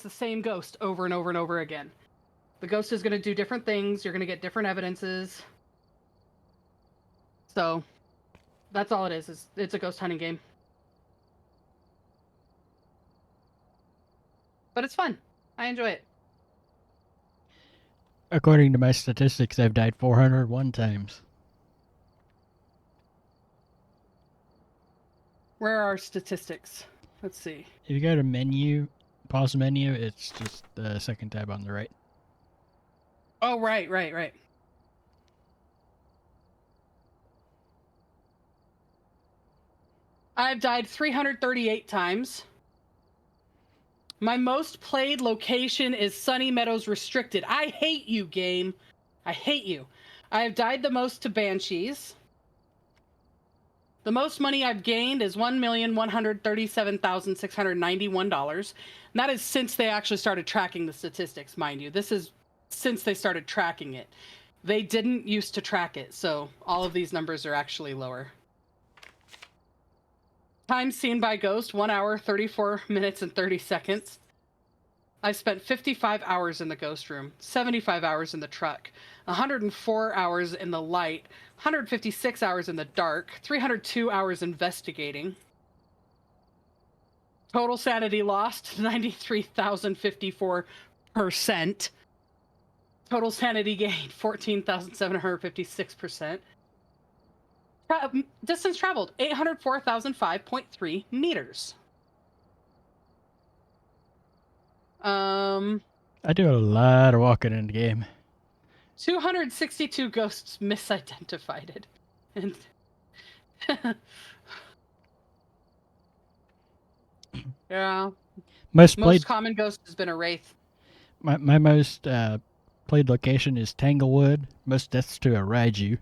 the same ghost over and over and over again. The ghost is going to do different things. You're going to get different evidences. So that's all it is it's a ghost hunting game. But it's fun. I enjoy it. According to my statistics, I've died 401 times. Where are statistics? Let's see. If you go to menu, pause menu, it's just the second tab on the right. Oh, right. I've died 338 times. My most played location is Sunny Meadows Restricted. I hate you, game. I hate you. I have died the most to Banshees. The most money I've gained is $1,137,691. And that is since they actually started tracking the statistics, mind you. This is since they started tracking it. They didn't used to track it, so all of these numbers are actually lower. Time seen by ghost, 1 hour, 34 minutes, and 30 seconds. I spent 55 hours in the ghost room, 75 hours in the truck, 104 hours in the light, 156 hours in the dark, 302 hours investigating. Total sanity lost, 93,054%. Total sanity gained, 14,756%. Distance traveled, 804,005.3 meters. I do a lot of walking in the game. 262 ghosts misidentified. And yeah. Most common ghost has been a wraith. My most played location is Tanglewood. Most deaths to a Raiju.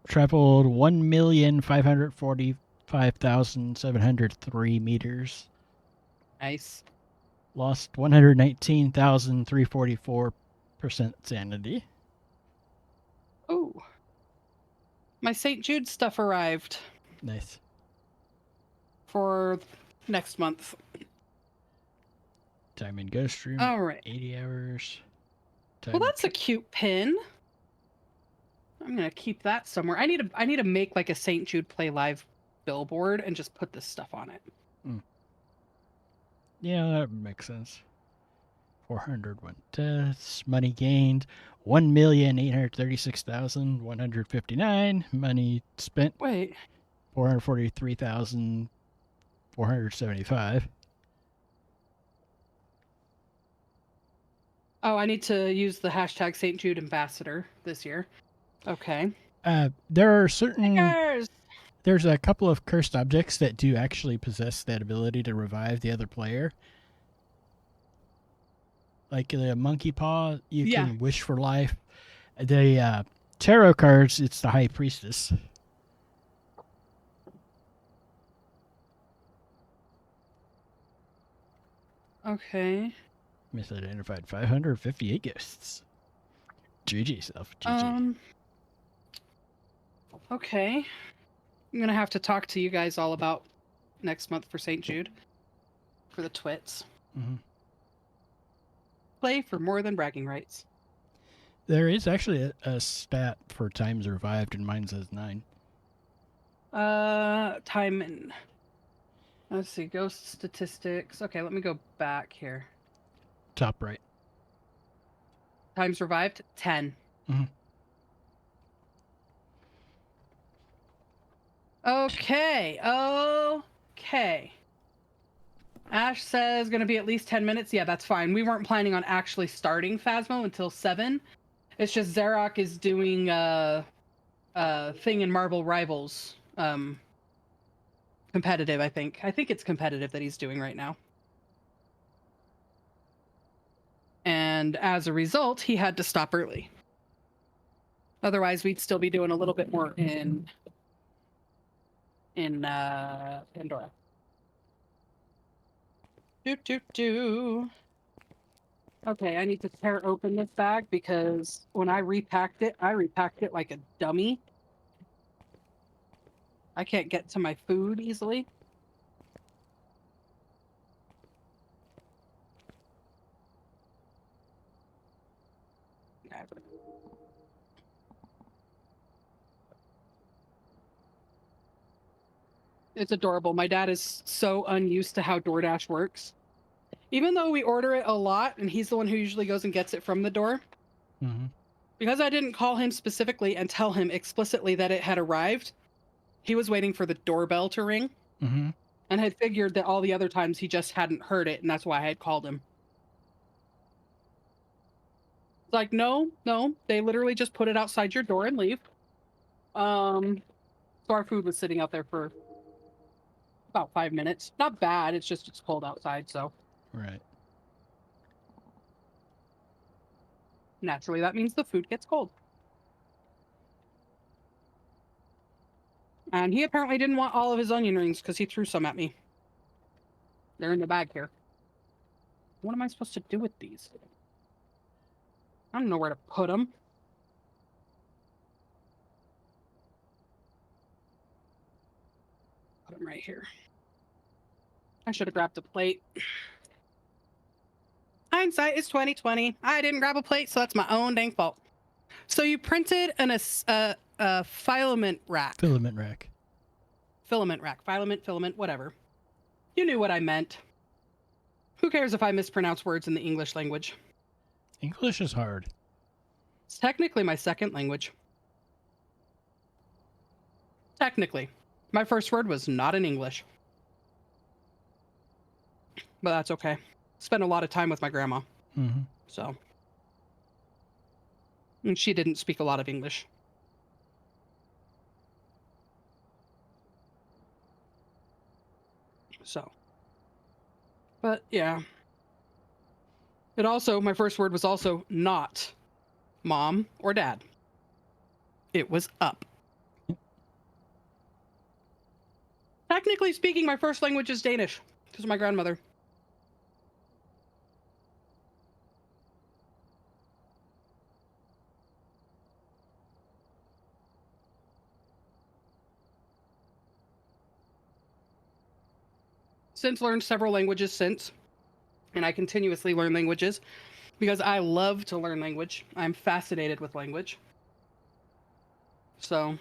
Traveled 1,545,703 meters. Nice. Lost 119,344% sanity. Oh. My St. Jude stuff arrived. Nice. For next month. Time in Ghost Room. All right. 80 hours. Well, that's a cute pin. I'm gonna keep that somewhere. I need to make like a St. Jude Play Live billboard and just put this stuff on it. Yeah, that makes sense. 401 deaths. Money gained 1,836,159. Money spent. Wait. 443,475. Oh, I need to use the hashtag St. Jude Ambassador this year. Okay. There are certain. Stickers! There's a couple of cursed objects that do actually possess that ability to revive the other player. Like the monkey paw, you can wish for life. The tarot cards, it's the High Priestess. Okay. Misidentified 558 ghosts. GG self. GG. Okay. I'm gonna have to talk to you guys all about next month for St. Jude. For the twits. Mm-hmm. Play for more than bragging rights. There is actually a stat for times revived, and mine says 9. Time in. Let's see, ghost statistics. Okay, let me go back here. Top right. Times revived, 10. Mm-hmm. Okay. Ash says going to be at least 10 minutes. Yeah, that's fine. We weren't planning on actually starting Phasmo until 7. It's just Zarok is doing a thing in Marvel Rivals. Competitive, I think. I think it's competitive that he's doing right now. And as a result, he had to stop early. Otherwise, we'd still be doing a little bit more in Pandora. Okay, I need to tear open this bag because when I repacked it like a dummy. I can't get to my food easily. It's adorable. My dad is so unused to how DoorDash works. Even though we order it a lot and he's the one who usually goes and gets it from the door, because I didn't call him specifically and tell him explicitly that it had arrived, he was waiting for the doorbell to ring and had figured that all the other times he just hadn't heard it, and that's why I had called him. It's like, no, they literally just put it outside your door and leave. So our food was sitting out there for about 5 minutes. Not bad, it's just it's cold outside, so. Right. Naturally, that means the food gets cold. And he apparently didn't want all of his onion rings because he threw some at me. They're in the bag here. What am I supposed to do with these? I don't know where to put them. Put them right here. I should have grabbed a plate. Hindsight is 2020. I didn't grab a plate, so that's my own dang fault. So you printed a filament rack. Filament rack. Filament rack. Filament, whatever. You knew what I meant. Who cares if I mispronounce words in the English language? English is hard. It's technically my second language. Technically. My first word was not in English. But that's okay. Spent a lot of time with my grandma. So. And she didn't speak a lot of English. So. But yeah. It also, my first word was also not mom or dad. It was up. Technically speaking, my first language is Danish because of my grandmother. Since learned several languages since, and I continuously learn languages because I love to learn language. I'm fascinated with language. So.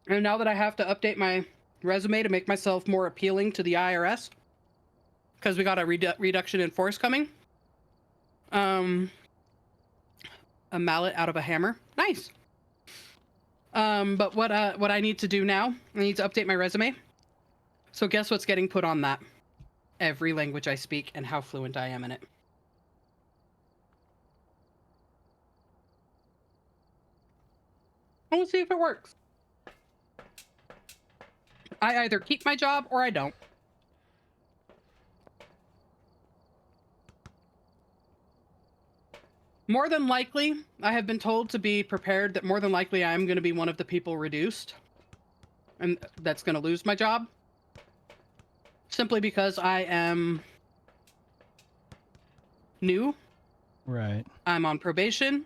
And now that I have to update my resume to make myself more appealing to the IRS, because we got a reduction in force coming. A mallet out of a hammer. Nice. But what I need to do now, I need to update my resume. So guess what's getting put on that? Every language I speak and how fluent I am in it. We'll see if it works. I either keep my job or I don't. More than likely, I have been told to be prepared that more than likely I'm going to be one of the people reduced. And that's going to lose my job. Simply because I am new. Right. I'm on probation.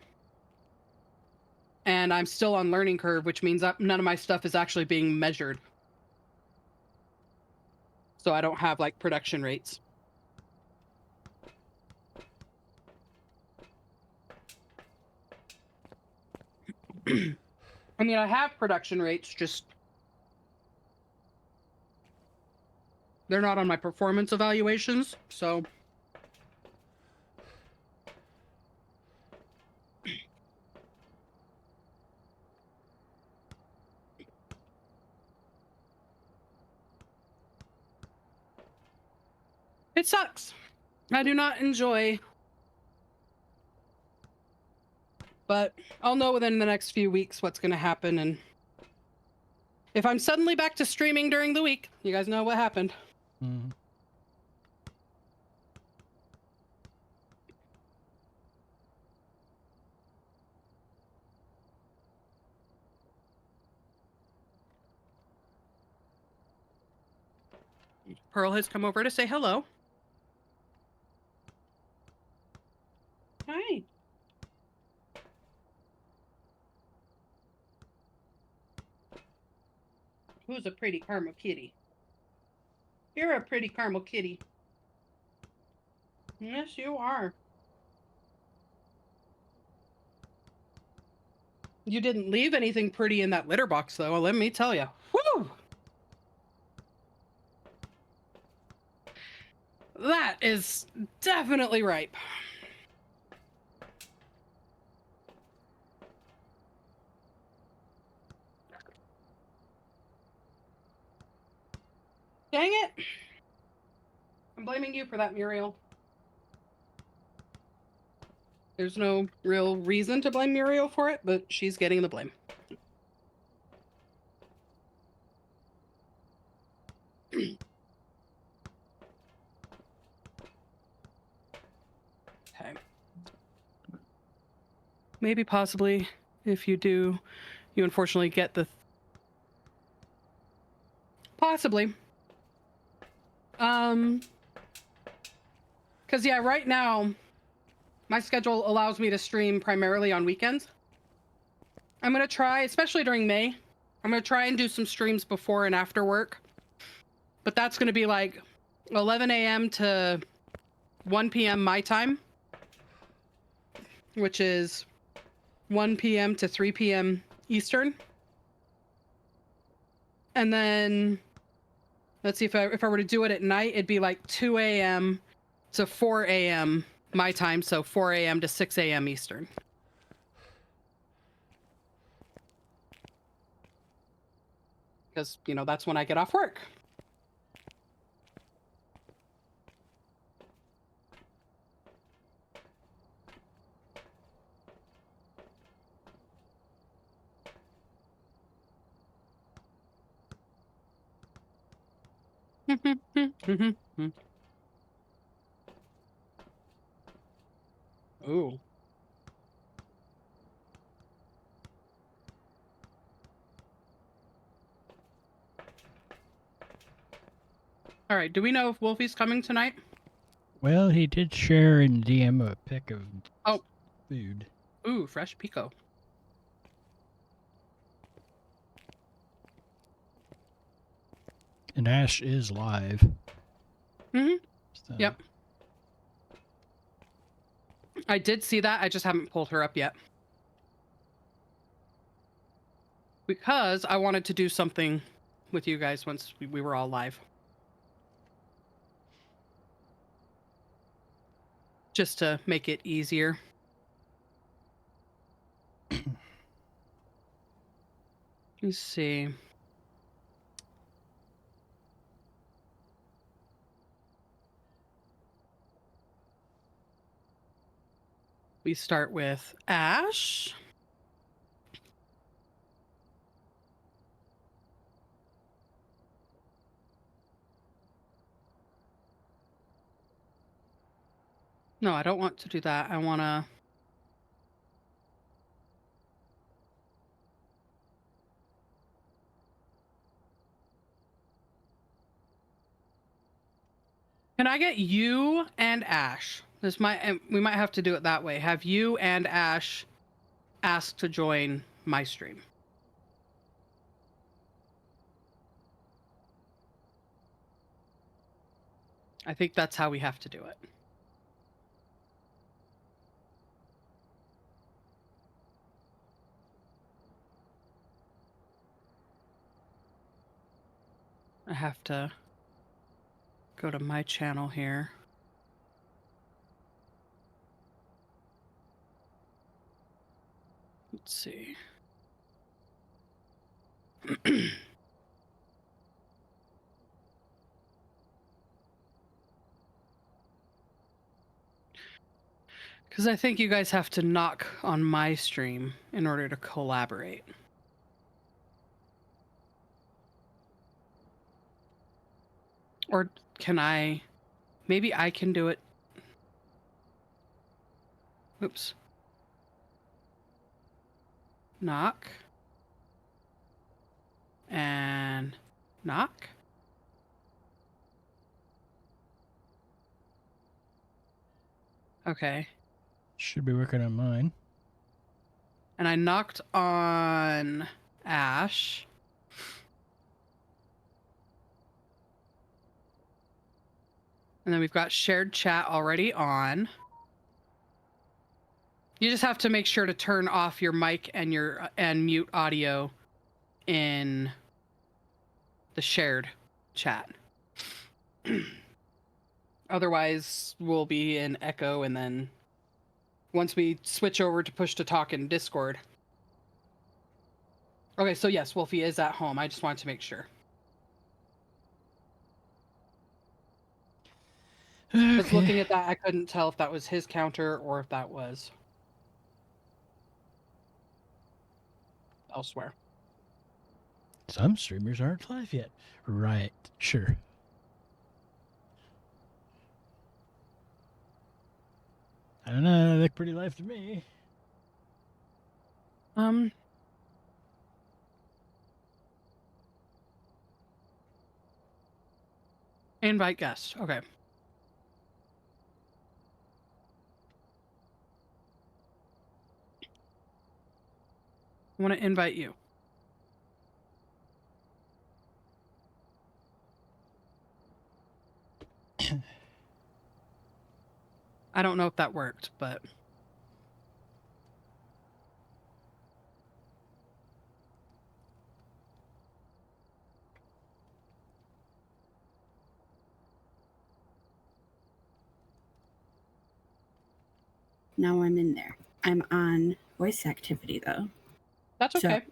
And I'm still on learning curve, which means none of my stuff is actually being measured. So I don't have like production rates. I mean, I have production rates, just they're not on my performance evaluations, so. It sucks. I do not enjoy. But I'll know within the next few weeks what's going to happen, and if I'm suddenly back to streaming during the week, you guys know what happened. Pearl has come over to say hello. Hi. Who's a pretty caramel kitty? You're a pretty caramel kitty. Yes, you are. You didn't leave anything pretty in that litter box, though. Let me tell you. Woo! That is definitely ripe. Dang it! I'm blaming you for that, Muriel. There's no real reason to blame Muriel for it, but she's getting the blame. Okay. Maybe possibly if you do, you unfortunately get the... Possibly. Because, yeah, right now, my schedule allows me to stream primarily on weekends. I'm going to try, especially during May, I'm going to try and do some streams before and after work. But that's going to be like 11 a.m. to 1 p.m. my time, which is 1 p.m. to 3 p.m. Eastern. And then, let's see, if I were to do it at night, it'd be like 2 a.m. to 4 a.m. my time, so 4 a.m. to 6 a.m. Eastern. Because, you know, that's when I get off work. Ooh. All right. Do we know if Wolfie's coming tonight? Well, he did share in DM a pic of food. Ooh, fresh pico. And Ash is live. Mm-hmm. So. Yep. I did see that. I just haven't pulled her up yet. Because I wanted to do something with you guys once we were all live. Just to make it easier. Let's see. We start with Ash. No, I don't want to do that. I want to... Can I get you and Ash? We might have to do it that way. Have you and Ash ask to join my stream. I think that's how we have to do it. I have to go to my channel here. Let's see. Because I think you guys have to knock on my stream in order to collaborate. Or can I... Maybe I can do it. Oops. Knock. And knock. Okay. Should be working on mine. And I knocked on Ash. And then we've got shared chat already on. You just have to make sure to turn off your mic and mute audio in the shared chat. Otherwise, we'll be in echo, and then once we switch over to push to talk in Discord. Okay, so yes, Wolfie is at home. I just wanted to make sure. Because looking at that, I couldn't tell if that was his counter or if that was elsewhere. Some streamers aren't live yet. Right, sure. I don't know, they look pretty live to me. Invite guest. Okay. I want to invite you. I don't know if that worked, but now I'm in there. I'm on voice activity though. that's okay. So,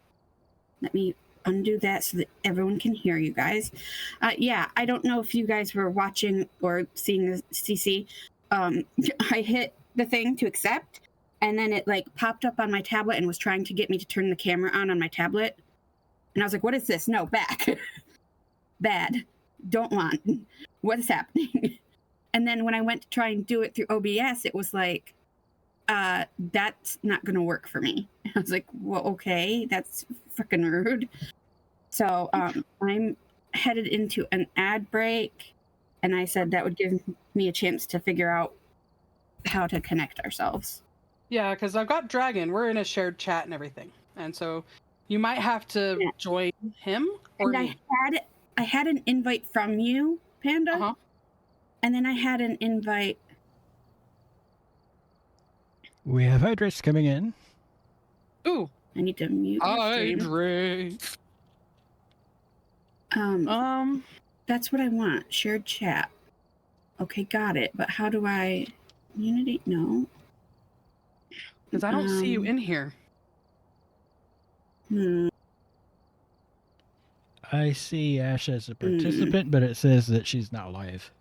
let me undo that so that everyone can hear you guys. Yeah, I don't know if you guys were watching or seeing the CC. I hit the thing to accept, and then it like popped up on my tablet and was trying to get me to turn the camera on my tablet. And I was like, what is this? No, back. Bad. Don't want. What is happening? And then when I went to try and do it through OBS, it was like, that's not going to work for me. I was like, well, okay, that's freaking rude. So I'm headed into an ad break, and I said that would give me a chance to figure out how to connect ourselves. Yeah, because I've got Dragon. We're in a shared chat and everything. And so you might have to join him or and me. I had an invite from you, Panda. Uh-huh. And then I had an invite. We have hydrates coming in. Ooh. I need to mute the stream. Hydrate. That's what I want. Shared chat. Okay, got it. But how do I Unity? No. Because I don't see you in here. I see Ash as a participant, but it says that she's not live.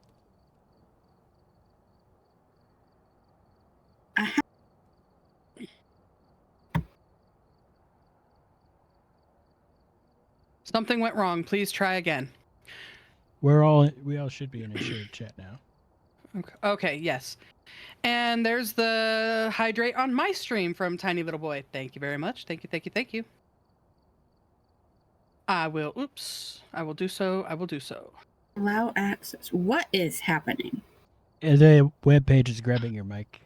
Something went wrong. Please try again. We all should be in a shared chat now. Okay, yes. And there's the hydrate on my stream from Tiny Little Boy. Thank you very much. Thank you. I will do so. Allow access. What is happening? The web page is grabbing your mic.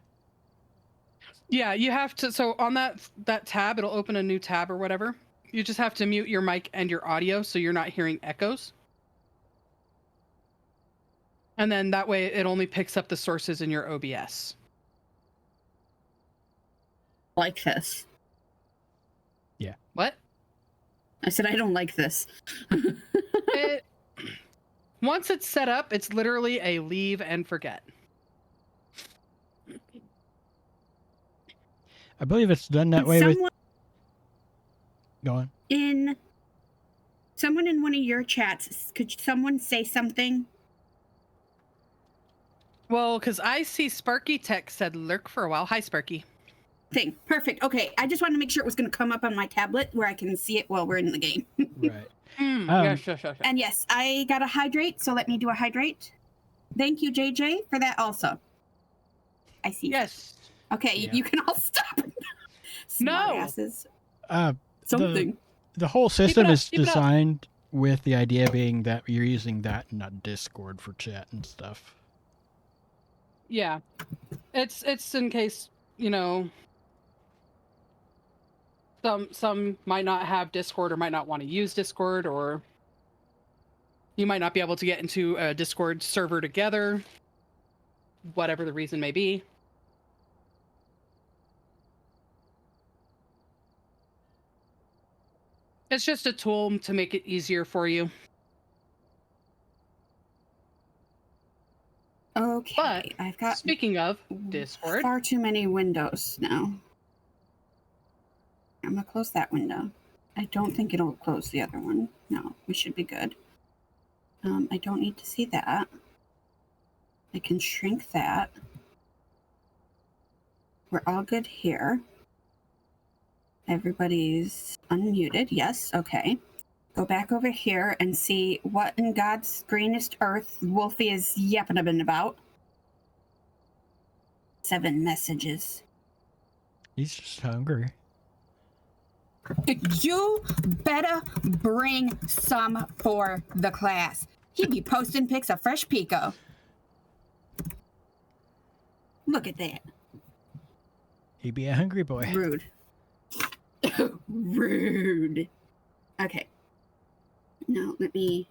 Yeah, you have to. So on that tab, it'll open a new tab or whatever. You just have to mute your mic and your audio so you're not hearing echoes. And then that way it only picks up the sources in your OBS. Like this. Yeah. What? I said I don't like this. Once it's set up, it's literally a leave and forget. I believe it's done that way with... Go on. Someone in one of your chats, could someone say something? Well, because I see Sparky Tech said lurk for a while. Hi, Sparky. Perfect. Okay, I just wanted to make sure it was going to come up on my tablet where I can see it while we're in the game. Right. Yes. And yes, I got a hydrate, so let me do a hydrate. Thank you, JJ, for that also. I see. Yes. Okay, Yeah. you can all stop. Smartasses. Something. The whole system is designed with the idea being that you're using that and not Discord for chat and stuff. Yeah. It's in case, some might not have Discord or might not want to use Discord, or you might not be able to get into a Discord server together. whatever the reason may be. It's just a tool to make it easier for you. Okay, But I've got speaking of Discord, far too many windows now. I'm gonna close that window. I don't think it'll close the other one. No, we should be good. I don't need to see that. I can shrink that. We're all good here. Everybody's unmuted. Yes, okay. Go back over here and see what in God's greenest earth Wolfie is yapping about. 7 messages. He's just hungry. You better bring some for the class. He be posting pics of fresh pico. Look at that. He be a hungry boy. Rude. Rude. Okay. Now let me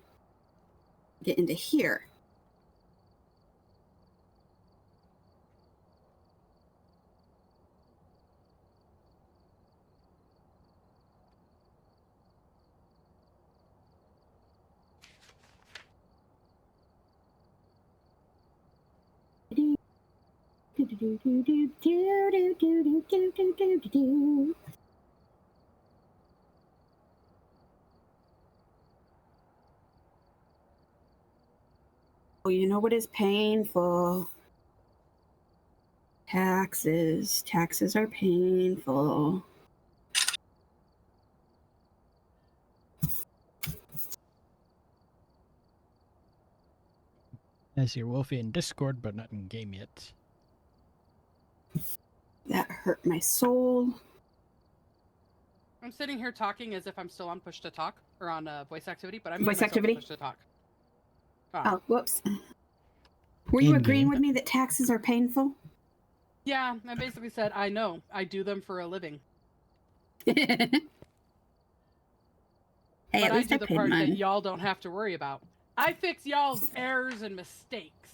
get into here. Oh, you know what is painful? Taxes. Taxes are painful. I see Wolfie in Discord, but not in game yet. That hurt my soul. I'm sitting here talking as if I'm still on push to talk or on voice activity, but I'm Voice activity? push to talk. Oh, whoops. Were you In agreeing game. with me that taxes are painful? Yeah, I basically said I know. I do them for a living. Hey, But at I least do I the paid part that mine. y'all don't have to worry about. I fix y'all's errors and mistakes.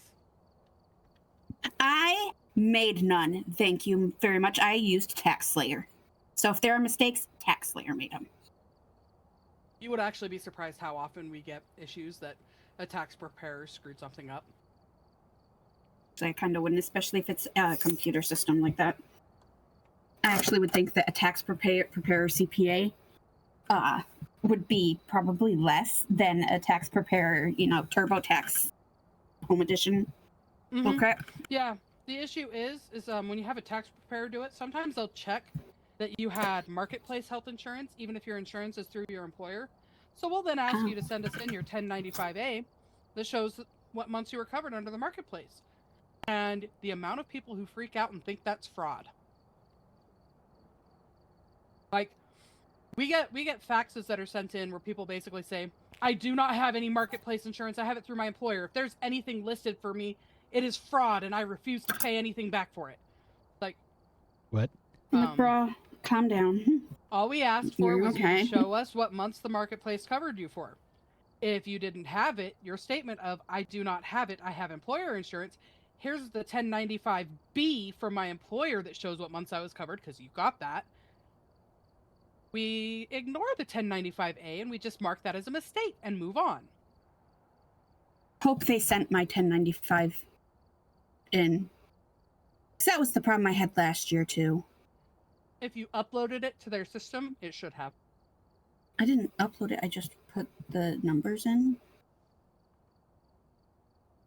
I made none. Thank you very much. I used TaxSlayer. So if there are mistakes, TaxSlayer made them. You would actually be surprised how often we get issues that a tax preparer screwed something up. So I kind of wouldn't, especially if it's a computer system like that. I actually would think that a tax preparer CPA would be probably less than a tax preparer, TurboTax Home Edition. Mhm. Okay. Yeah, the issue is when you have a tax preparer do it, sometimes they'll check that you had marketplace health insurance, even if your insurance is through your employer. So we'll then ask you to send us in your 1095-A that shows what months you were covered under the marketplace. And the amount of people who freak out and think that's fraud. Like, we get faxes that are sent in where people basically say, I do not have any marketplace insurance. I have it through my employer. If there's anything listed for me, it is fraud, and I refuse to pay anything back for it. Like, What? Bro, calm down. all we asked for was you Okay. to show us what months the marketplace covered you for. If you didn't have it, your statement of, I do not have it, I have employer insurance, here's the 1095-B from my employer that shows what months I was covered, because you got that. We ignore the 1095-A and we just mark that as a mistake and move on. Hope they sent my 1095 in. 'Cause that was the problem I had last year, too. If you uploaded it to their system, it should have. I didn't upload it. I just put the numbers in.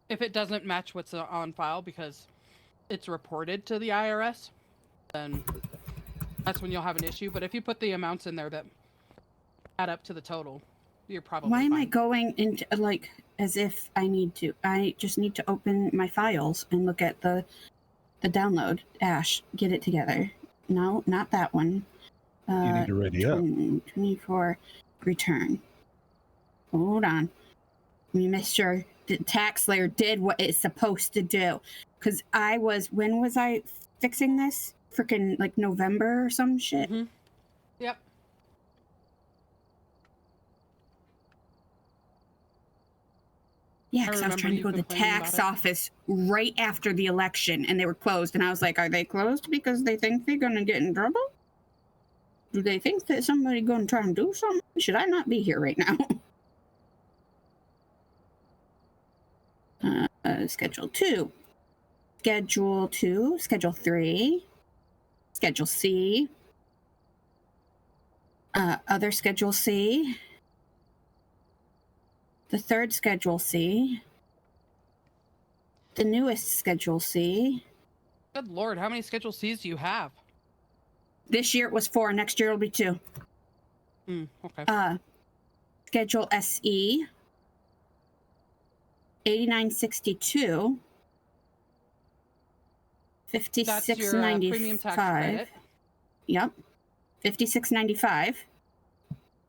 If it doesn't match what's on file because it's reported to the IRS, then that's when you'll have an issue. But if you put the amounts in there that add up to the total, you're probably Why am I fine. going into, as if I need to? I just need to open my files and look at the download. Ash, get it together. No, not that one. You need to ready up. 24, return. Hold on. Let me make sure the TaxSlayer did what it's supposed to do. Because when was I fixing this? Freaking November or some shit? Mhm. Yep. Yeah, because I was trying to go to the tax office right after the election, and they were closed. And I was like, are they closed because they think they're going to get in trouble? Do they think that somebody's going to try and do something? Should I not be here right now? Schedule 2. Schedule 2. Schedule 3. Schedule C. Other Schedule C. The third Schedule C. The newest Schedule C. Good Lord, how many Schedule Cs do you have? This year it was 4. Next year it'll be 2. Okay. Schedule SE. 8962. That's your premium tax 5695. credit. Yep. 5695.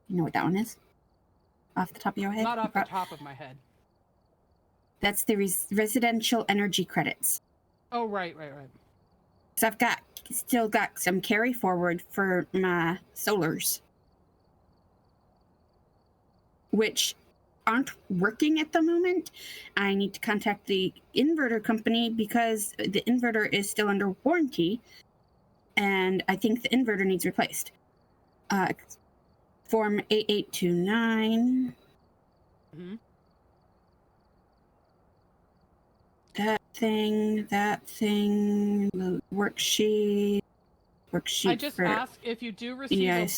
You know what that one is? Off the top of your head? Not off the top of my head. That's the residential energy credits. Oh, right. So I've still got some carry forward for my solars, which aren't working at the moment. I need to contact the inverter company because the inverter is still under warranty, and I think the inverter needs replaced. Form 8829. Mm-hmm. That thing, the worksheet. I just ask if you do receive a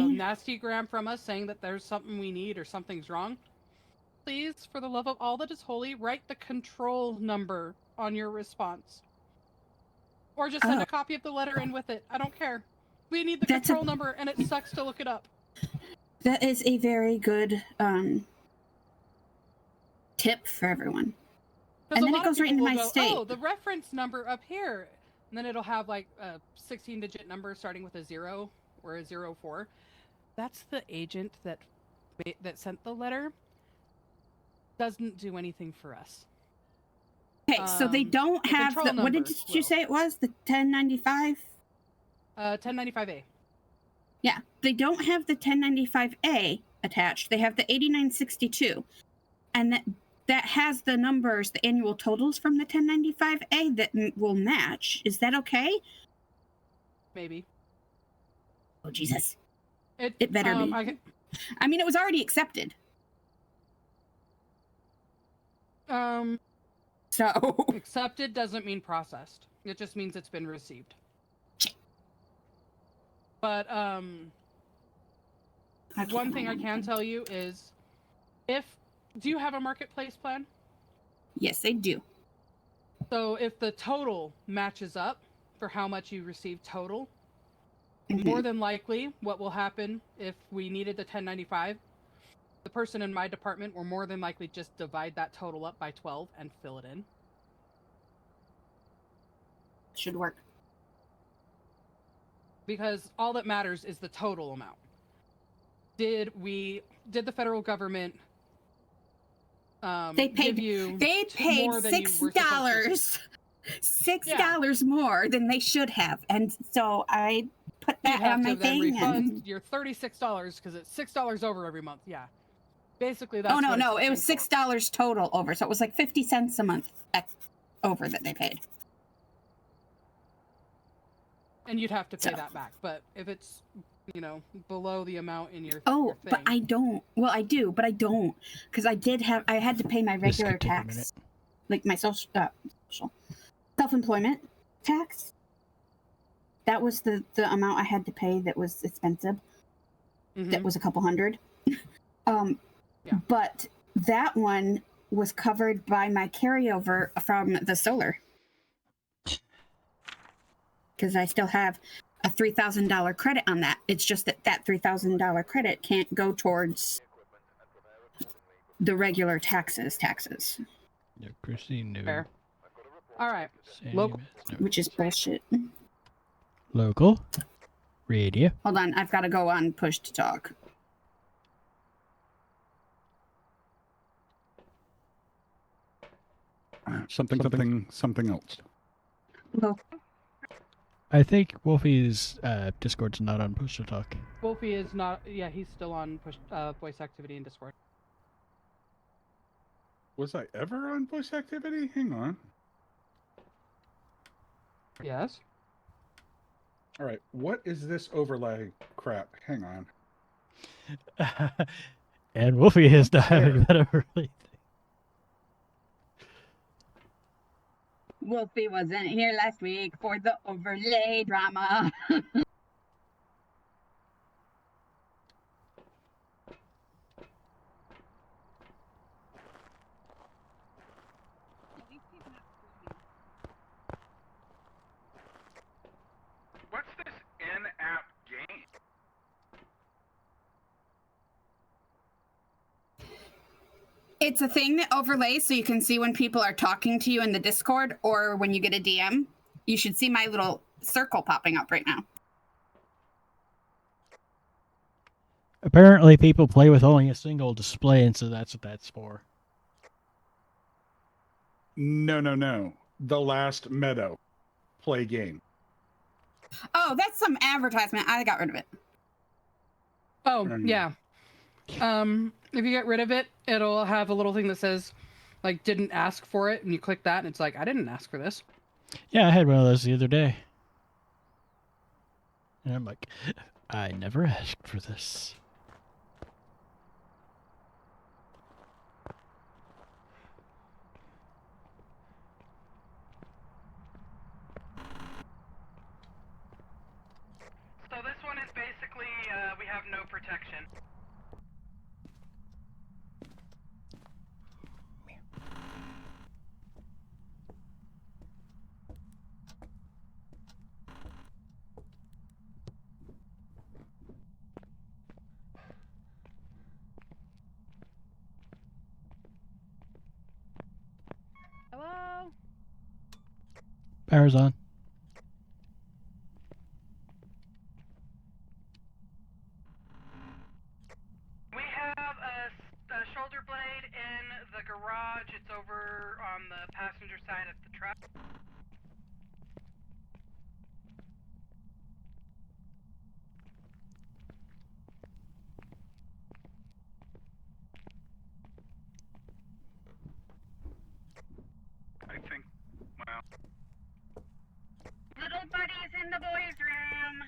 nasty gram from us saying that there's something we need or something's wrong, please, for the love of all that is holy, write the control number on your response. Or just send a copy of the letter in with it. I don't care. We need the control number, and it sucks to look it up. That is a very good tip for everyone. And then it goes right into my state. Oh, the reference number up here. And then it'll have like a 16-digit number starting with a 0 or a 04. That's the agent that sent the letter. Doesn't do anything for us. Okay, so they don't have the, what did you say it was? The 1095? 1095A. Yeah, they don't have the 1095A attached. They have the 8962. And that has the numbers, the annual totals from the 1095A that will match. Is that okay? Maybe. Oh, Jesus. It better be. I mean, it was already accepted. So. Accepted doesn't mean processed. It just means it's been received. But, one thing I can tell you is do you have a marketplace plan? Yes, I do. So if the total matches up for how much you receive total, more than likely what will happen if we needed the 1095, the person in my department will more than likely just divide that total up by 12 and fill it in. Should work. Because all that matters is the total amount. Did the federal government they paid $6 $6 more than they should have, and so I put that on my thing. Refund your $36 because it's $6 over every month. Yeah, basically that's. Oh no, it was $6 total over, so it was like 50 cents a month over that they paid. And you'd have to pay that back, but if it's below the amount in your your thing. But I don't. Well, I do, but I don't, because I had to pay my regular tax, like my self-employment tax. That was the amount I had to pay. That was expensive. That was a couple hundred. But that one was covered by my carryover from the solar, because I still have a $3,000 credit on that. It's just that $3,000 credit can't go towards the regular taxes. Yeah, Christine knew. Fair. All right. Local. Which is bullshit. Local. Radio. Hold on, I've got to go on push to talk. Something else. Well, I think Wolfie's Discord's not on push to talk. Wolfie is not. Yeah, he's still on push voice activity in Discord. Was I ever on voice activity? Hang on. Yes. All right. What is this overlay crap? Hang on. And Wolfie is not There. having that overlay. Wolfie wasn't here last week for the overlay drama. What's this in-app game? It's a thing that overlays so you can see when people are talking to you in the Discord or when you get a DM. You should see my little circle popping up right now. Apparently, people play with only a single display, and so that's what that's for. No. The Last Meadow play game. Oh, that's some advertisement. I got rid of it. Oh, yeah. If you get rid of it, it'll have a little thing that says, like, didn't ask for it, and you click that, and it's like, I didn't ask for this. Yeah, I had one of those the other day. And I'm like, I never asked for this. So this one is basically, we have no protection. Hello? Power's on. We have a shoulder blade in the garage. It's over on the passenger side of the truck. I think, well, Little buddy's in the boys' room.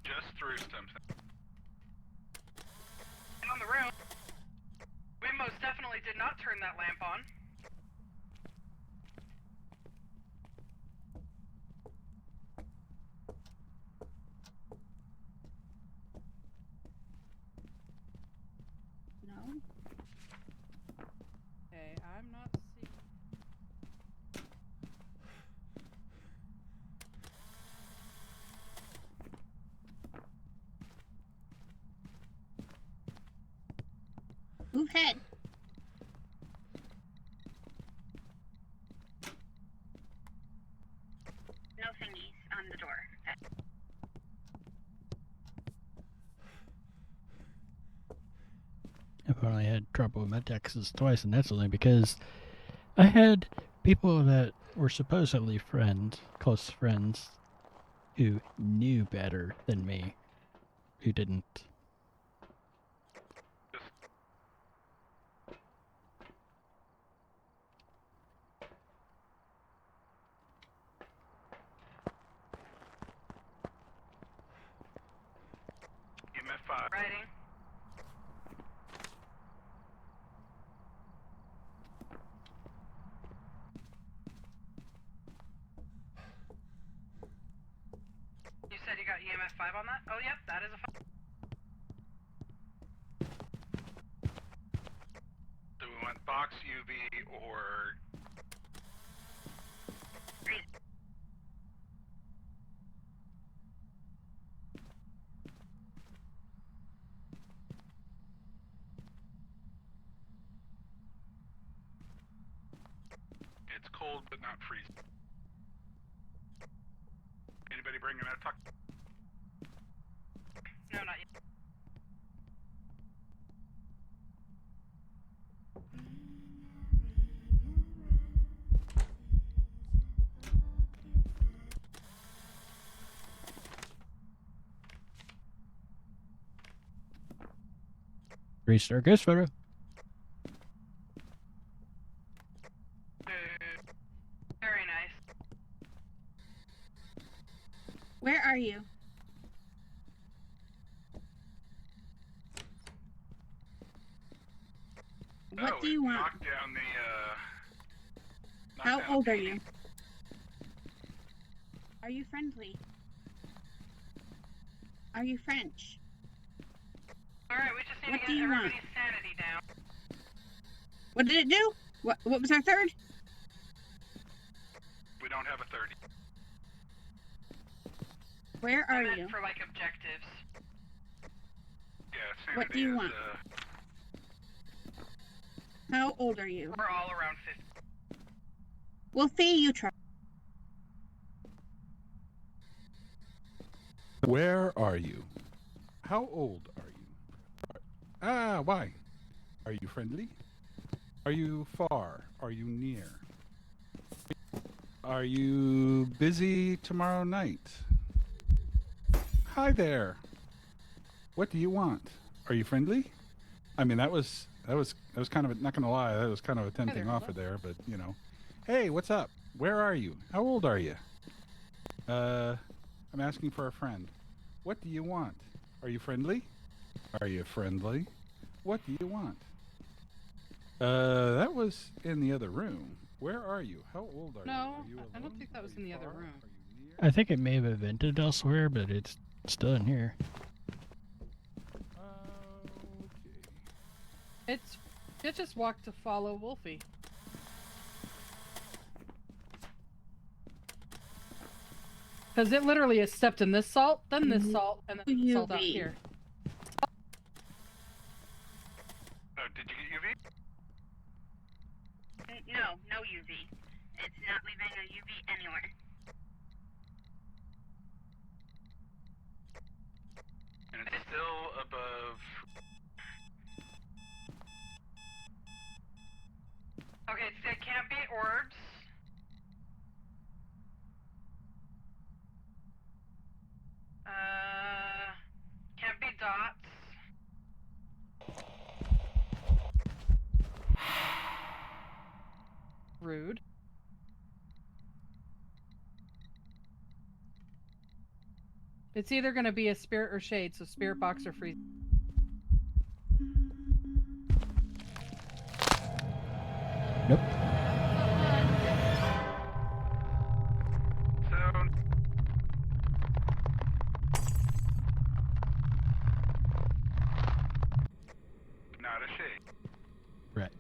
just threw something. On the room. We most definitely did not turn that lamp on. No. Okay, I'm not seeing. Move head. No thingies on the door. I've only had trouble with my Texas twice, and that's only because I had people that were supposedly friends, close friends, who knew better than me, who didn't. EMF 5. Writing. You said you got EMF 5 on that? Oh, yep, that is a 5. Do we want box UV or... It's cold but not freezing. Anybody bringing a tuck? No, not yet. 3-star ghost photo. Very nice. Where are you? What do you want? Knock down the, knock How down old the are painting. you? Are you friendly? Are you French? Alright, we just need What to do get you want? everybody's sanity down. What did it do? What was our third? We don't have a 30. Where I are meant you? for like objectives. Yeah, sanity What do you is, want? How old are you? We're all around 50. We'll see you try. Where are you? How old are you? Why? Are you friendly? Are you far? Are you near? Are you busy tomorrow night? Hi there. What do you want? Are you friendly? I mean, that was kind of not gonna lie, that was kind of a tempting there, offer hello. there, but you know. Hey, what's up? Where are you? How old are you? I'm asking for a friend. What do you want? Are you friendly? Are you friendly? What do you want? That was in the other room. Where are you? How old are you? No, Are you I don't alone? think that Are was you in the other far? room. Are you near? I think it may have evented elsewhere, but it's still in here. Okay. It just walked to follow Wolfie. Because it literally is stepped in this salt, then this salt, and then this salt out UV. here. Oh, did you get UV? No, no UV. It's not leaving a UV anywhere. And it's still above. Okay, so it can't be orbs. Can't be dots. Rude. It's either going to be a spirit or shade, so spirit box or freeze. Nope. So. Not a shade. Right.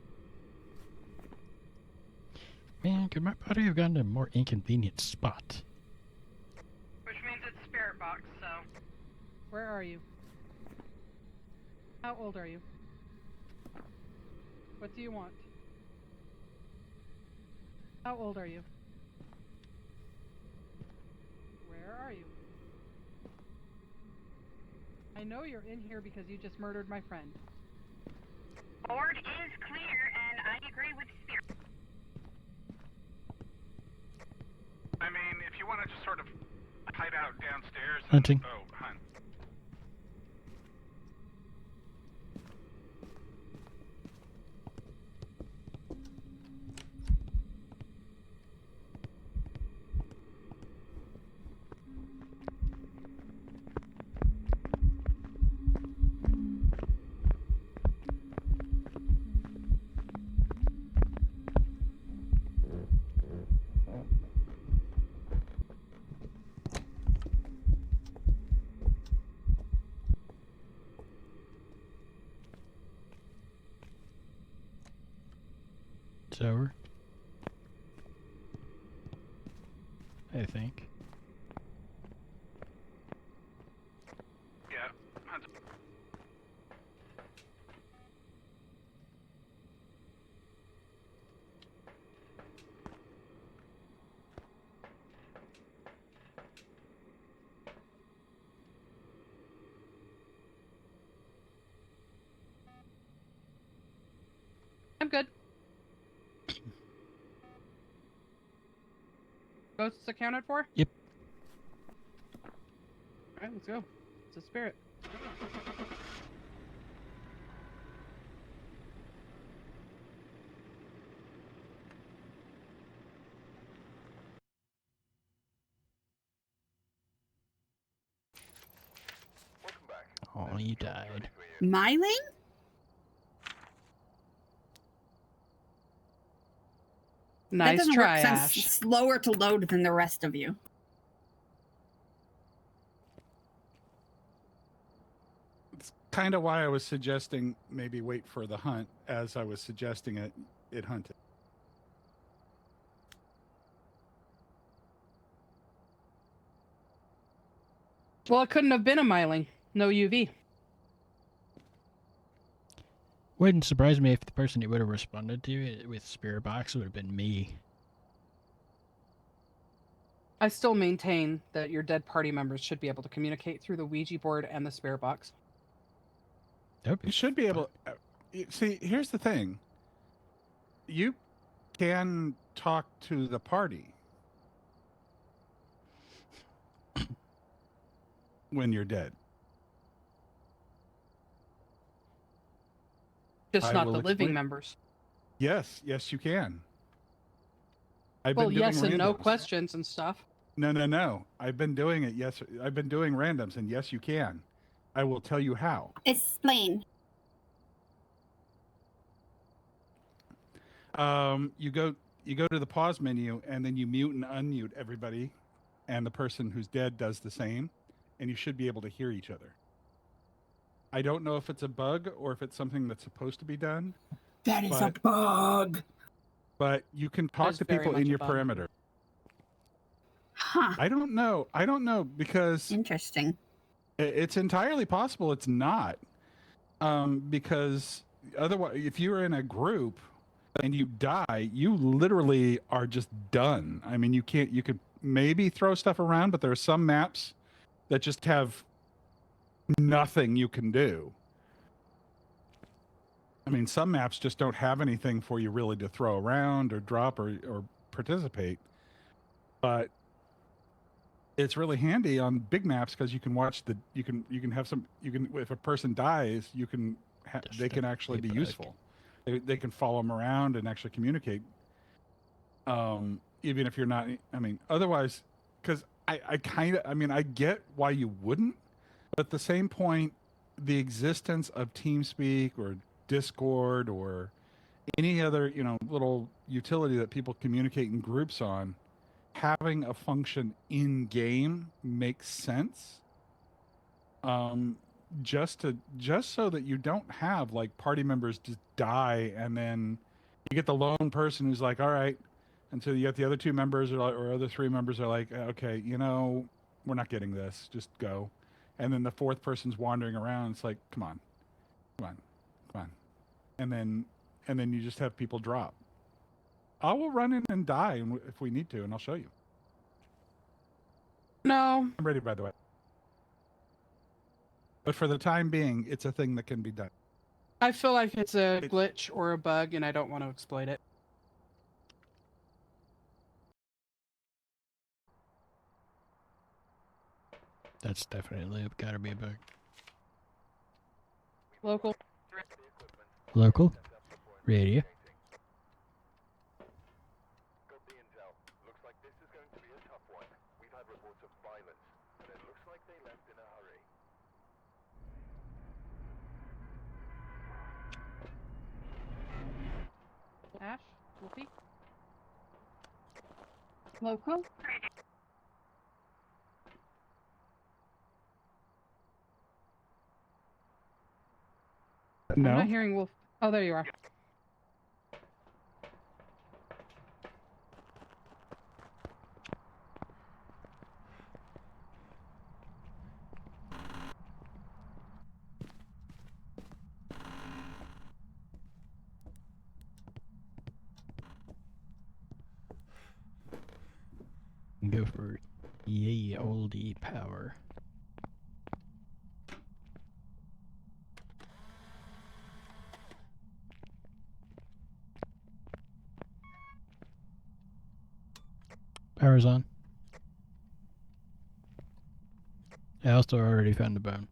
Man, could my body have gone to a more inconvenient spot? Which means it's spirit box, so. Where are you? How old are you? What do you want? How old are you? Where are you? I know you're in here because you just murdered my friend. Board is clear, and I agree with Spirit. I mean, if you want to just sort of hide out downstairs. And, Hunting. Oh, hunt. It's over. I think. Yeah, hunt. I'm good. Ghosts accounted for? Yep. Alright, let's go. It's a spirit. you died. Myling? That Nice doesn't try, work since Ash. it's slower to load than the rest of you. It's kind of why I was suggesting maybe wait for the hunt. As I was suggesting it, it hunted. Well, it couldn't have been a myling. No UV. Wouldn't surprise me if the person who would have responded to it with Spirit Box would have been me. I still maintain that your dead party members should be able to communicate through the Ouija board and the spirit box. That'd be You should be able. See, here's the thing. You can talk to the party when you're dead. Just I not will the living explain. members. Yes, you can. I've Well, been doing yes and no randoms. questions and stuff. No. I've been doing it. Yes, I've been doing randoms, and yes, you can. I will tell you how. Explain. You go to the pause menu, and then you mute and unmute everybody, and the person who's dead does the same, and you should be able to hear each other. I don't know if it's a bug or if it's something that's supposed to be done, That is a But- bug. but you can talk That's to very people much in a your bug. perimeter. Huh. I don't know because Interesting. it's entirely possible it's not. Because otherwise, if you're in a group and you die, you literally are just done. I mean, you could maybe throw stuff around, but there are some maps that just have nothing you can do. I mean, some maps just don't have anything for you really to throw around or drop or participate. But it's really handy on big maps because you can watch you can have some, if a person dies, they can actually be Definitely bug. useful. They can follow them around and actually communicate. Even if you're not, I mean, otherwise, because I get why you wouldn't, but at the same point, the existence of TeamSpeak or Discord or any other, little utility that people communicate in groups on, having a function in game makes sense. Just so that you don't have like party members just die and then you get the lone person who's like, all right, until you get the other two members or other three members are like, okay, we're not getting this, just go. And then the fourth person's wandering around. It's like, come on. And then you just have people drop. I will run in and die if we need to, and I'll show you. No. I'm ready, by the way. But for the time being, it's a thing that can be done. I feel like it's a glitch or a bug, and I don't want to exploit it. That's definitely gotta be a bug. Local. Local radio. Got the intel. Looks like this is going to be a tough one. We've had reports of violence, but it looks like they left in a hurry. Ash? Wolfie? Local? I'm No. not hearing Wolf. Oh, there you are. Go for yay oldie power. Power's on. I also already found the bone.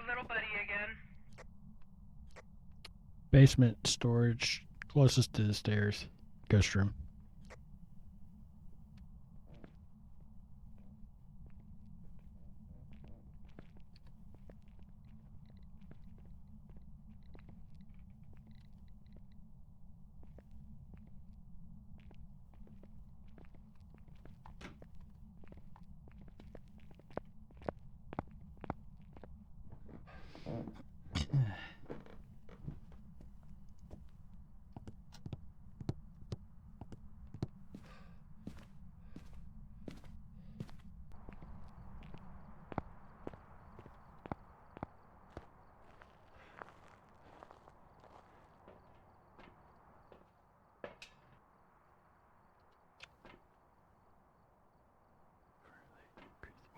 little buddy again. Basement storage, closest to the stairs. Ghost room.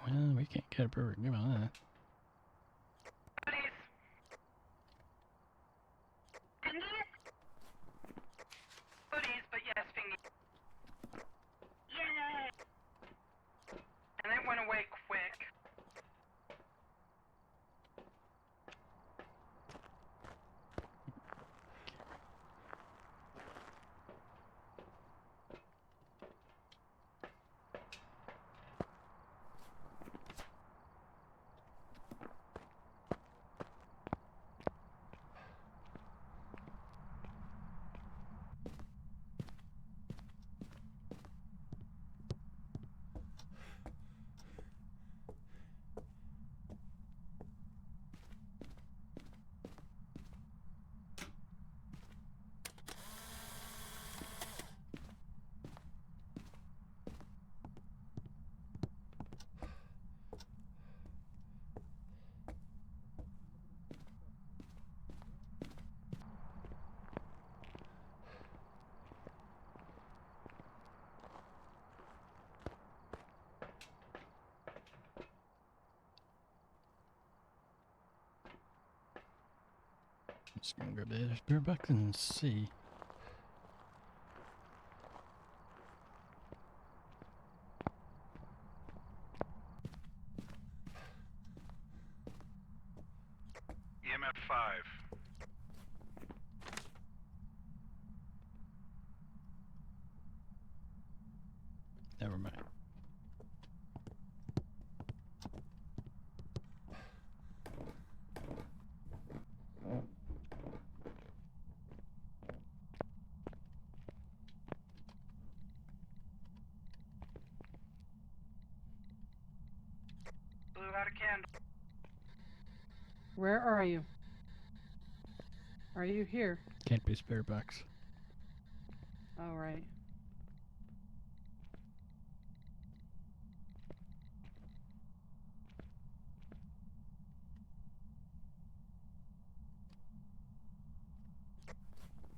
Well, we can't get a perfect view on that. Buddies. Fingies? Buddies, but yes, fingies. Yay! And it went away quick. Just gonna grab the spirit box and see. EMF 5. Never mind. Blew out a candle. Where are you? Are you here? Can't be spirit box. All right.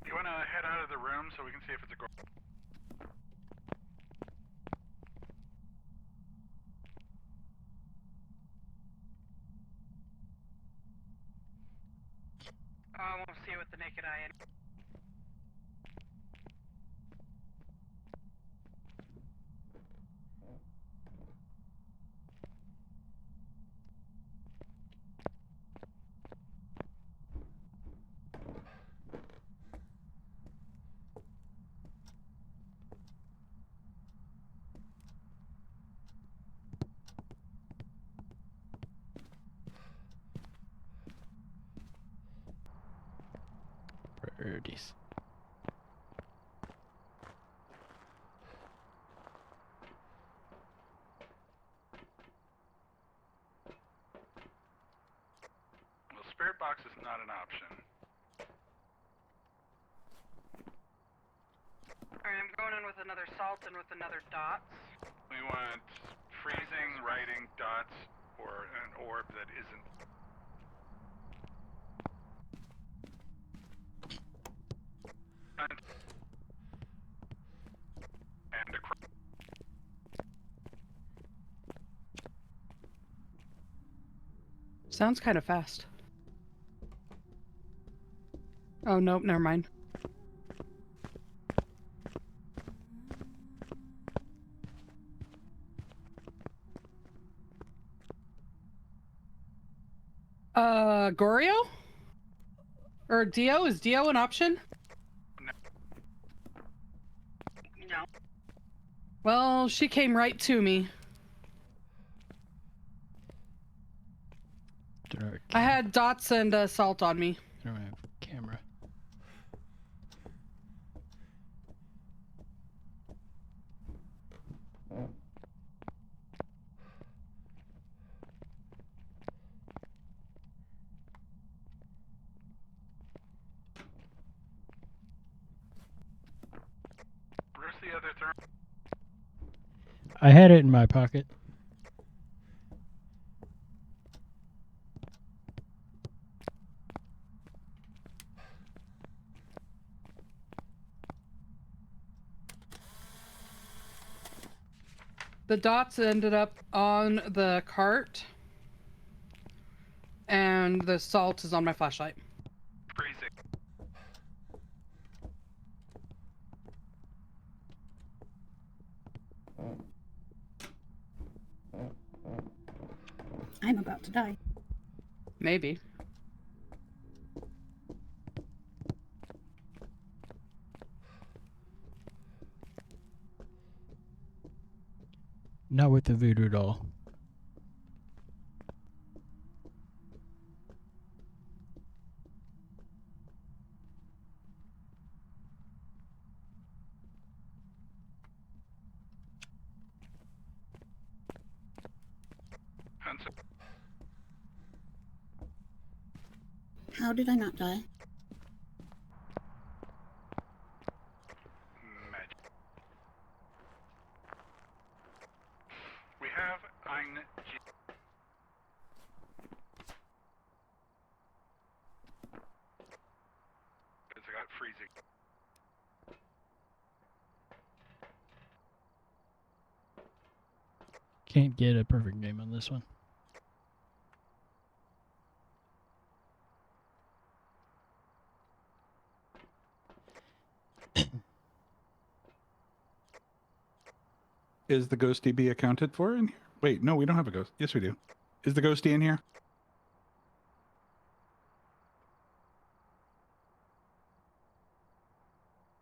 You want to head out of the room so we can see if it's a girl? I won't see it with the naked eye. Birdies. Well, spirit box is not an option. Alright, I'm going in with another salt and with another dots. We want freezing, writing, dots, or an orb that isn't. And a cross. Sounds kind of fast. Oh, nope, never mind. Goryo? Or Dio? Is Dio an option? No. Well, she came right to me. I had dots and salt on me. I don't have a camera. Where's the other therm? I had it in my pocket. The dots ended up on the cart. And the salt is on my flashlight. Freezing. I'm about to die. Maybe. Not with the voodoo doll. Hanson. How did I not die? Magic. We have ein G. Because I got freezing. Can't get a perfect game on this one. Is the ghosty bee accounted for in here? Wait, no, we don't have a ghost. Yes, we do. Is the ghosty in here?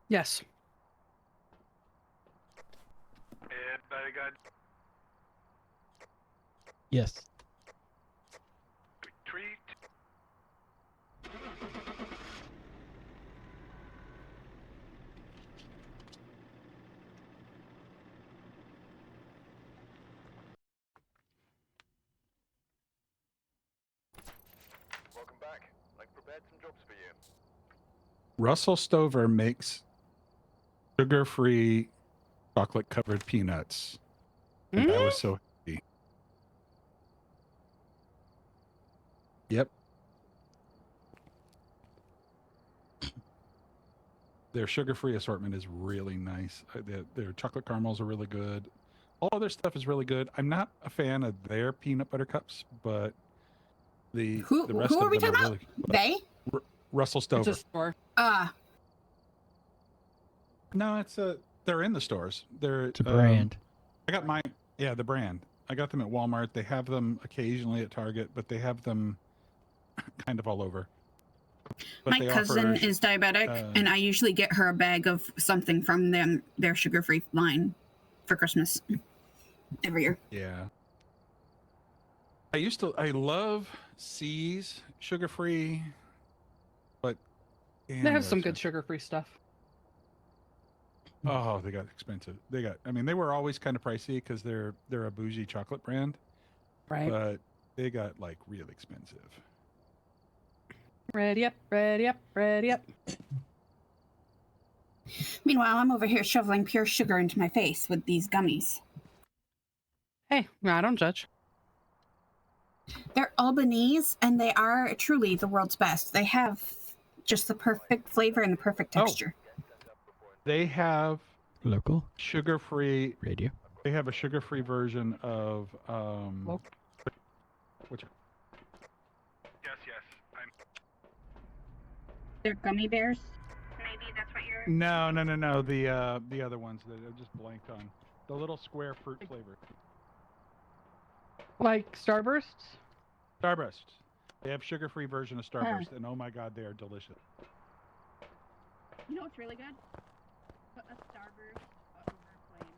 Yes. Everybody got Yes. retreat. Welcome back. I've prepared some jobs for you. Russell Stover makes sugar-free chocolate-covered peanuts. And I was so happy. Yep. Their sugar-free assortment is really nice. Their chocolate caramels are really good. All their stuff is really good. I'm not a fan of their peanut butter cups, but the rest Who of are them we talking are about? really They? Russell Stover. It's a store. No, they're in the stores. It's a brand. I got mine. Yeah, the brand. I got them at Walmart. They have them occasionally at Target, but they have them kind of all over. But My they cousin offer, is diabetic, and I usually get her a bag of something from their sugar-free line for Christmas every year. Yeah. I love C's sugar-free, but damn, They have they're some good expensive. sugar-free stuff. Oh, they got expensive. I mean, they were always kind of pricey because they're a bougie chocolate brand, Right. but they got like real expensive. Ready up, ready up, ready up. Meanwhile, I'm over here shoveling pure sugar into my face with these gummies. Hey, I don't judge. They're Albanese, and they are truly the world's best. They have just the perfect flavor and the perfect Oh. texture. They have Local sugar-free. radio. They have a sugar-free version of which Yes, yes. I'm They're gummy bears. Maybe that's what you're. no. The other ones that I just blanked on. The little square fruit flavor. Like Starbursts? Starburst. They have sugar-free version of Starburst, and oh my god, they are delicious. You know what's really good? Put a Starburst over a flame.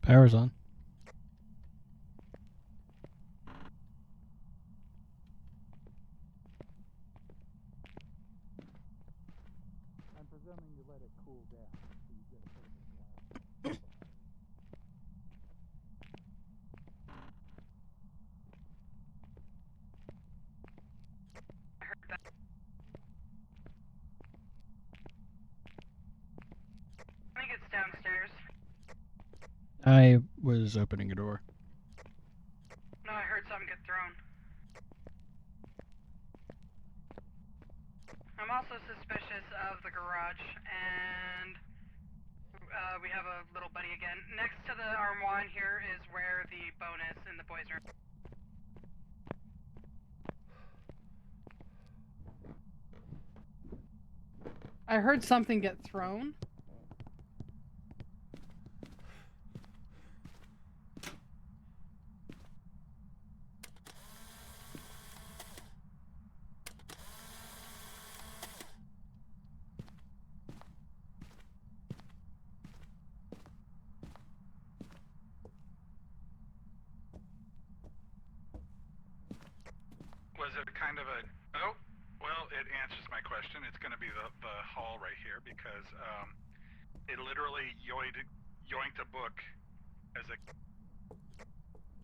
Power's on. I'm presuming you let it cool down. So you get a bit of a glass. I heard that. I think it's downstairs. I was opening a door. No, I heard something get thrown. I'm also suspicious of the garage, and we have a little buddy again. Next to the armoire here is where the bone is in the boys' room. I heard something get thrown. Was it kind of a... Oh, well, it answers my question. It's going to be the hall right here because it literally yoinked a book as a...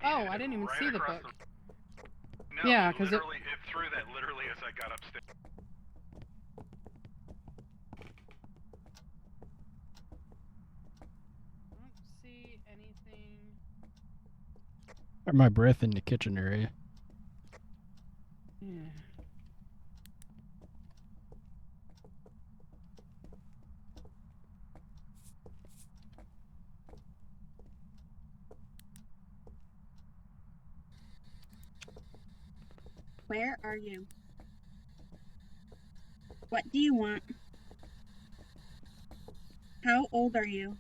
Oh, I didn't even right see the across book. No, Yeah, it 'cause literally it threw that literally as I got upstairs. I don't see anything. Got my breath in the kitchen area. Yeah. Where are you? What do you want? How old are you?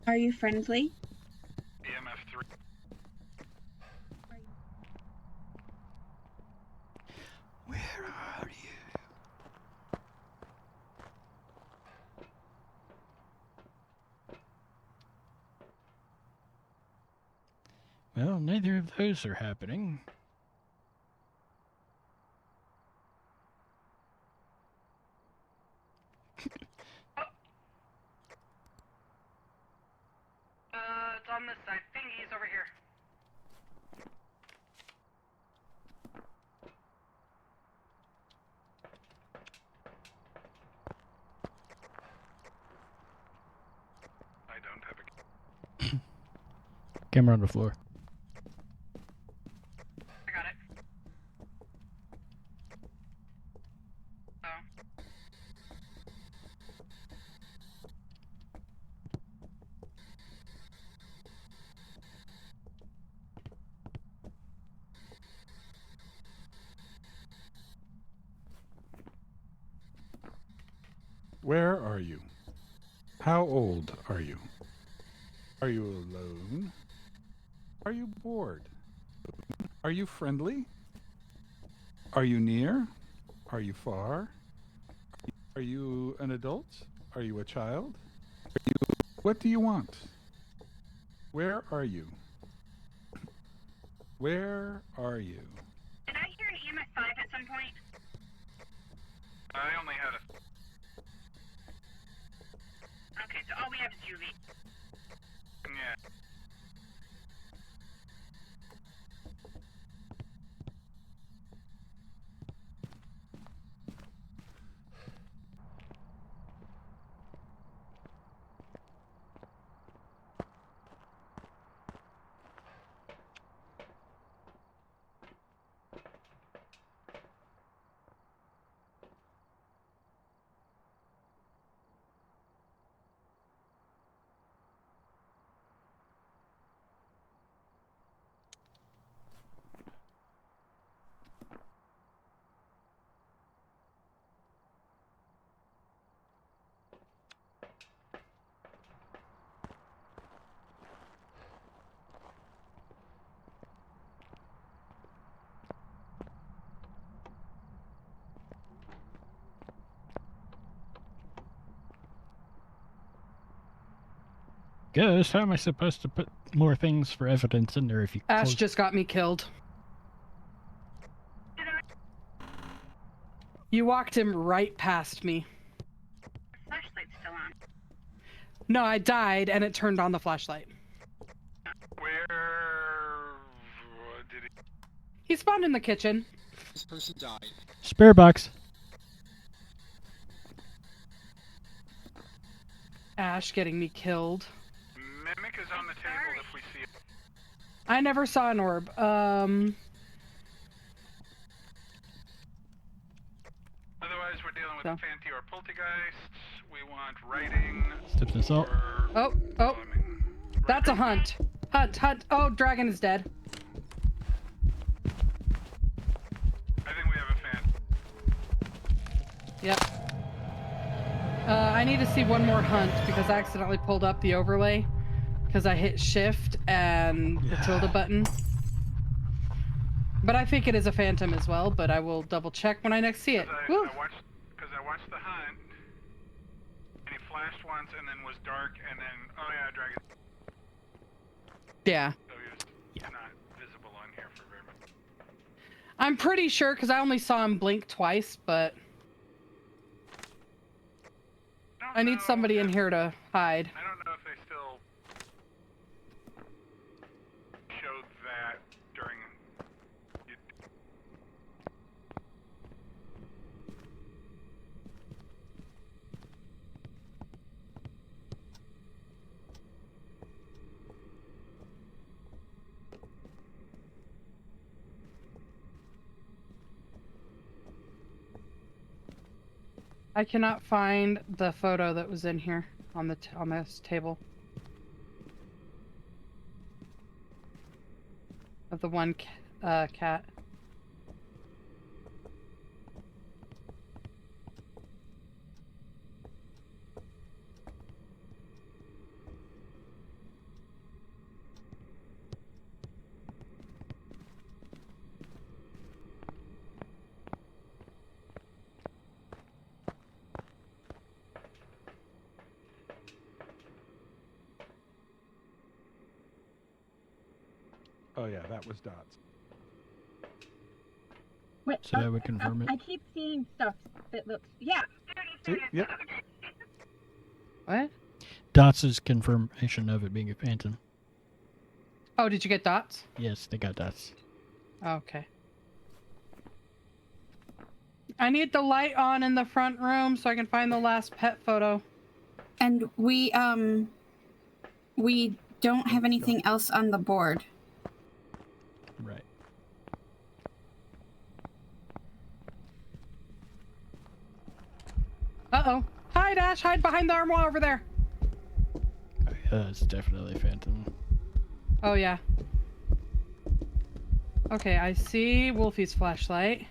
Are you friendly? EMF 3. Where are you? Well, neither of those are happening. It's on this side. Thingy's over here. I don't have a... Camera on the floor. I got it. Oh. Where are you? How old are you? Are you alone? Are you bored? Are you friendly? Are you near? Are you far? Are you an adult? Are you a child? What do you want? Where are you? Where are you? Did I hear an EMF 5 at some point? I only had a... Okay, so all we have is UV. Yeah. ghost. How am I supposed to put more things for evidence in there if you Ash close- just got me killed. You walked him right past me. Flashlight's still on. No, I died and it turned on the flashlight. Where did he? He spawned in the kitchen. This person died. Spare box. Ash getting me killed. Mimic is on the table if we see it. I never saw an orb. Otherwise, we're dealing with So. Fanti or Poltergeist. We want writing. Steps and salt. or- Oh, I mean, that's a hunt. Hunt. Oh, dragon is dead. I think we have a fan. Yep. I need to see one more hunt because I accidentally pulled up the overlay because I hit shift and the tilde button. But I think it is a phantom as well, but I will double check when I next see it. Woo. I watched the hunt, and he flashed once, and then was dark, and then oh yeah, dragon. Yeah. So he was not visible on here for very much. I'm pretty sure because I only saw him blink twice, but I need somebody in here to hide. I don't know if they still showed that during. I cannot find the photo that was in here on the on this table of the one cat. Oh yeah, that was Dots. Wait, So that would confirm it. I keep seeing stuff that looks. Yeah. See? Yep. What? Dots' confirmation of it being a phantom. Oh, did you get dots? Yes, they got dots. Okay. I need the light on in the front room so I can find the last pet photo. And we don't have anything else on the board. Right. Uh-oh. Hide, Ash. Hide behind the armoire over there. It's definitely a phantom. Oh, yeah. Okay, I see Wolfie's flashlight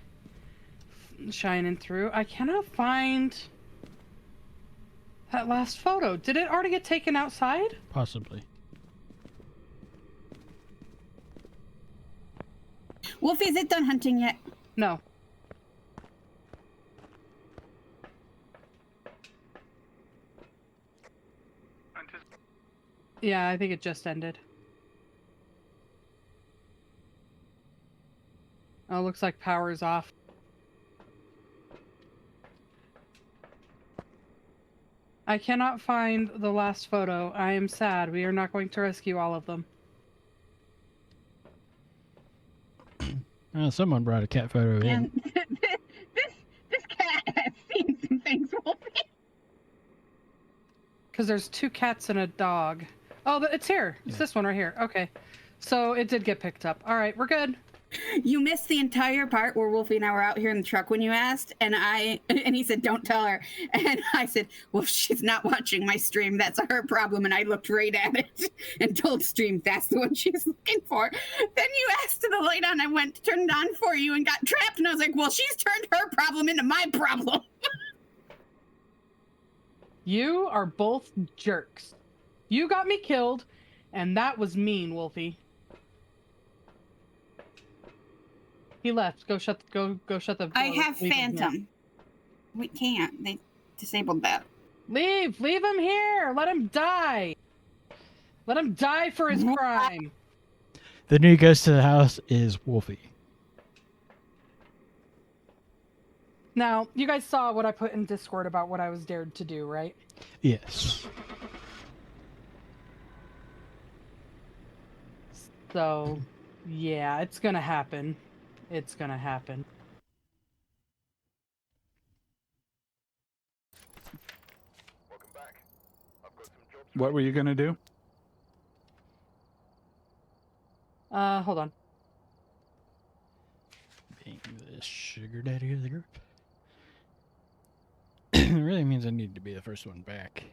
shining through. I cannot find that last photo. Did it already get taken outside? Possibly. Wolfie, is it done hunting yet? No. Yeah, I think it just ended. Oh, looks like power's off. I cannot find the last photo. I am sad. We are not going to rescue all of them. Someone brought a cat photo in. And this cat has seen some things, Wolfie. Because there's 2 cats and a dog. Oh, it's here. It's this one right here. Okay. So it did get picked up. All right, we're good. You missed the entire part where Wolfie and I were out here in the truck when you asked, and he said, "Don't tell her." And I said, "Well, she's not watching my stream. That's her problem." And I looked right at it and told stream that's the one she's looking for. Then you asked the light on. I went to turn it on for you and got trapped. And I was like, "Well, she's turned her problem into my problem." You are both jerks. You got me killed, and that was mean, Wolfie. He left. Go shut the door. I have Leave him here. Phantom. We can't. They disabled that. Leave him here. Let him die. Let him die for his crime. The new ghost to the house is Wolfie. Now, you guys saw what I put in Discord about what I was dared to do, right? Yes. So, yeah, it's gonna happen. It's gonna happen. Welcome back. I've got some jobs. What were you gonna do? Hold on. Being the sugar daddy of the group. It really means I need to be the first one back.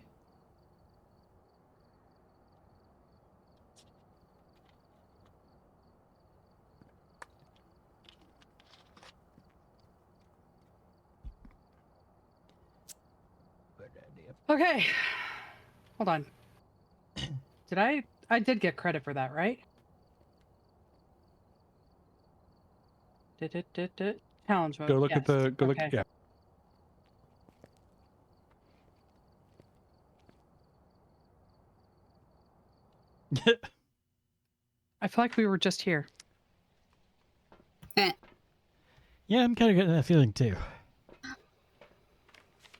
Okay. Hold on. Did I did get credit for that, right? Challenge mode. Go look at yes. the. Go look. Okay. Yeah. I feel like we were just here. Eh, Yeah, I'm kind of getting that feeling too.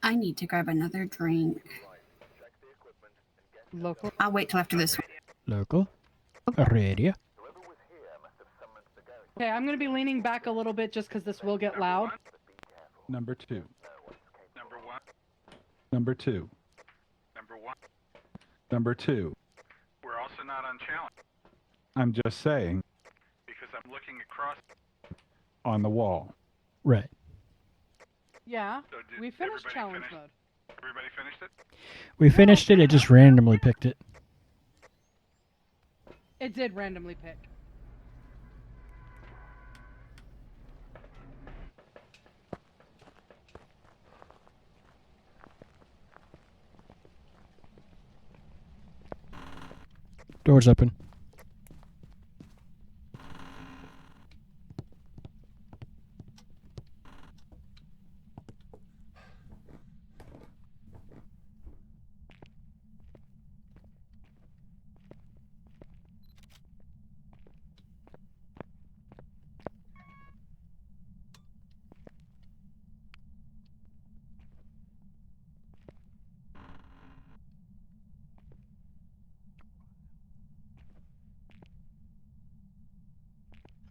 I need to grab another drink. Local. I'll wait till after this one. Local. Radio. Okay, I'm gonna be leaning back a little bit just because this will get loud. Number 2. Number 1. Number 2. Number 1. Number 2. We're also not on challenge I'm just saying, because I'm looking across. on the wall. Right. Yeah, So did we finished everybody challenge finish? mode. Everybody finished it? We finished it. It just randomly picked it. It did randomly pick. Doors open.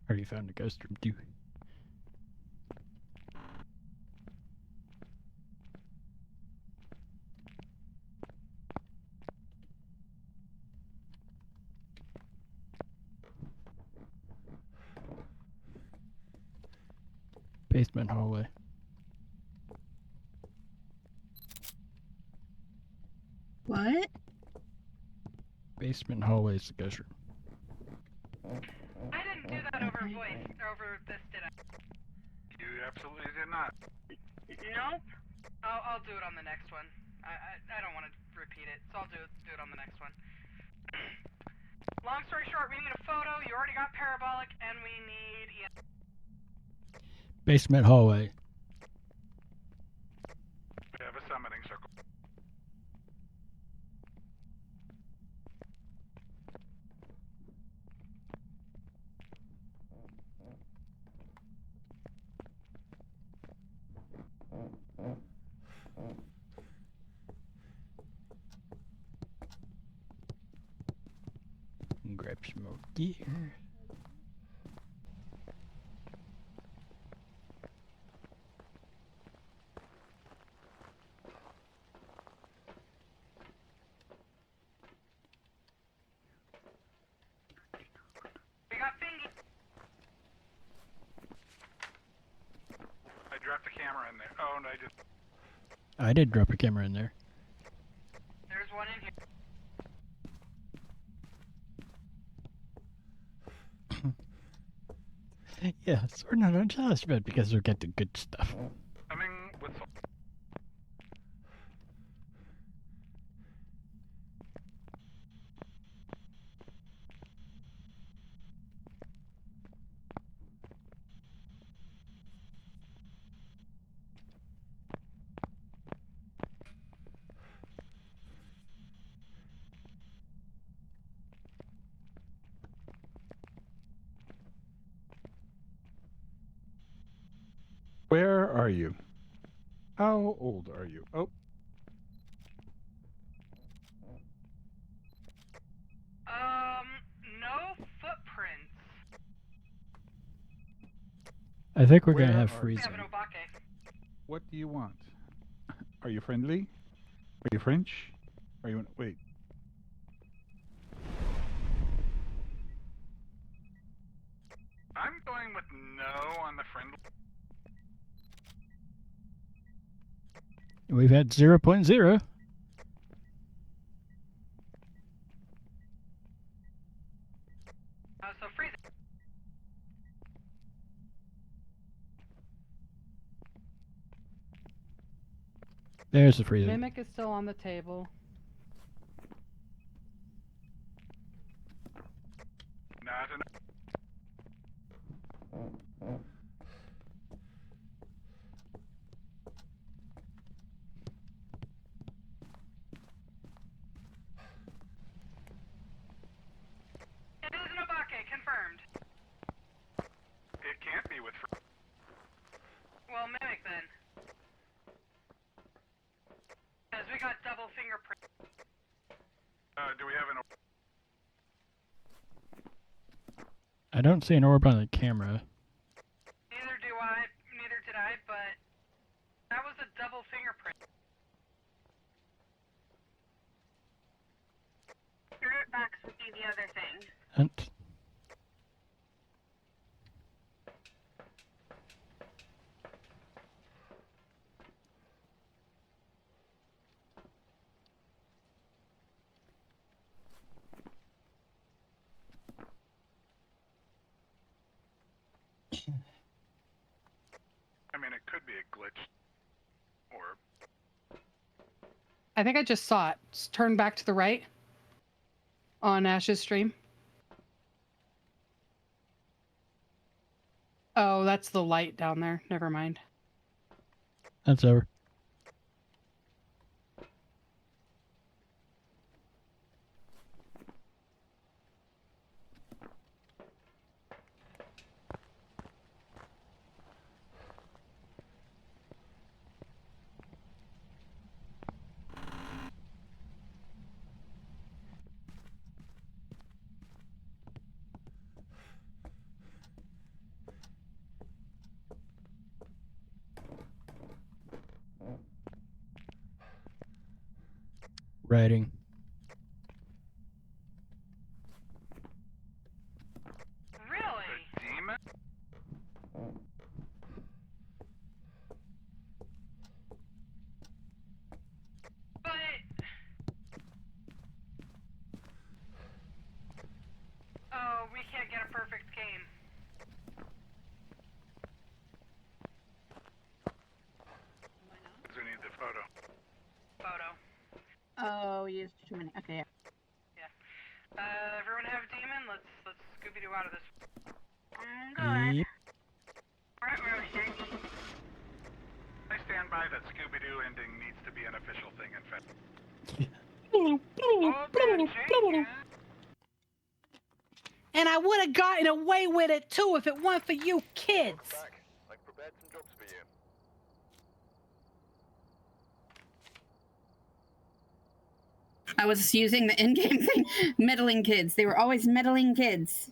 Already found a ghost room too. Basement hallway. What? Basement hallway is the ghost room. I didn't do that over voice, over this, did I? You absolutely did not. Nope. I'll do it on the next one. I don't want to repeat it, so I'll do it on the next one. Long story short, we need a photo. You already got parabolic, and we need. Basement hallway. We have a summoning circle. Grab some more gear. We got thingy. I dropped the camera in there. Oh, and I just. I did drop a camera in there. There's one in here. Yes, we're not on challenge mode because we're getting good stuff. Coming with. are you? How old are you? Oh, No footprints. I think we're Where gonna have are you? freezing. obake. what do you want? Are you friendly? Are you French? Are you... Wait. I'm going with no on the friendly. We've had 0.0. So freezing. There's the freezing. Mimic is still on the table. Not enough. It is an obake, confirmed. It can't be with. Well, mimic then. Because we got double fingerprint. Do we have an? I don't see an orb on the camera. Neither do I. Neither did I. But that was a double fingerprint. Spirit box would be the other thing. Hunt. I mean, it could be a glitch. Or I think I just saw it. Just turn back to the right on Ash's stream. Oh, that's the light down there. Never mind. That's over. Writing. Really? the demon? But oh, we can't get a perfect game. Because we need the photo. Photo. Oh, you used too many. Okay, yeah. Everyone have a demon? Let's Scooby-Doo out of this. Good. Yep. Front row, Shaggy. I stand by that Scooby-Doo ending needs to be an official thing, in fact. And I would have gotten away with it too if it weren't for you kids. Back. I've prepared some jobs for you. I was using the in-game thing. Meddling kids. They were always meddling kids.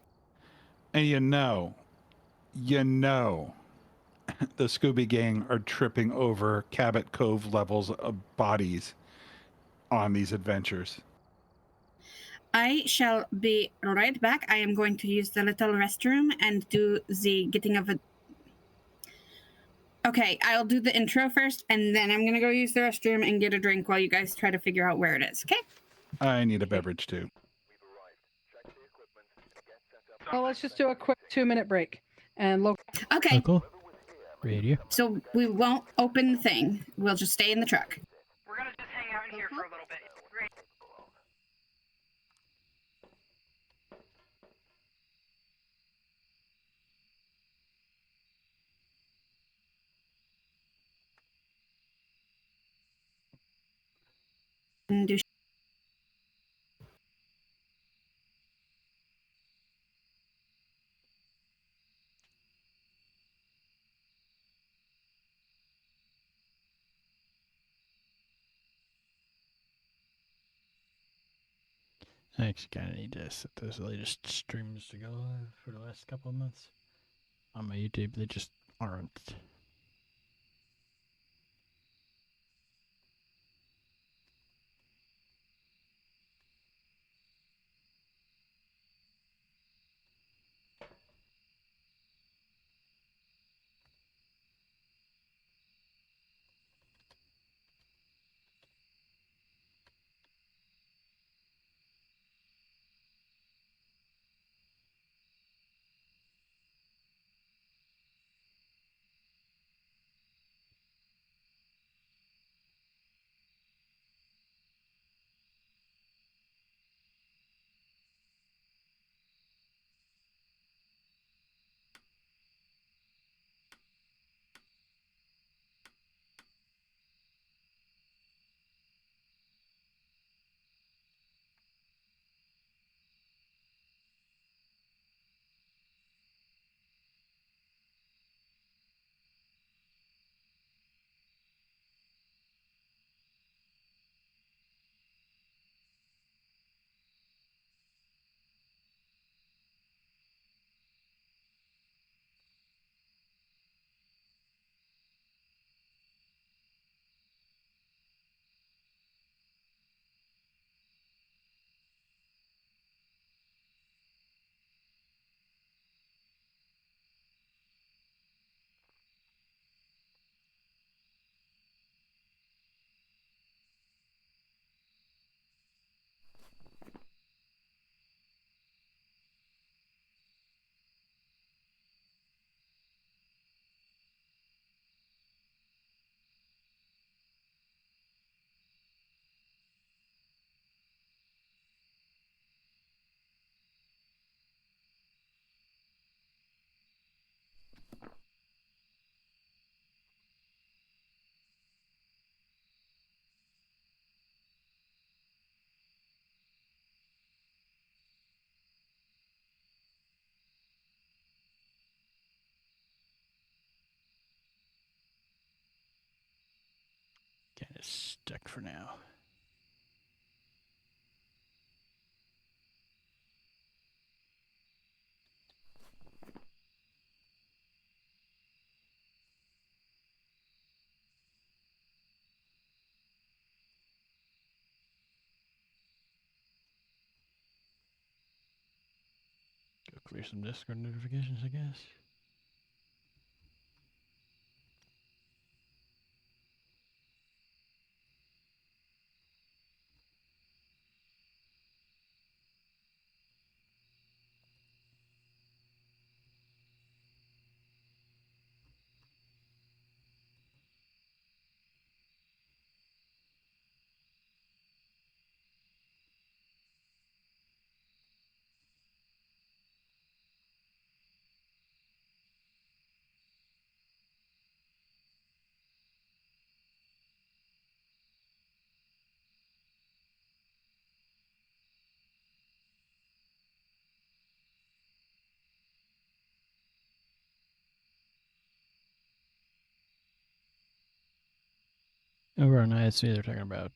And you know, the Scooby Gang are tripping over Cabot Cove levels of bodies on these adventures. I shall be right back. I am going to use the little restroom and do the getting of a... Okay, I'll do the intro first, and then I'm going to go use the restroom and get a drink while you guys try to figure out where it is, okay? I need a beverage too. We've arrived. Check the equipment and get set up. Well, let's just do a quick 2-minute break. And look, Okay, Local. Radio. so we won't open the thing. We'll just stay in the truck. we're gonna just hang out in here for a little bit. Great. And do I actually kind of need to set those latest streams to go live for the last couple of months on my YouTube. They just aren't. Kind of stuck for now. Go clear some Discord notifications, I guess. Over on ISV, they're talking about,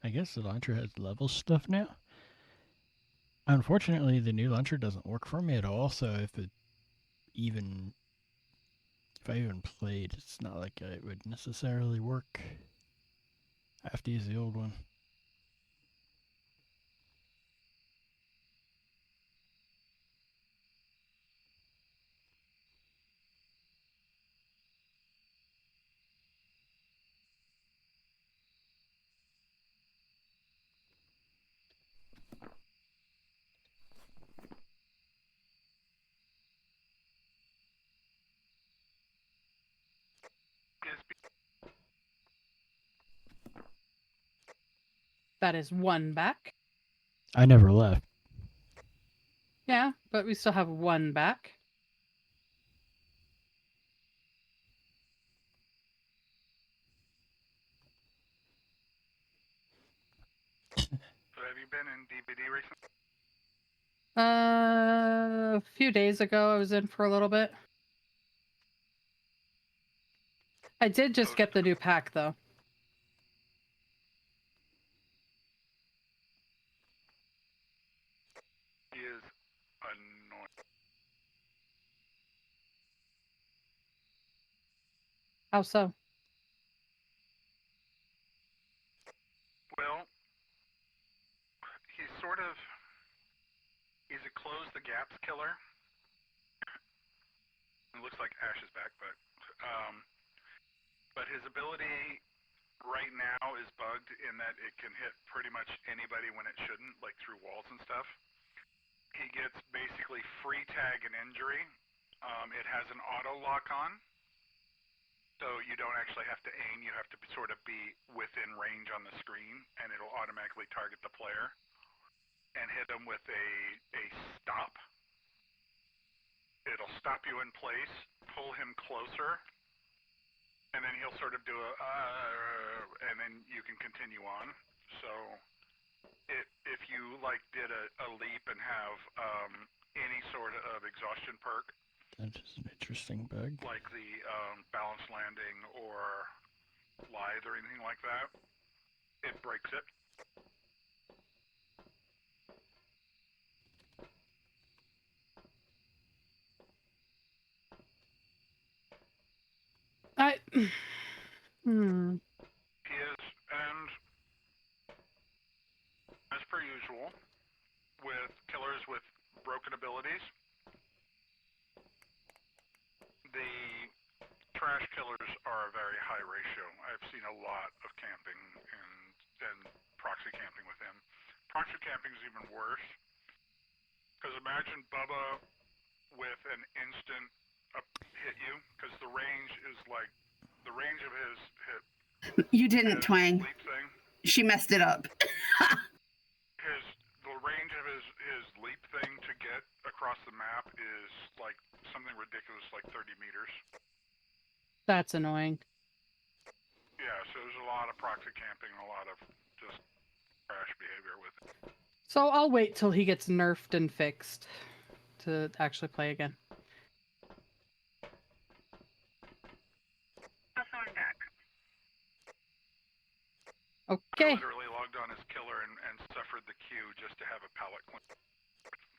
I guess the launcher has level stuff now. Unfortunately, the new launcher doesn't work for me at all, so if I even played, it's not like it would necessarily work. I have to use the old one. That is one back. I never left. Yeah, but we still have one back. So have you been in DBD recently? A few days ago, I was in for a little bit. I did just get the new pack, though. How so? Well, he's a close the gaps killer. It looks like Ash is back, but his ability right now is bugged in that it can hit pretty much anybody when it shouldn't, like through walls and stuff. He gets basically free tag and injury. It has an auto lock on, so you don't actually have to aim. You have to sort of be within range on the screen, and it'll automatically target the player and hit him with a stop. It'll stop you in place, pull him closer, and then he'll sort of do and then you can continue on. So if you like did a leap and have any sort of exhaustion perk, That is an interesting bug. like the balance landing or lithe or anything like that, it breaks it. He is, and as per usual, with killers with broken abilities, the trash killers are a very high ratio. I've seen a lot of camping and proxy camping with him. Proxy camping is even worse, because imagine Bubba with an instant hit you, because the range is like, the range of his hit. You didn't, his Twang. leap thing. She messed it up. The range of his leap thing to get across the map is like something ridiculous, like 30 meters. That's annoying. Yeah, so there's a lot of proxy camping and a lot of just trash behavior with it. So I'll wait till he gets nerfed and fixed to actually play again. Also, I'm back. Okay. I literally logged on as killer and suffered the queue just to have a pallet clean,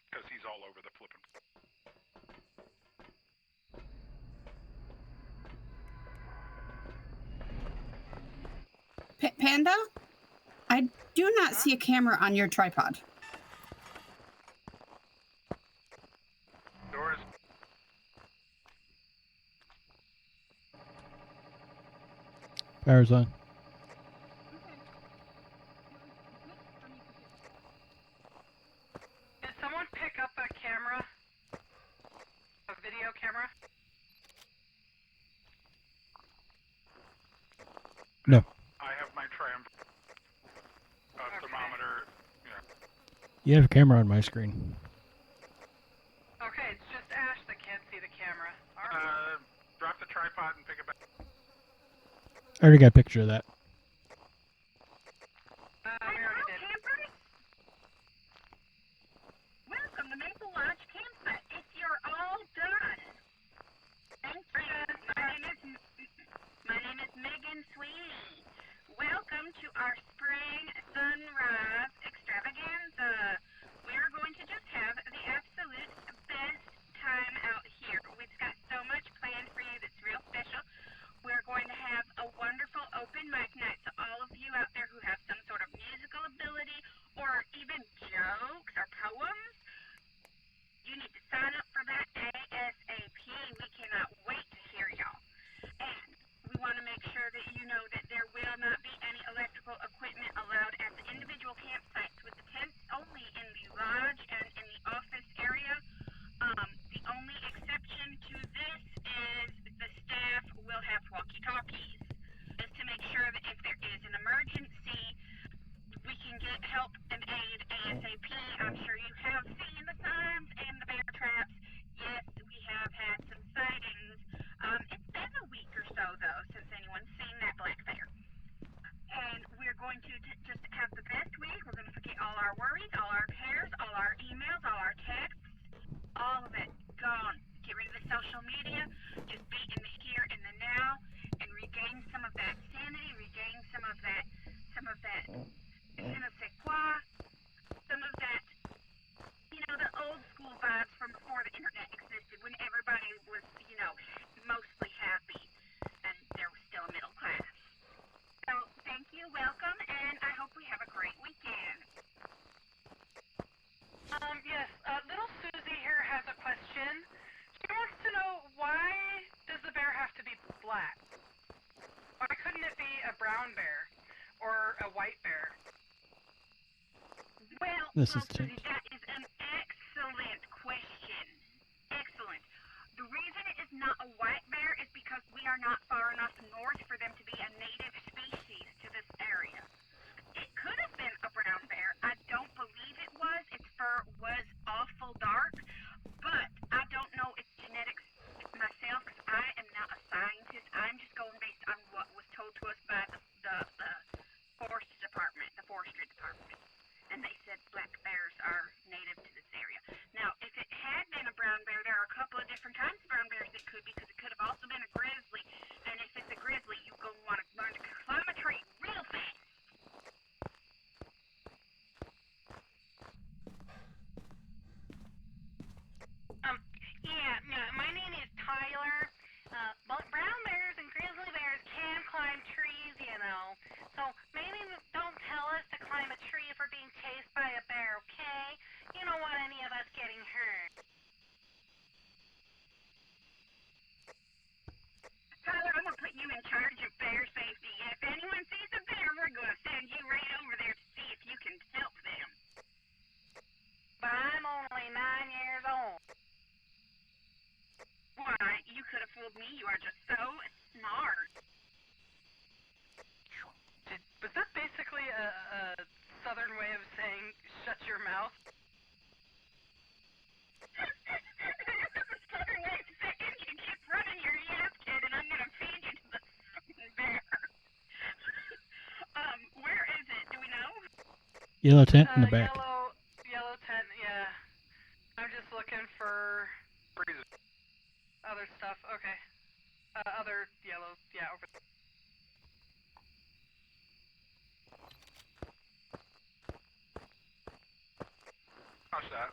because he's all over the flippin'. Panda, I do not see a camera on your tripod. Doors. Power's on. Did someone pick up a camera? A video camera? No. I have my thermometer. Yeah. You have a camera on my screen. Okay, it's just Ash that can't see the camera. Drop the tripod and pick it back. I already got a picture of that. We already did. Campers! Welcome to Maple Lodge Campsite. If you're all done. Thank you. My name is Megan Sweeney. Welcome to our spring sunrise extravaganza. We're going to just have the absolute best time out here. We've got so much planned for you that's real special. We're going to have a wonderful open mic night, so all of you out there who have some sort of musical ability or even jokes or poems, you need to sign up for that ASAP. We cannot wait to hear y'all. And we want to make sure that you know that there will not be any electrical equipment allowed at the individual campsites, with the tents only in the lodge and in the office area. The only exception to this is the staff will have walkie-talkies, just to make sure that if there is an emergency, we can get help and aid ASAP. I'm sure you have seen the signs and the bear traps. Yes, we have had some sightings. It's been a week or so, though, since anyone's seen that black bear. And we're going to just have the best week. We're going to forget all our worries, all our cares, all our emails, all our texts, all of it gone. Get rid of the social media. Just be in the here and the now, and regain some of that sanity, regain some of that je ne sais quoi, some of that, the old school vibes from before the internet existed, when everybody was, mostly happy, and there This Well, is Tint. Susie, that is an excellent question. Excellent. The reason it is not a white bear is because we are not far enough north for them to be a native species to this area. It could have been a brown bear. I don't believe it was. Its fur was awful dark, but I don't know its genetics myself because I am not a scientist. I'm just going based on what was told to us by the forestry department. And they said black bears are native to this area. Now, if it had been a brown bear, there are a couple of different kinds of brown bears it could be, because it could have also been a grizzly. And if it's a grizzly, you're going to want to learn to climb a tree real fast. Yeah, no, my name is Tyler. Brown bears and grizzly bears can climb trees, you know. So maybe don't tell us to climb a tree if we're being chased by a bear, okay? You don't want any of us getting hurt. Tyler, I'm going to put you in charge of bear safety. If anyone sees a bear, we're going to send you right over there to see if you can help them. But I'm only 9 years old. Why, you could have fooled me. You are just so smart. Was that basically a southern way of saying, shut your mouth? That's a southern way of saying, you keep running your yes, kid, and I'm going to feed you to the bear. Where is it? Do we know? Yellow tent in the back. Yellow tent, yeah. I'm just looking for other stuff. Okay. Other yellow, yeah, over there. Watch that.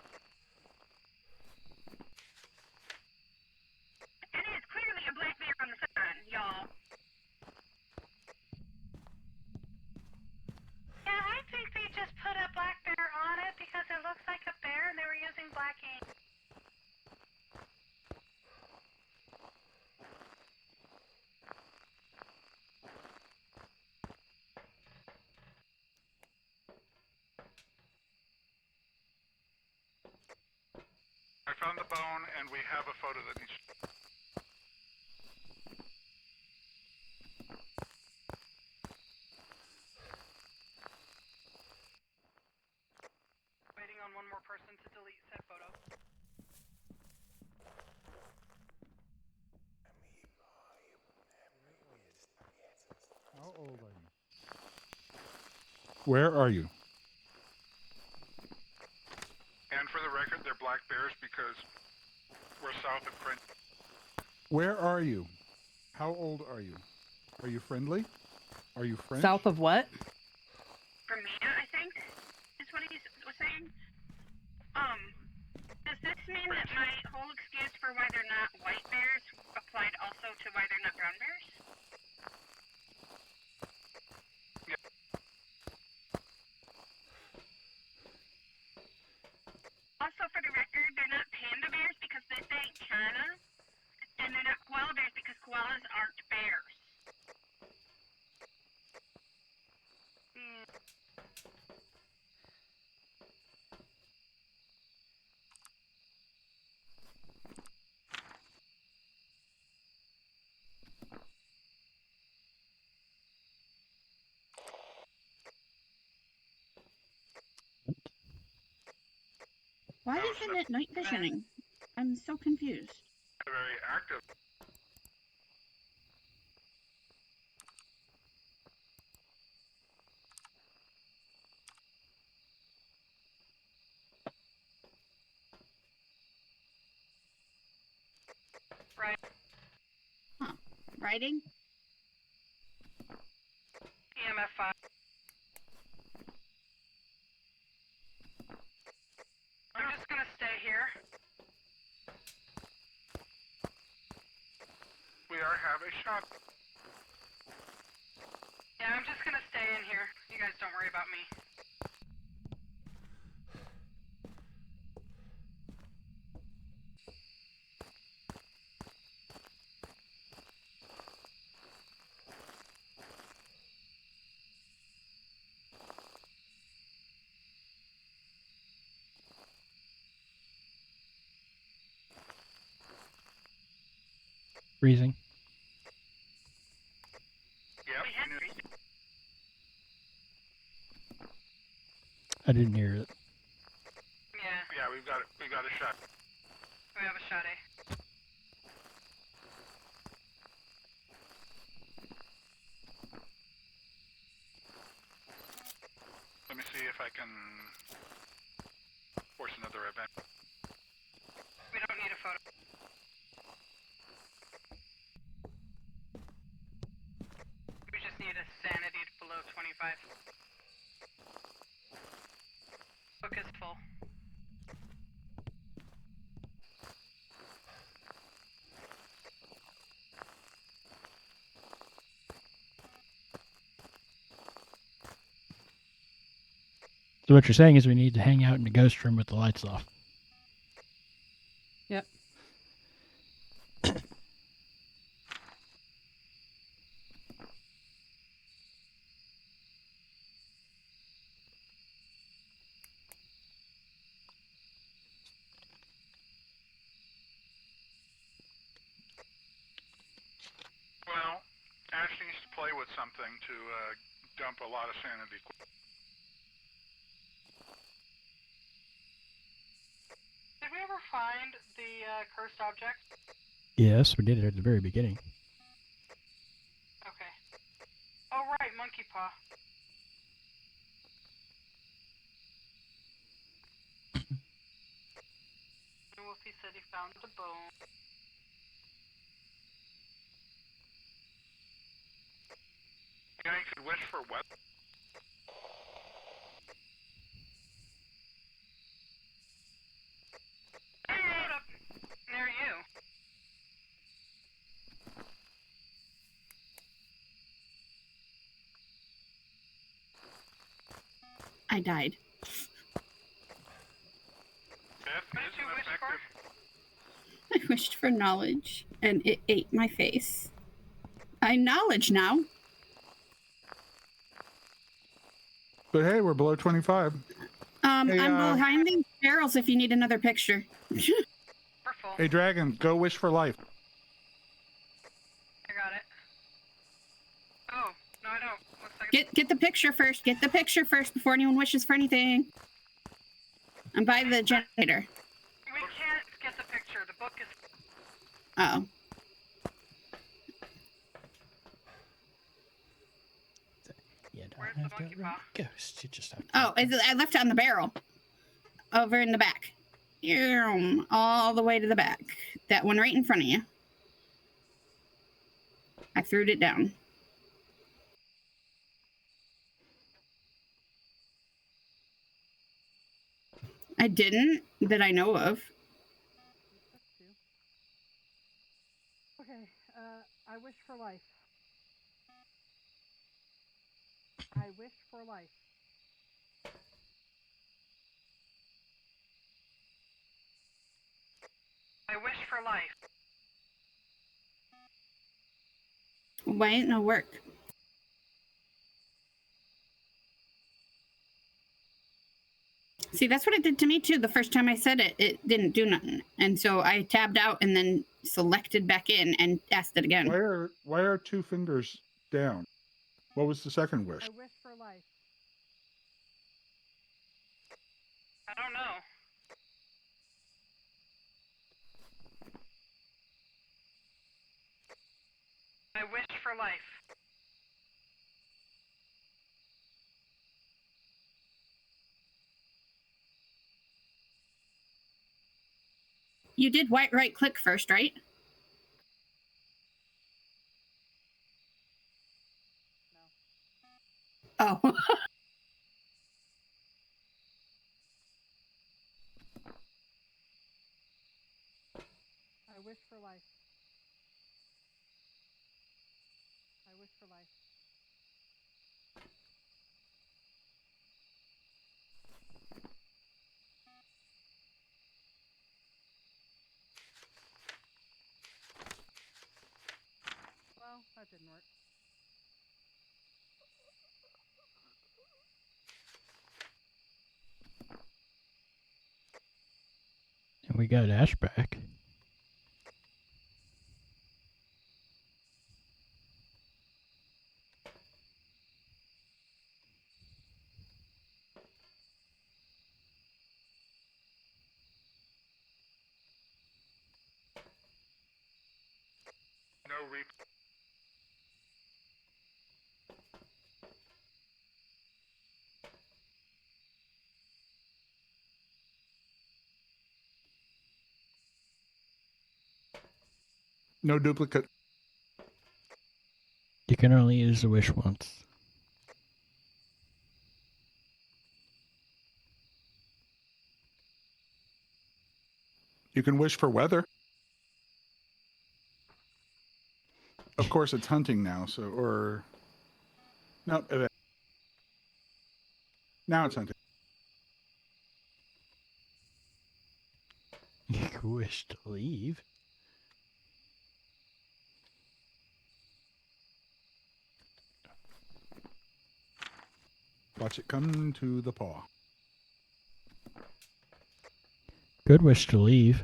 It is clearly a black bear on the sign, y'all. Yeah, I think they just put a black bear on it because it looks like a bear and they were using black ink. I found the bone, and we have a photo that needs. Waiting on one more person to delete said photo. How old are you? Where are you? And for the record, they're black bears because we're south of Prince. Where are you? How old are you? Are you friendly? Are you French? South of what? Bermuda, I think, is what he was saying. Does this mean that my whole excuse for why they're not white bears applied also to why they're not brown bears? Also, for the record, they're not panda bears because this ain't China, and they're not koala bears because koalas aren't bears. Why isn't it night visioning? I'm so confused. Very active. Right. Writing? EMF 5. I'm just gonna stay here. We are have a shot. Yeah, I'm just gonna stay in here. You guys don't worry about me. freezing? Yep. We had three. I didn't hear it. Yeah, Yeah, we've got a shot. we have a shot, eh? Let me see if I can force another event. We don't need a photo. We just need a sanity below 25. Book is full. So what you're saying is we need to hang out in the ghost room with the lights off. Yep. Well, Ash needs to play with something to dump a lot of sanity. Did we ever find the cursed object? Yes, we did it at the very beginning. Okay. Oh, right, monkey paw. Wolfie said he found the bone. Yeah, you could wish for what? Hey, up near you. I died. Beth What is did you an wish effective. I wished for knowledge, and it ate my face. I knowledge now. But hey, we're below 25. Hey, I'm behind these barrels if you need another picture. We're full. Hey, Dragon, go wish for life. I got it. Oh, no, I don't. Looks like Get the picture first. Get the picture first before anyone wishes for anything. I'm by the generator. we can't get the picture. The book is. Oh. You Where's don't the have to monkey run paw? ghosts. You just have to. Oh, I left it on the barrel. Over in the back. All the way to the back. That one right in front of you. I threw it down. I didn't, that I know of. Okay, I wish for life. I wish for life. I wish for life. Why ain't no work? See, that's what it did to me too. The first time I said it, it didn't do nothing. And so I tabbed out and then selected back in and asked it again. Why are 2 fingers down? What was the second wish? I wish for life. I don't know. I wish for life. You did right click first, right? No. Oh. I wish for life. I wish for life. Well, that didn't work. And we got Ash back. no re. No duplicate. You can only use the wish once. You can wish for weather. Of course, it's hunting now, so, or... No, now it's hunting. You can wish to leave. Watch it come to the paw. Could wish to leave.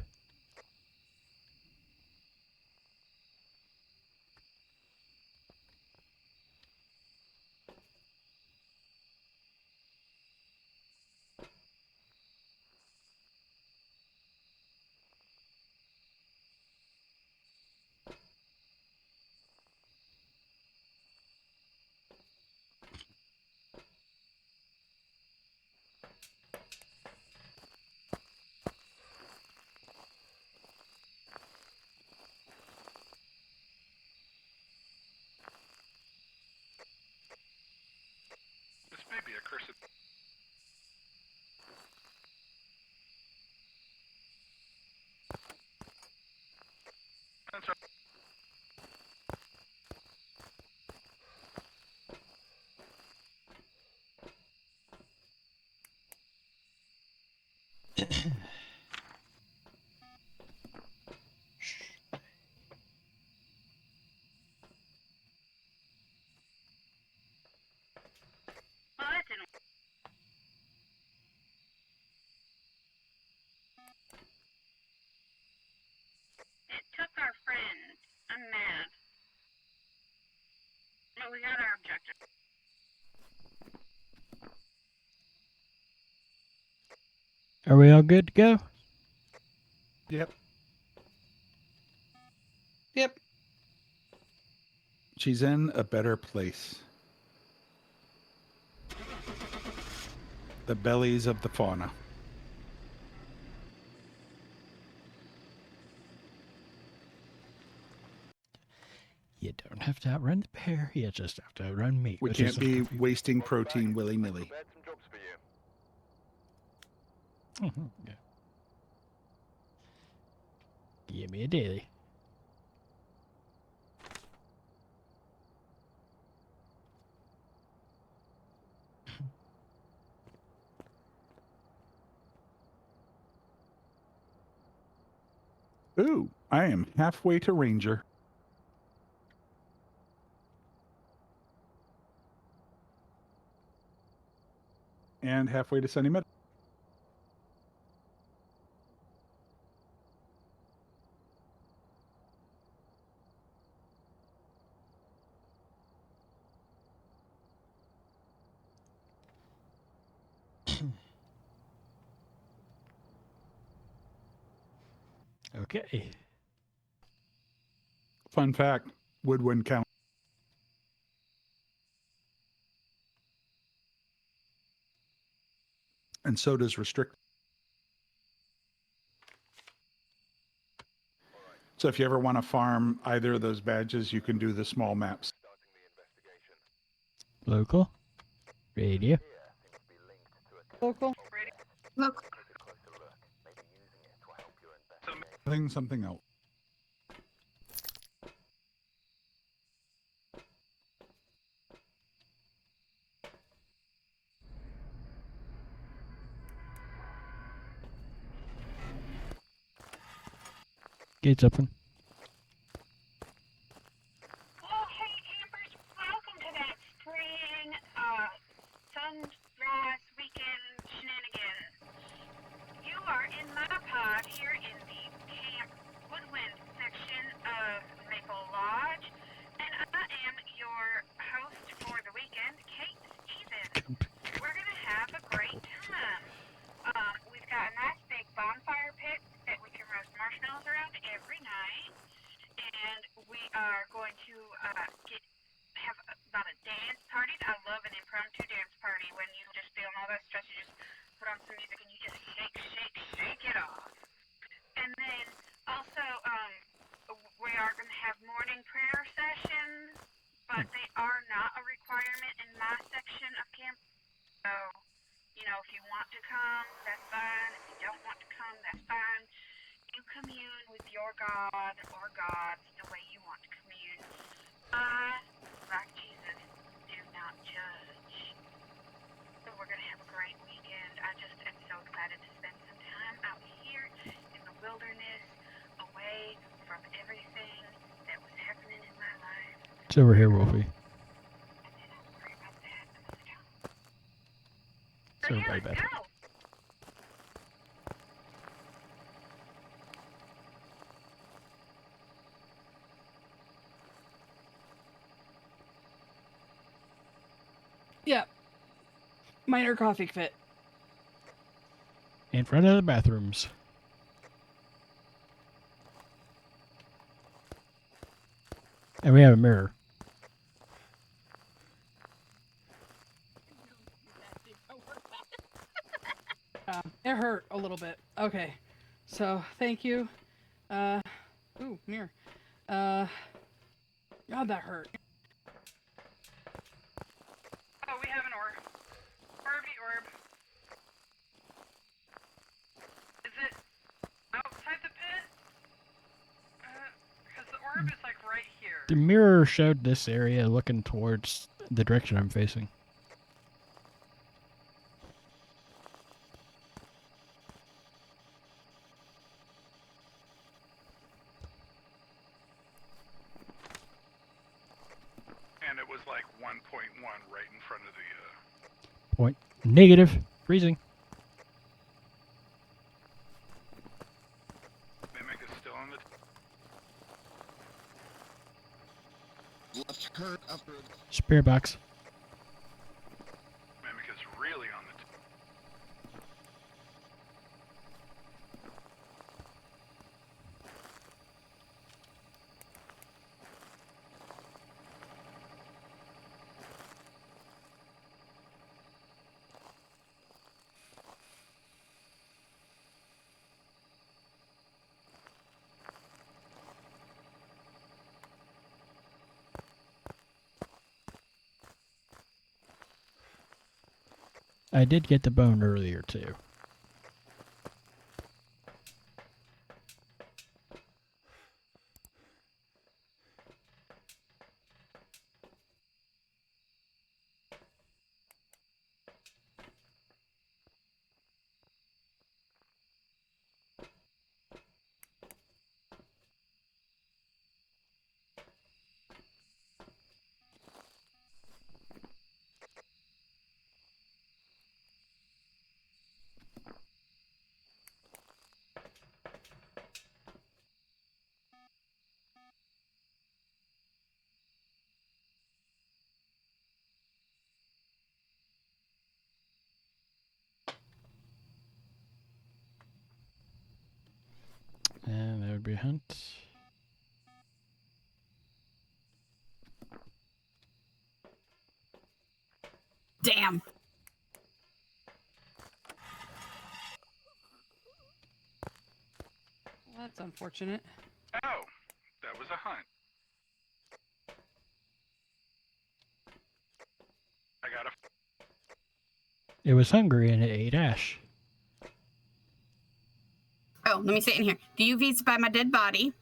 This may be a cursed. That's right. Well, that didn't. It took our friend. I'm mad. But we got our objective. Are we all good to go? Yep. Yep. She's in a better place. The bellies of the fauna. You don't have to outrun the bear. You just have to outrun me. We which can't is be wasting protein willy-nilly. Prepared some jobs for you. Mhm, yeah. Give me a daily. Ooh, I am halfway to Ranger. And halfway to Sunny Meadow. Okay. Fun fact, Woodwind count. And so does restrict. So if you ever want to farm either of those badges, you can do the small maps. Starting the investigation. Local. Radio. Here seems to be linked to a Local. Look, take a closer look. Maybe using it to help your investigation. Thing something else. Gates open. Oh, hey, campers, welcome to that spring, sunrise weekend shenanigans. You are in my pod here in the Camp Woodwind section of Maple Lodge, and I am your host for the weekend, Kate Stevens. We're gonna have a great time. We've got a nice big bonfire pit that we can roast marshmallows around every night, and we are want to come, that's fine. If you don't want to come, that's fine. You commune with your God or gods the way you want to commune. I, like Jesus, do not judge. So we're going to have a great weekend. I just am so excited to spend some time out here in the wilderness, away from everything that was happening in my life. It's over here, Wolfie. And then I'll worry about that another time. It's So over yeah, by let's Beth. go. Yeah. Minor coffee fit. In front of the bathrooms. And we have a mirror. It hurt a little bit. Okay. So, thank you. Ooh, mirror. God, that hurt. Oh, we have an orb. Orby orb. Is it outside the pit? Because the orb is like right here. The mirror showed this area looking towards the direction I'm facing. And it was like 1.1 right in front of the. Point. Negative. Freezing. Mimic is still on the. Left current upper. Spirit box. Mimic is really on the. I did get the bone earlier too. And that would be a hunt. Damn. Well, that's unfortunate. Oh, that was a hunt. I got a. It was hungry and it ate ash. Oh, let me say it in here. The UV's by my dead body,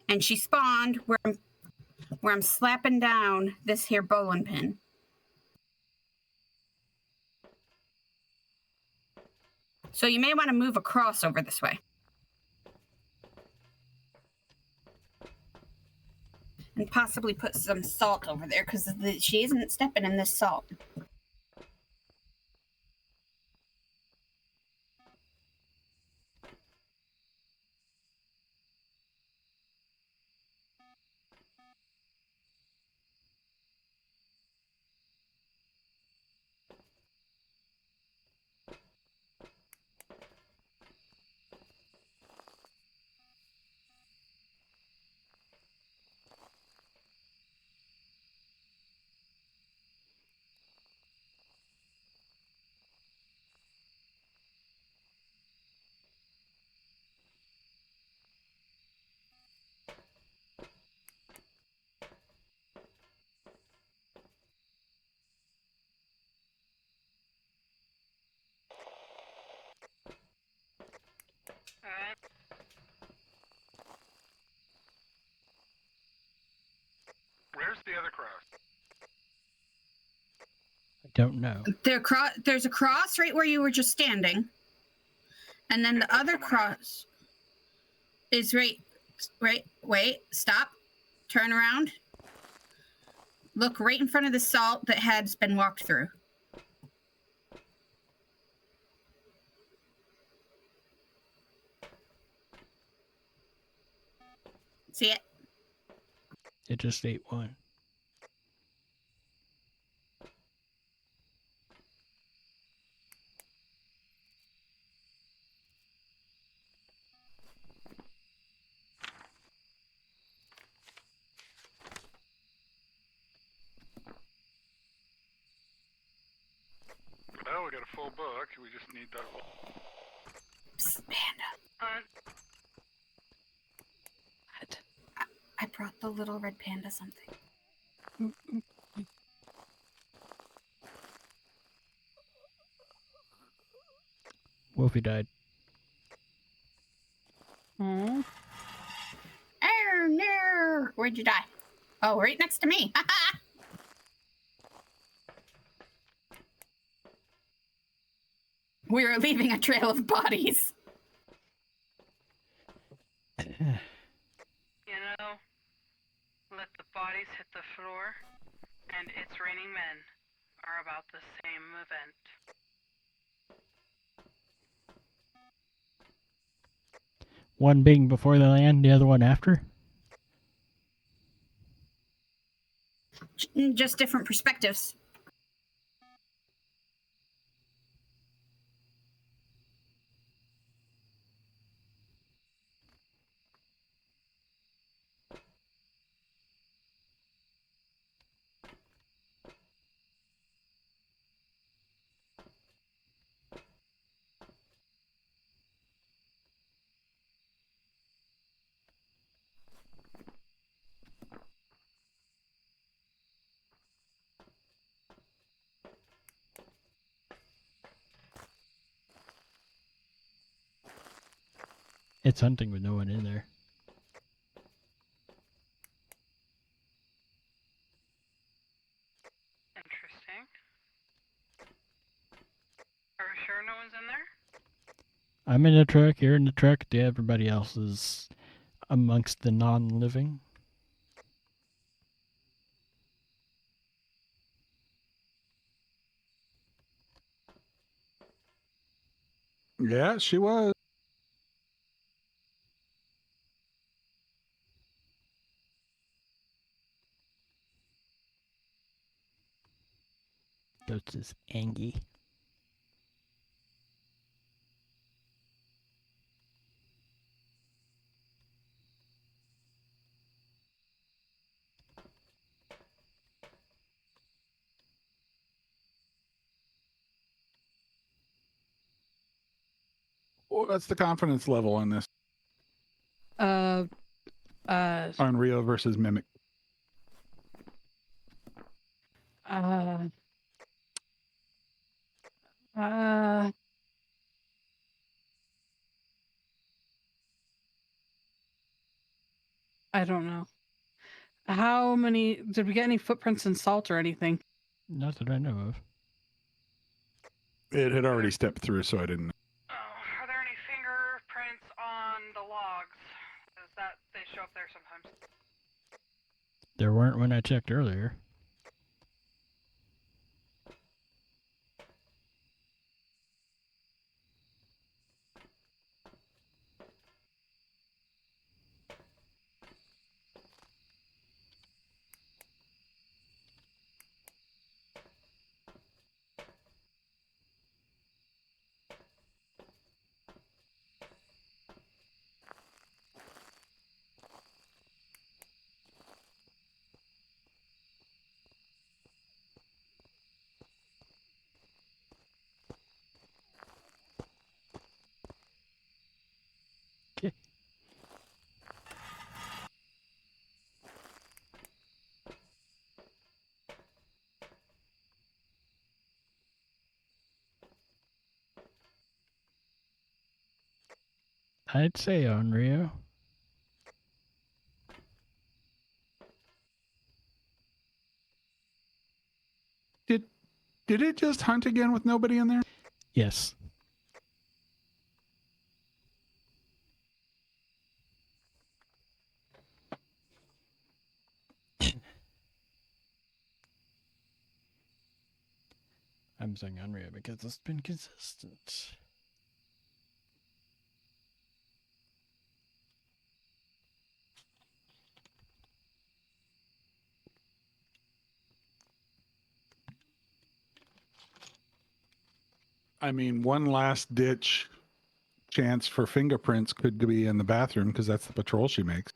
and she spawned where I'm slapping down this here bowling pin. So you may want to move across over this way. And possibly put some salt over there, because she isn't stepping in this salt. Alright. Where's the other cross? I don't know. There's a cross right where you were just standing, and then the other cross is right. Wait, stop, turn around, look right in front of the salt that has been walked through. See it? It just ate one. Well, we got a full book. We just need that. Psst, Panda. What? I brought the little red panda something. Wolfie died. Hmm. Oh no! Where'd you die? Oh, right next to me. We are leaving a trail of bodies. You know, let the bodies hit the floor, and It's Raining Men are about the same event. One being before they land, the other one after? Just different perspectives. It's hunting with no one in there. Interesting. Are we sure no one's in there? I'm in the truck, you're in the truck, everybody else is amongst the non-living. Yeah, she was. Ghost is angry. What's the confidence level on this? Uh, Unreal versus Mimic. uh, I don't know. How many did we get any footprints in salt or anything? Not that I know of. It had already stepped through, so I didn't. Oh, are there any fingerprints on the logs? Is that they show up there sometimes? There weren't when I checked earlier. I'd say Onryo. Did it just hunt again with nobody in there? Yes. I'm saying Onryo because it's been consistent. I mean, one last ditch chance for fingerprints could be in the bathroom because that's the patrol she makes.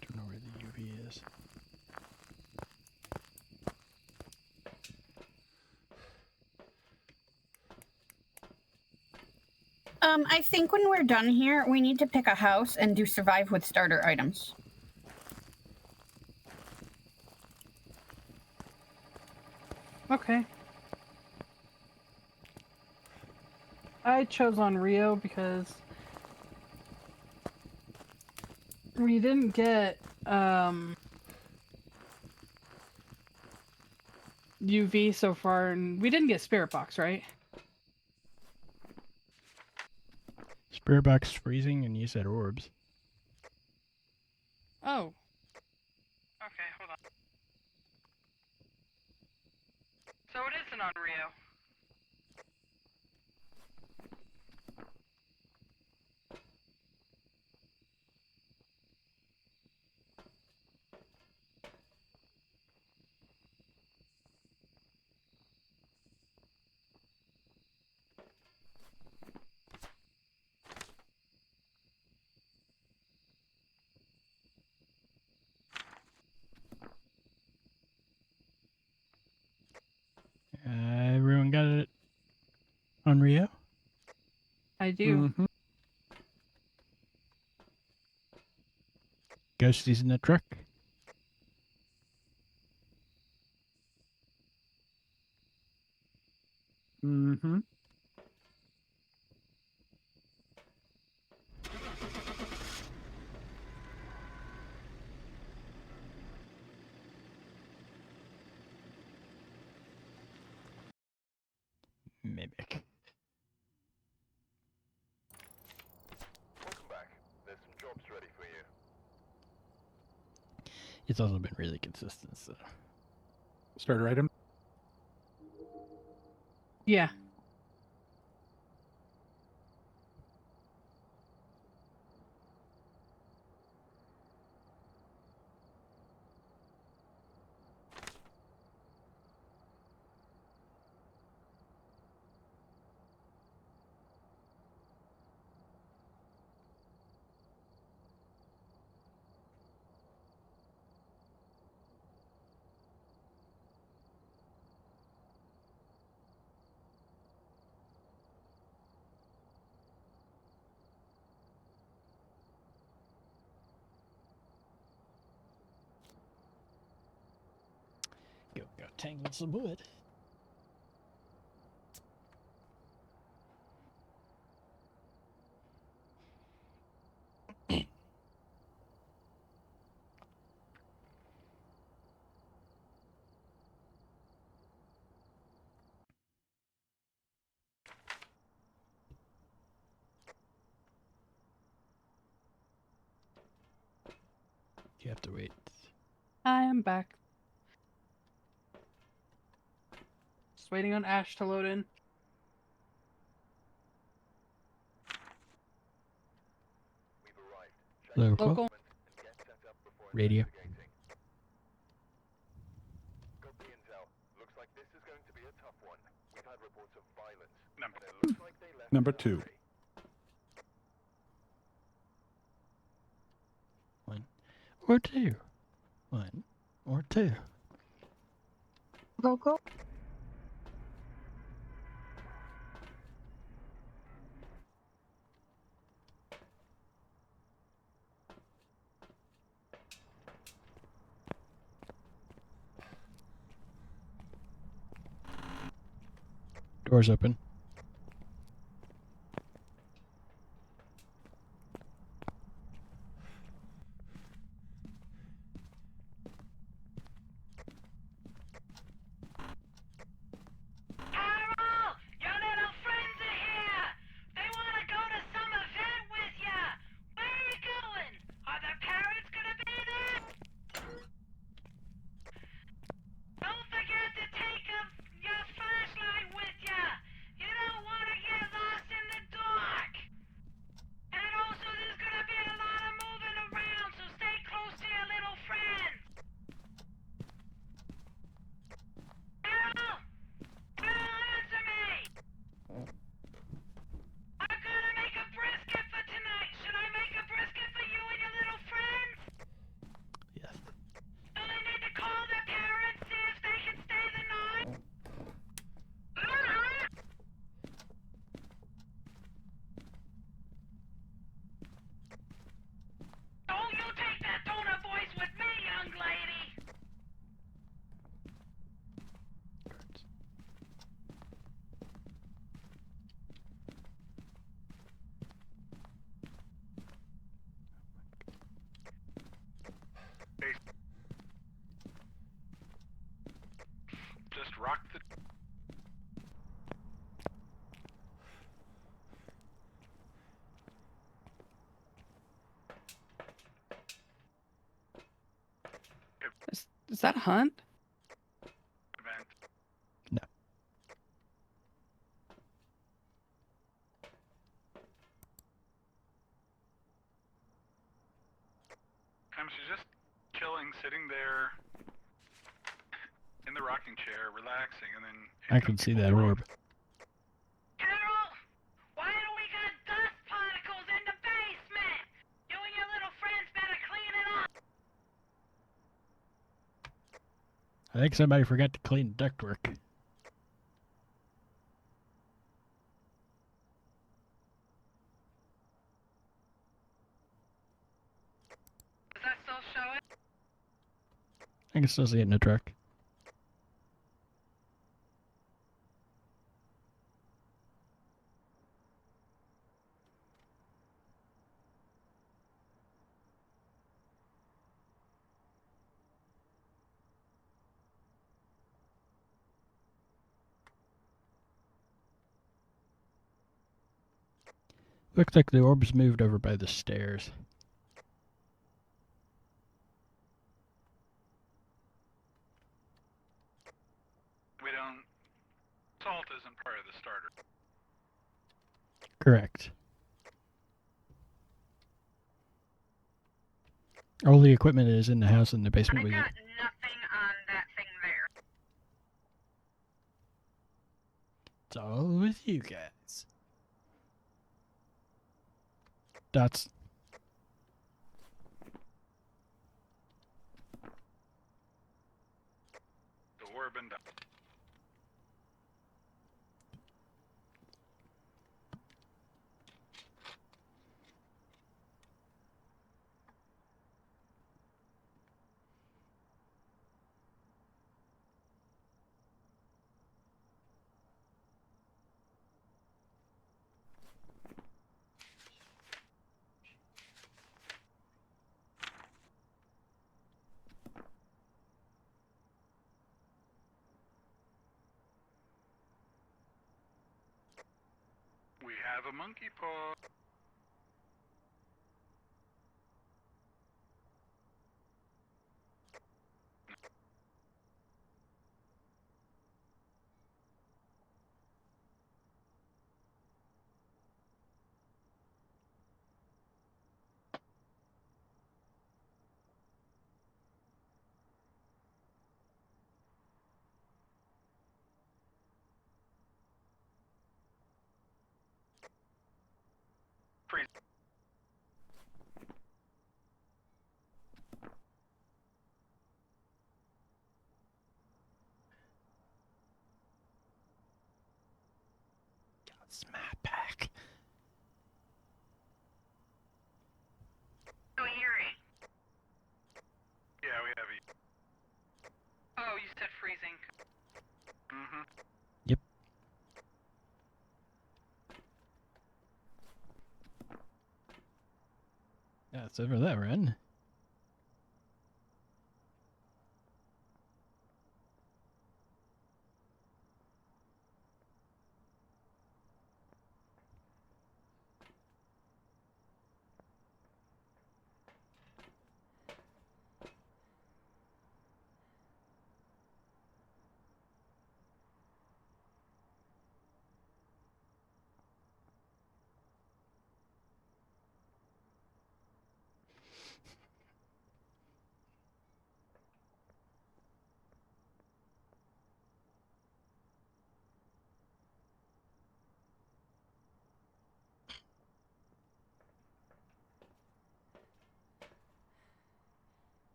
Don't know where the UV is. I think when we're done here, we need to pick a house and do survive with starter items. Okay. I chose on Rio because we didn't get UV so far, and we didn't get Spirit Box, right? Spirit box freezing, and you said orbs. Oh. Okay, hold on. So it isn't on Rio. Everyone got it on Rio? I do. Mhm. Ghosties in the truck? Mm-hmm. Mimic. Welcome back. There's some jobs ready for you. It's also been really consistent, so. Starter item. Yeah. Go tangle some wood. You have to wait. I am back. Just waiting on Ash to load in. We've arrived. Local. Local. And get set up before Radio. investigating. Got the intel. Looks like this is going to be a tough one. We've had reports of violence. Number- And it looks like they left Number in a 2. hurry. One or two. One or two. Local. Doors open. Carol, your little friends are here. They want to go to some event with ya. Where are you going? Are the parents gonna be there? Don't forget to take your flashlight with ya. You don't want to get lost in the dark. And also, there's gonna be a lot of moving around, so stay close to your little friends. Carol! Carol, answer me! I'm gonna make a brisket for tonight. Should I make a brisket for you and your little friends? Yes. Do they need to call their parents, see if they can stay the night? Don't you take that tone of voice with me, young lady! Just rock the. Is that Hunt? Event. No. She's just chilling, sitting there in the rocking chair, relaxing, and then. I can see that orb. Carol, why do we got dust particles in the basement? You and your little friends better clean it up. I think somebody forgot to clean ductwork. Does that still show it? I can still see it in the truck. Looks like the orb's moved over by the stairs. We don't. Salt isn't part of the starter. Correct. All the equipment is in the house in the I basement. got We nothing on that thing there. It's all with you guys. Dots. The orb and. We have a monkey paw. Freeze. Smack pack. Oh, Yuri. Yeah, we have you. Oh, you said freezing. Mm-hmm. Yep. Yeah, it's over there, Ren.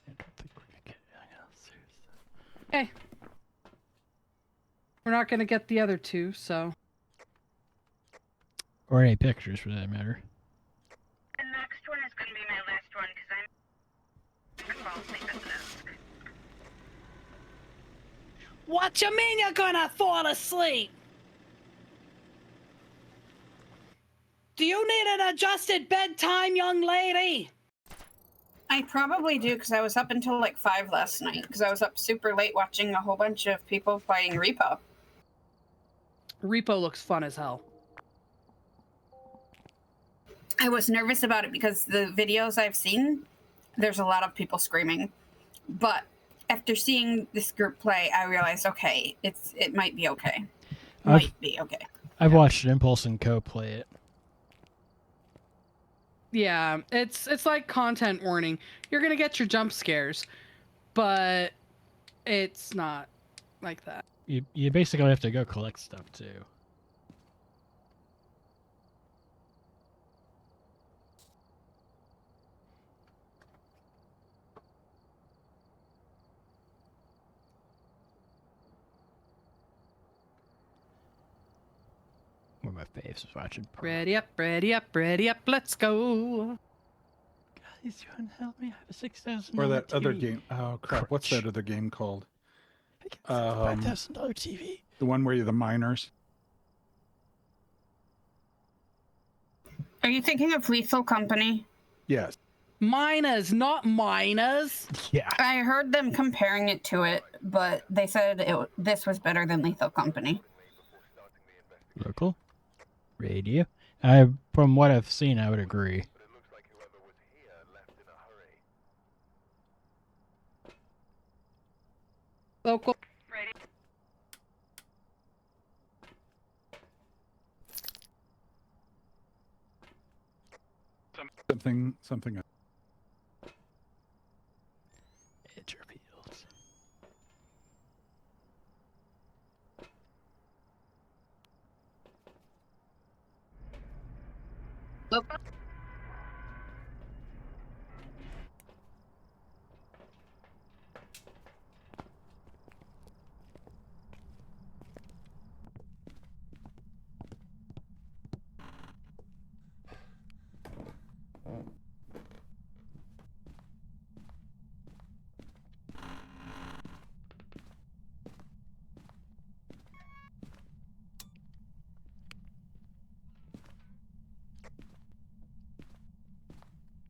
I don't think we're gonna get anything else. Seriously. Hey. We're not gonna get the other two, so. Or any pictures, for that matter. The next one is going to be my last one because I'm going to fall asleep at the desk. What you mean you're gonna fall asleep? Do you need an adjusted bedtime, young lady? I probably do because I was up until like 5 last night because I was up super late watching a whole bunch of people playing Repo. Repo looks fun as hell. I was nervous about it because the videos I've seen, there's a lot of people screaming. But after seeing this group play, I realized, okay, it might be okay. Might be okay. I've watched Impulse and Co. play it. Yeah, it's like content warning. You're gonna get your jump scares, but it's not like that. You basically have to go collect stuff too. One of my faves was watching. Ready up, ready up, ready up, let's go. Guys, you want to help me? I have a 6,000. Or that other game. Oh crap! What's that other game called? $5,000 TV. The one where you're the miners. Are you thinking of Lethal Company? Yes. Minas, not miners. Yeah. I heard them comparing it to it, but they said this was better than Lethal Company. Local. Radio. From what I've seen, I would agree. But it looks like whoever was here left in a hurry. Local. Ready? Something. Edge reveals. Local.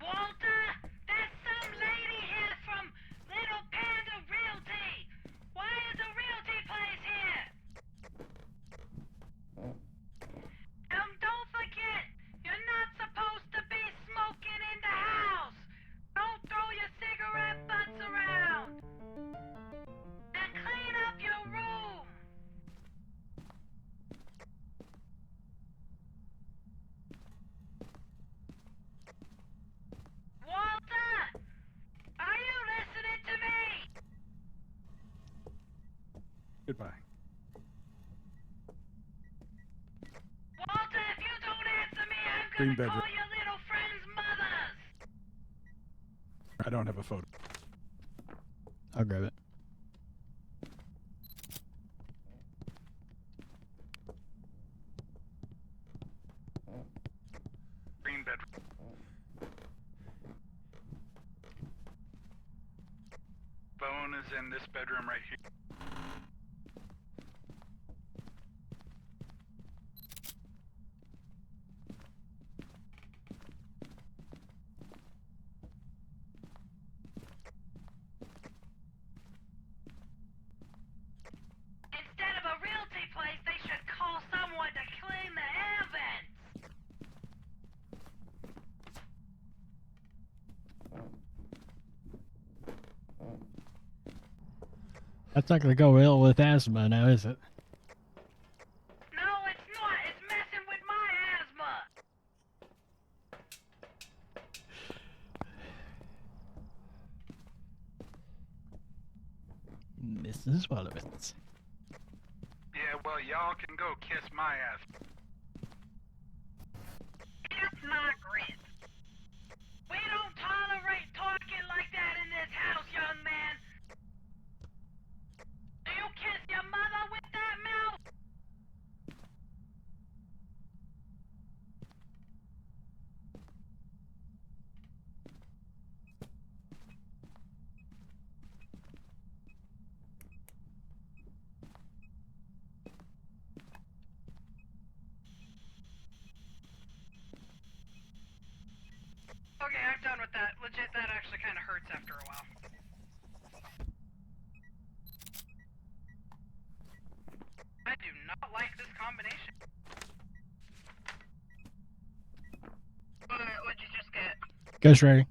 Walter, there's some lady here from Little Panda Realty. Why is a realty place here? Don't forget, you're not supposed to be smoking in the house. Don't throw your cigarette butts around. And clean up your room. Walter, are you listening to me? Goodbye. Green gonna bedroom. call your little friends mothers. I don't have a photo. I'll grab it. Green bedroom. Phone is in this bedroom right here. Instead of a realty place, they should call someone to clean the air vents. That's not going to go well with asthma now, is it? No, it's not. It's messing with my asthma. Mrs. Wolowitz. Yeah, well, y'all can go kiss my ass. Kiss my grits. We don't tolerate talking like that in this house, young man. Do you kiss your mother with that mouth? Okay, I'm done with that. Legit, that actually kind of hurts after a while. I do not like this combination. What'd you just get? Ghost ready.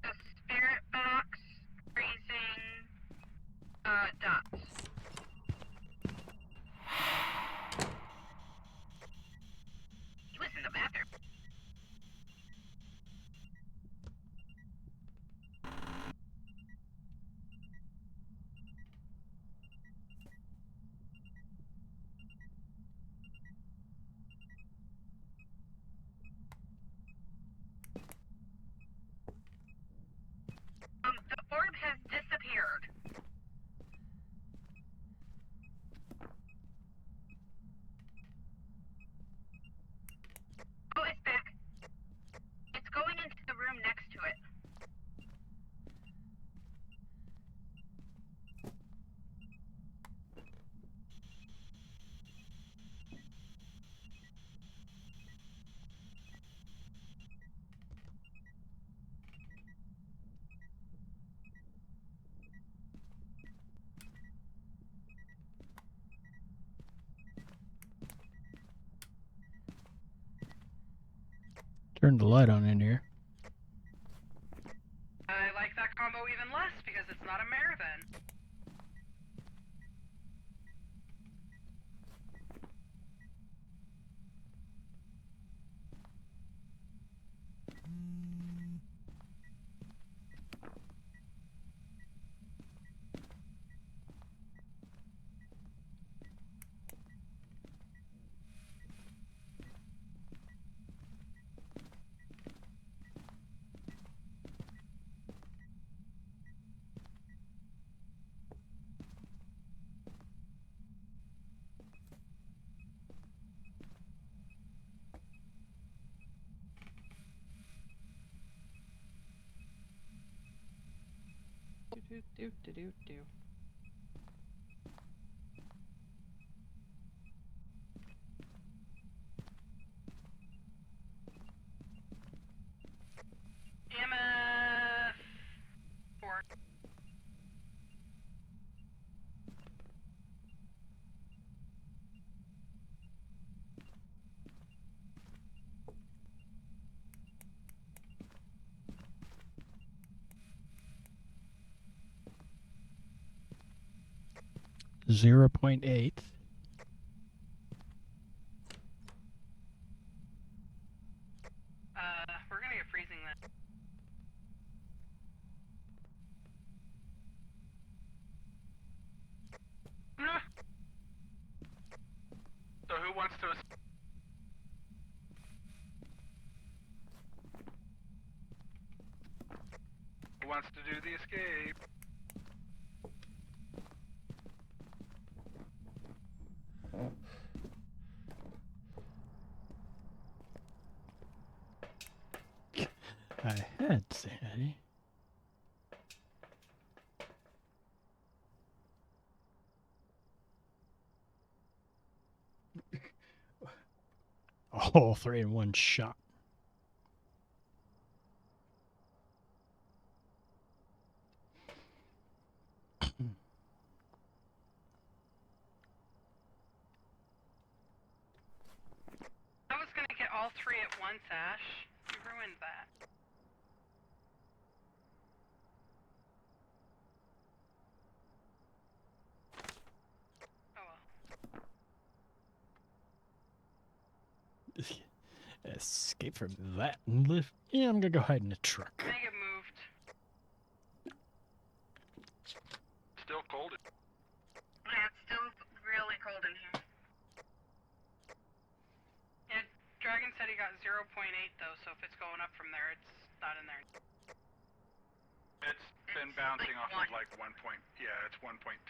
The spirit box, freezing, dots. He was in the bathroom. The orb has disappeared. Oh, it's back. It's going into the room next to it. Turn the light on in here. I like that combo even less because it's not a mare then. Do. EMF 4. Zero 0.8. wants to do the escape. I had sanity. All three in one shot. I was gonna get all three at once, Ash. You ruined that. Oh well. Escape from that and live. Yeah, I'm gonna go hide in a truck. Can I get moved? Still cold. Yeah, it's still really cold in here. Yeah, Dragon said he got 0.8 though, so if it's going up from there, it's not in there. It's been It's bouncing like off of 1. like 1 point. Yeah, it's 1.2, 1.6.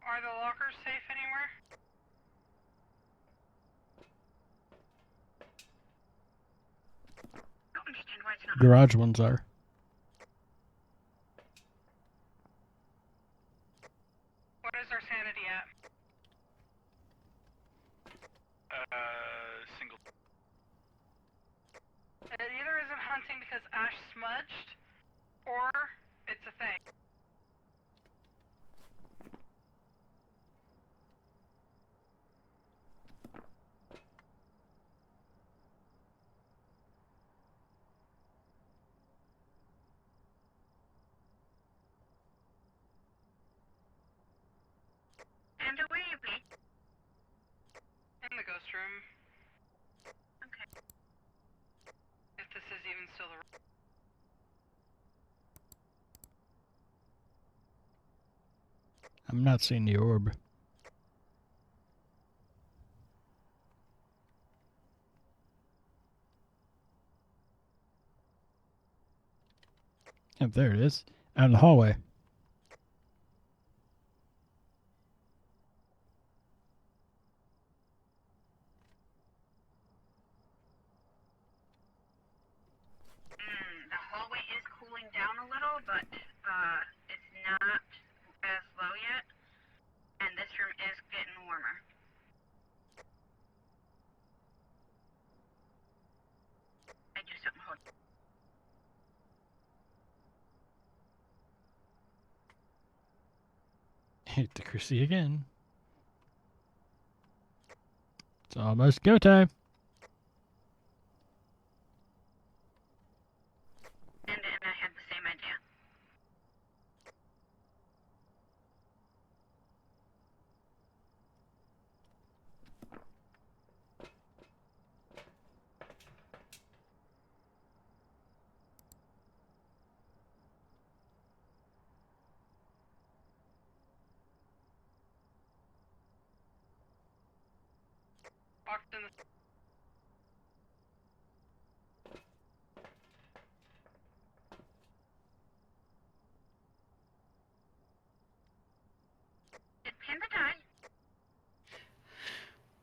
Are the lockers safe anywhere? I don't understand why it's not. Garage ones are. What is our sanity at? Single. It either isn't hunting because Ash smudged, or it's a thing. And away you be. In the ghost room. Okay. If this is even still the I'm not seeing the orb. Yep, there it is. Out in the hallway. The hallway is cooling down a little, but it's not as low yet. And this room is getting warmer. I do something. Hold. Hit the Chrissy again. It's almost go time. And I had the same idea. locked in the Did Panda die?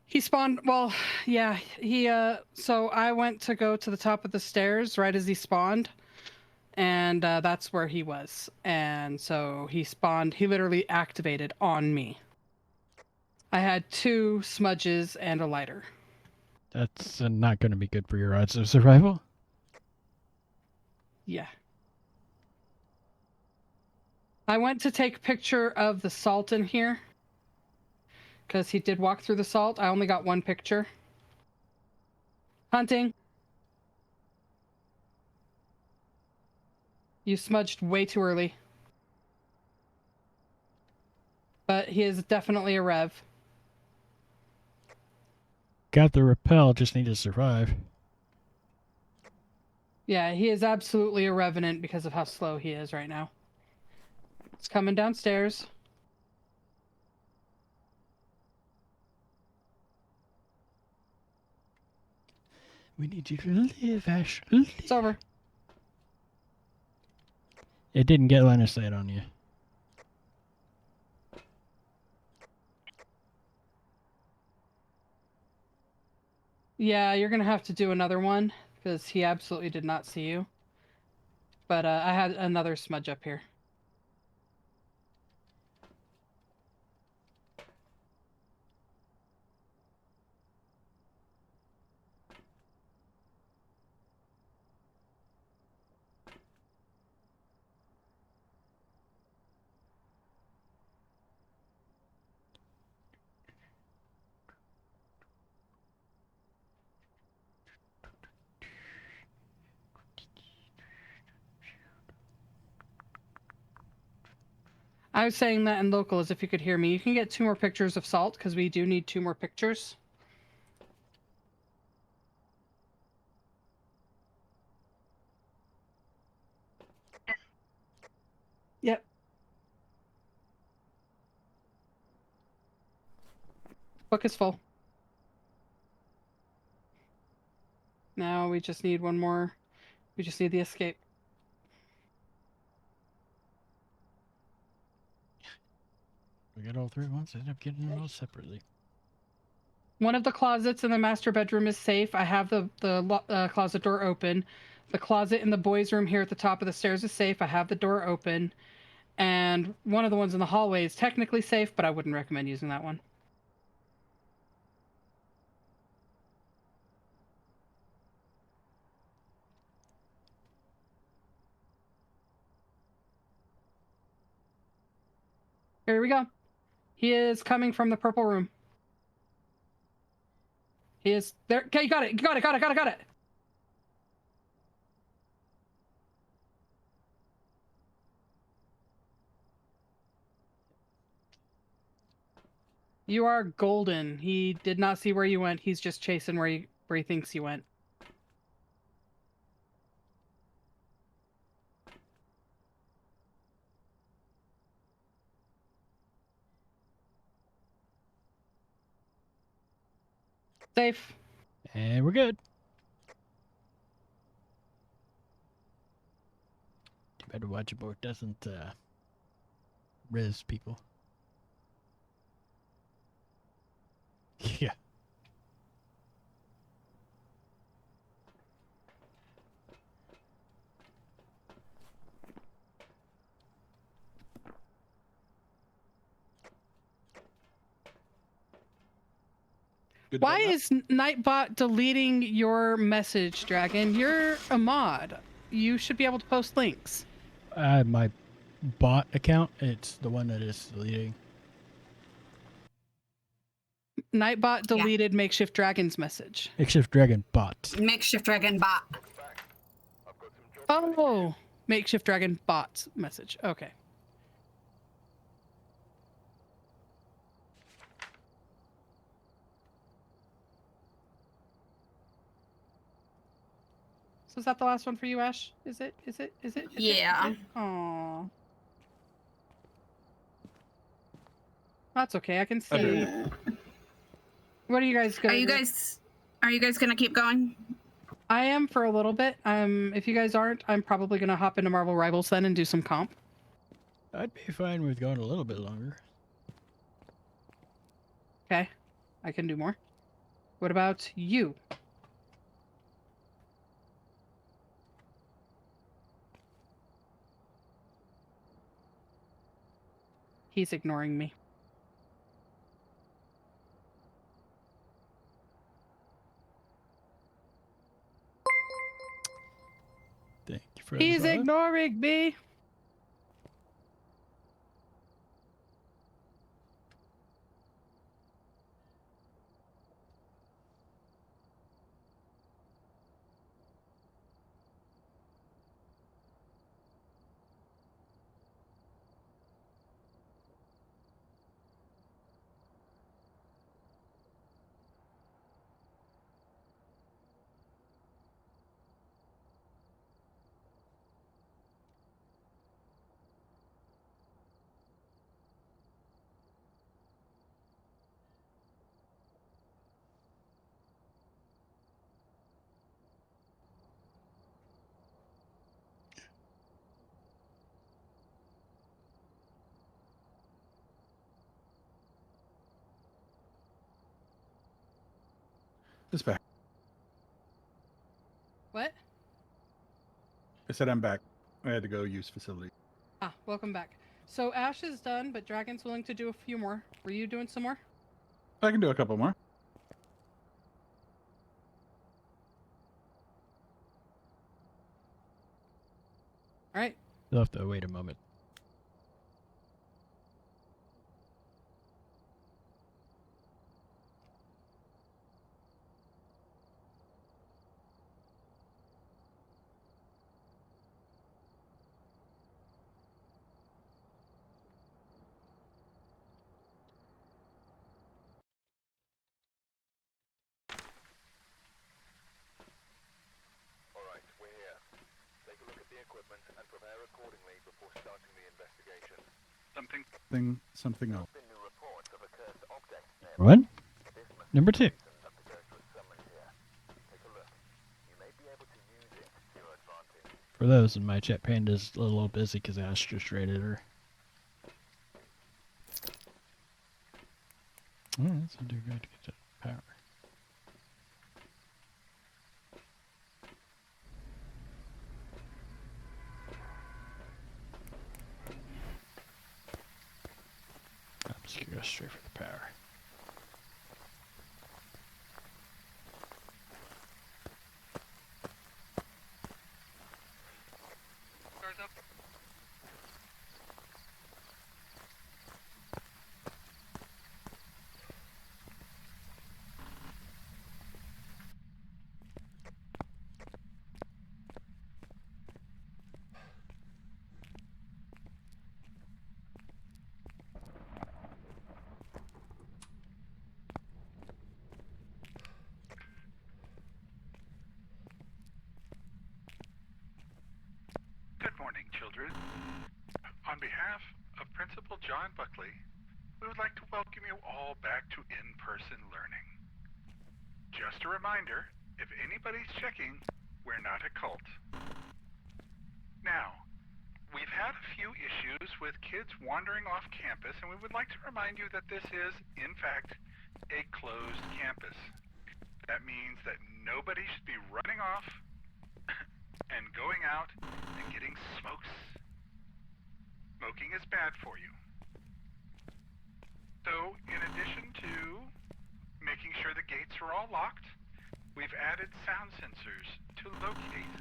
He spawned. Well, yeah. He. So I went to go to the top of the stairs right as he spawned, and that's where he was. And so he spawned, he literally activated on me. I had 2 smudges and a lighter. That's not going to be good for your odds of survival. Yeah. I went to take a picture of the salt in here because he did walk through the salt. I only got 1 picture. Hunting. You smudged way too early. But he is definitely a rev. Got the repel, just need to survive. Yeah, he is absolutely a revenant because of how slow he is right now. It's coming downstairs. We need you to live, Ash. Live. It's over. It didn't get line of sight on you. Yeah, you're gonna have to do another one because he absolutely did not see you. But I had another smudge up here. I was saying that in local as if you could hear me. You can get 2 more pictures of salt because we do need 2 more pictures. Yep. Book is full. Now we just need 1 more. We just need the escape. We got all 3 at once. I ended up getting them all separately. One of the closets in the master bedroom is safe. I have the closet door open. The closet in the boys' room here at the top of the stairs is safe. I have the door open. And one of the ones in the hallway is technically safe, but I wouldn't recommend using that one. Here we go. He is coming from the purple room. He is there. Okay, you got it. You got it. You are golden. He did not see where you went. He's just chasing where he thinks you went. Safe. And we're good. Too bad the watch board doesn't res people. Yeah. Good Why button up. is Nightbot deleting your message, Dragon? You're a mod. You should be able to post links. My bot account, it's the one that is deleting. Nightbot deleted Makeshift Dragon's message. Makeshift Dragon bot. Makeshift Dragon bot. Oh, Makeshift Dragon bot's message. Okay. So is that the last one for you, Ash? Is it? Yeah. Aw. That's okay. I can see. Okay. What are you guys gonna Are you do? guys gonna keep going? I am for a little bit. If you guys aren't, I'm probably gonna hop into Marvel Rivals then and do some comp. I'd be fine with going a little bit longer. Okay. I can do more. What about you? He's ignoring me. Thank you for He's the ignoring me. It's back. What? I said I'm back. I had to go use facility. Ah, welcome back. So Ash is done, but Dragon's willing to do a few more. Were you doing some more? I can do a couple more. All right. You'll have to wait a moment. Alright, we're here. Take a look at the equipment and prepare accordingly before starting the investigation. Something else. Been new reports of a cursed object near One. this must Number be 2. the reason that the ghost was summoned here. Take a look. You may be able to use it to your advantage. For those in my chat, Panda's a little busy because Ash just raided her. Oh, that's a good to get to power. I'm just gonna go straight for the power. Doors up. Good morning, children. On behalf of Principal John Buckley, we would like to welcome you all back to in-person learning. Just a reminder, if anybody's checking, we're not a cult. Now, we've had a few issues with kids wandering off campus, and we would like to remind you that this is, in fact, a closed campus. That means that nobody should be running off and going out and getting smokes. Smoking is bad for you. So, in addition to making sure the gates are all locked, we've added sound sensors to locate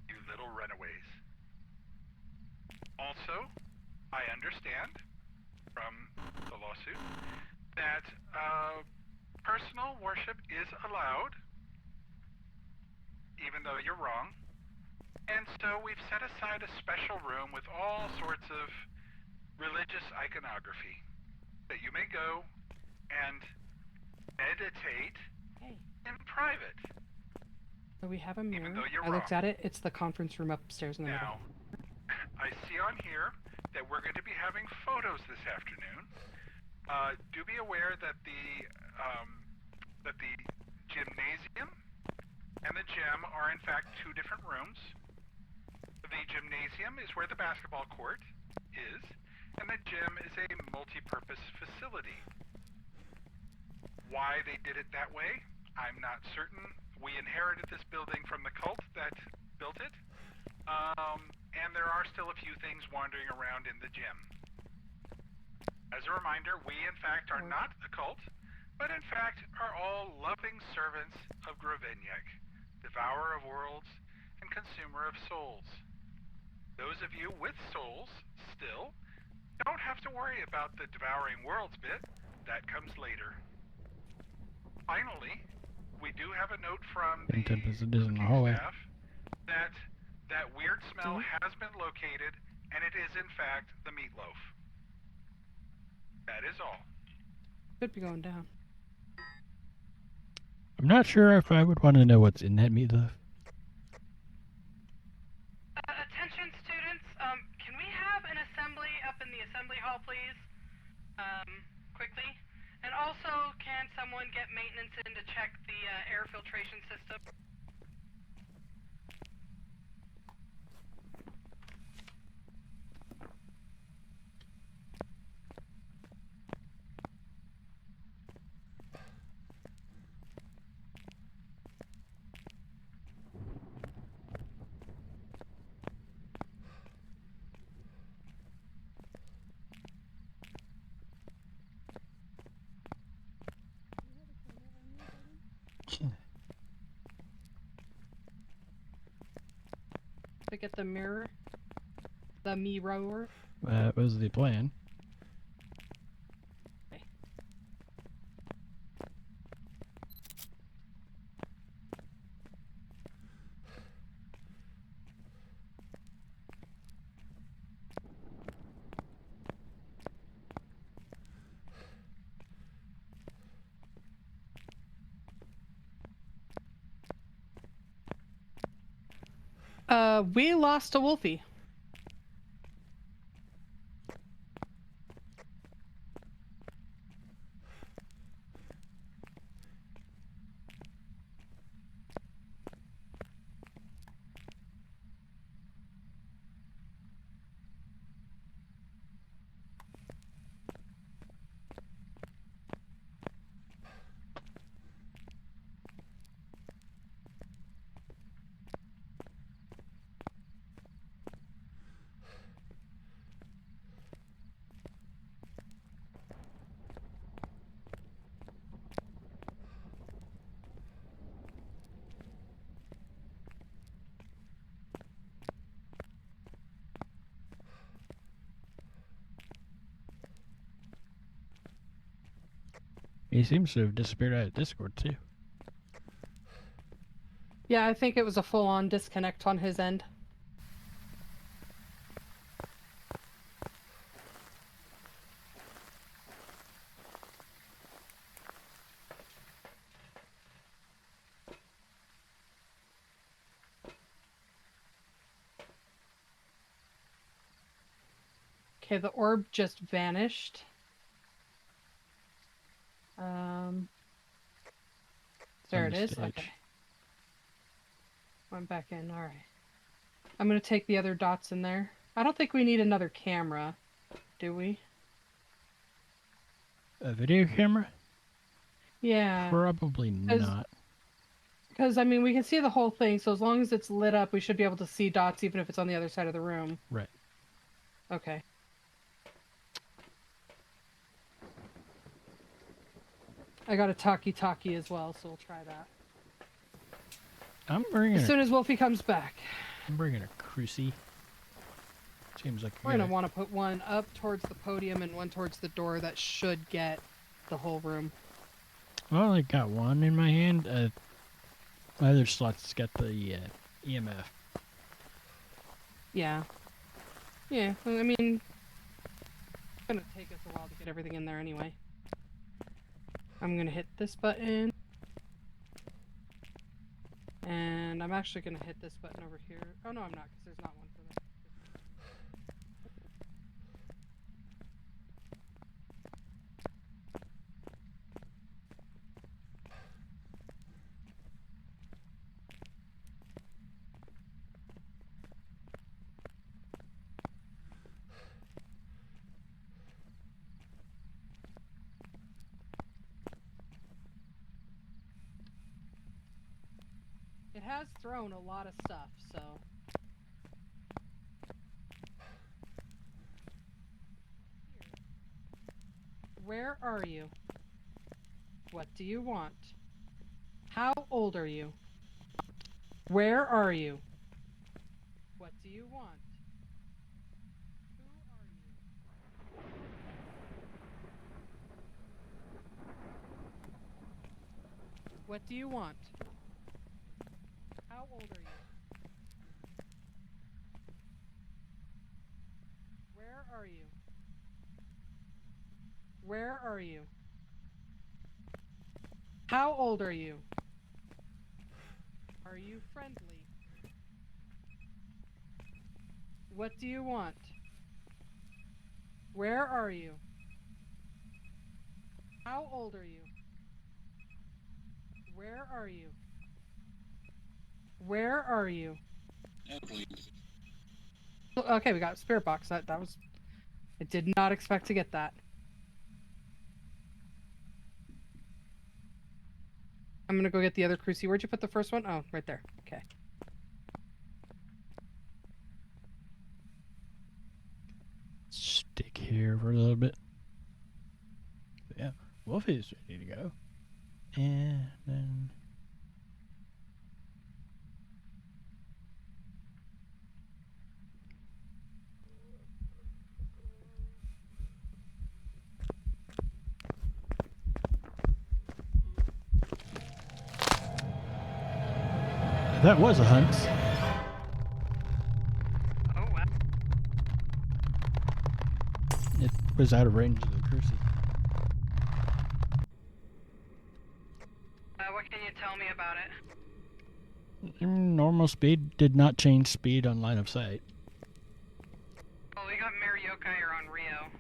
you little runaways. Also, I understand from the lawsuit that personal worship is allowed, even though you're wrong. And so we've set aside a special room with all sorts of religious iconography that you may go and meditate in private. So we have a mirror. though you're I looked wrong. at it. It's the conference room upstairs in the middle. Now, I see on here that we're going to be having photos this afternoon. Do be aware that the gymnasium and the gym are in fact two different rooms. The gymnasium is where the basketball court is, and the gym is a multi-purpose facility. Why they did it that way, I'm not certain. We inherited this building from the cult that built it, and there are still a few things wandering around in the gym. a reminder, we in fact are not a cult, but in fact are all loving servants of Gravenyek, devourer of worlds and consumer of souls. Those of you with souls still don't have to worry about the devouring worlds bit. That comes later. Finally, we do have a note from the Same temp as it is in the cooking hallway. staff that weird smell has been located, and it is in fact the meatloaf. That is all. Could be going down. I'm not sure if I would want to know what's in that meatloaf. Attention students, can we have an assembly up in the assembly hall, please? Quickly. And also, can someone get maintenance in to check the air filtration system? To get the mirror. The mirror. That was the plan. We lost a Wolfie. He seems to have disappeared out of Discord too. Yeah, I think it was a full-on disconnect on his end. Okay, the orb just vanished. There On it the is. stage. Okay. Went back in. All right. I'm gonna take the other dots in there. I don't think we need another camera, do we? A video camera? Yeah. Probably not. Because I mean, we can see the whole thing, so as long as it's lit up, we should be able to see dots, even if it's on the other side of the room. Right. Okay. I got a talkie-talkie as well, so we'll try that. I'm bringing As soon as Wolfie comes back. I'm bringing a crucie. Seems like We're going to want to put one up towards the podium and one towards the door. That should get the whole room. Well, I got one in my hand. My other slot's got the EMF. Yeah. Yeah, I mean, it's going to take us a while to get everything in there anyway. I'm going to hit this button. And I'm actually going to hit this button over here. Oh, no, I'm not, because there's not one for that. It has thrown a lot of stuff, so... Where are you? What do you want? How old are you? Where are you? What do you want? Who are you? What do you want? How old are you? Where are you? Where are you? How old are you? Are you friendly? What do you want? Where are you? How old are you? Where are you? Where are you? Okay, we got spirit box. That was. I did not expect to get that. I'm gonna go get the other cruci. Where'd you put the first one? Oh, right there. Okay. Stick here for a little bit. But yeah, Wolfie is ready to go. And then... That was a hunt. Oh, wow. It was out of range of the cruci. What can you tell me about it? Normal speed did not change speed on line of sight. Well, we got Mayor Yokai on Rio.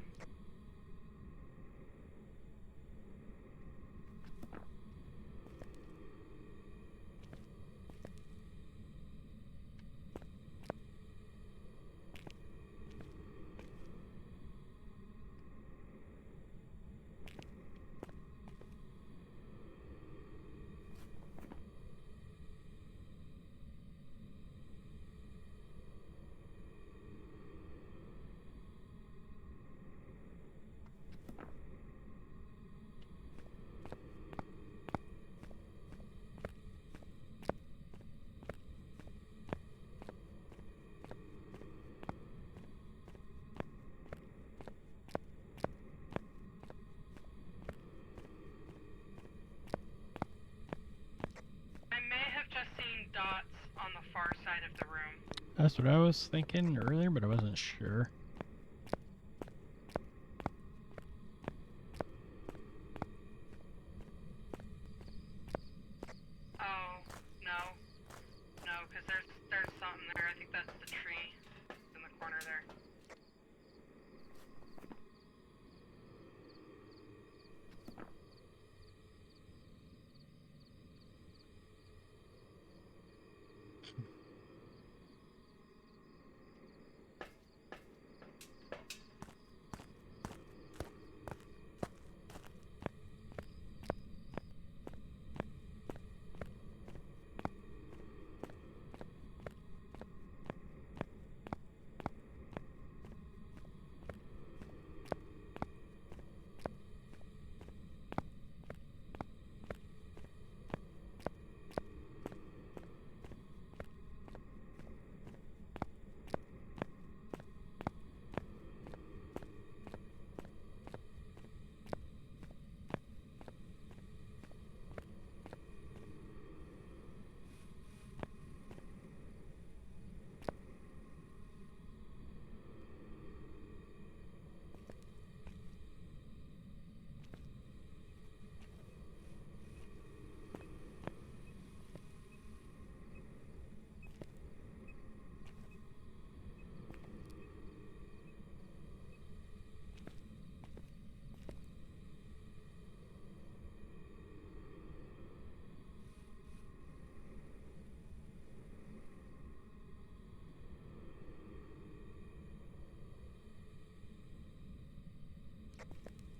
Dots on the far side of the room. That's what I was thinking earlier, but I wasn't sure. Oh, no. No, because there's something there. I think that's the tree in the corner there.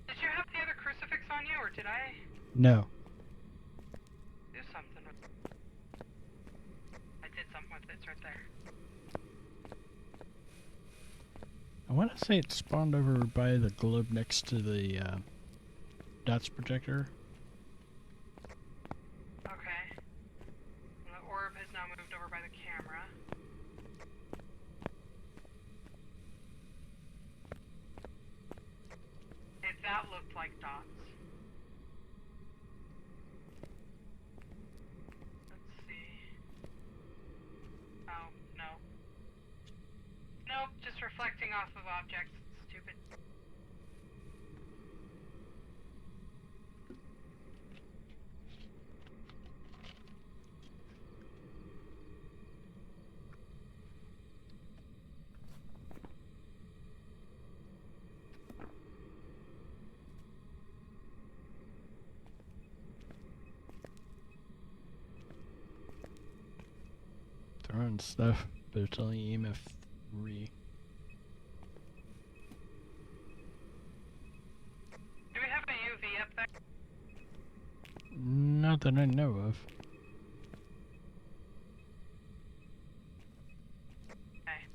Did you have the other crucifix on you, or did I No. do something with it? I did something with it. It's right there. I want to say it spawned over by the globe next to the dots projector. Okay. And the orb has now moved over by the camera. Okay, that looked like dots. Let's see. Oh, no. Nope, just reflecting off of objects. Stupid. Throwing stuff, but it's only EMF 3. Do we have a UV up there? Not that I know of. Okay.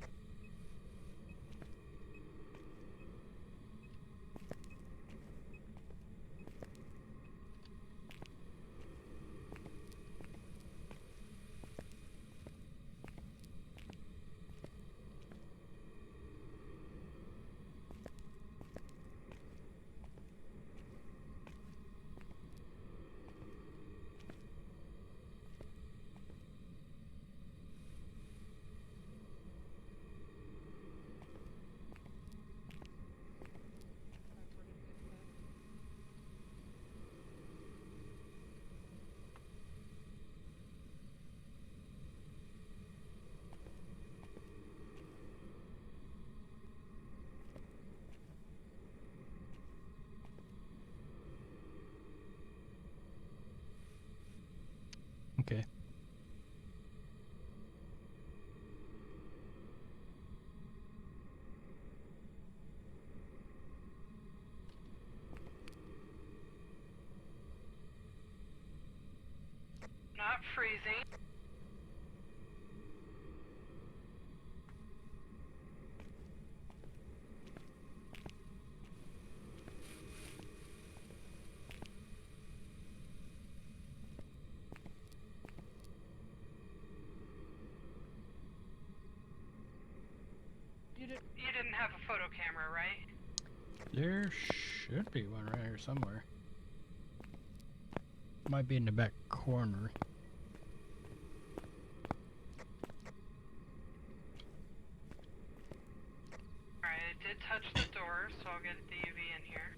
Okay. Not freezing. You didn't have a photo camera, right? There should be one right here somewhere. Might be in the back corner. Alright, it did touch the door, so I'll get the UV in here.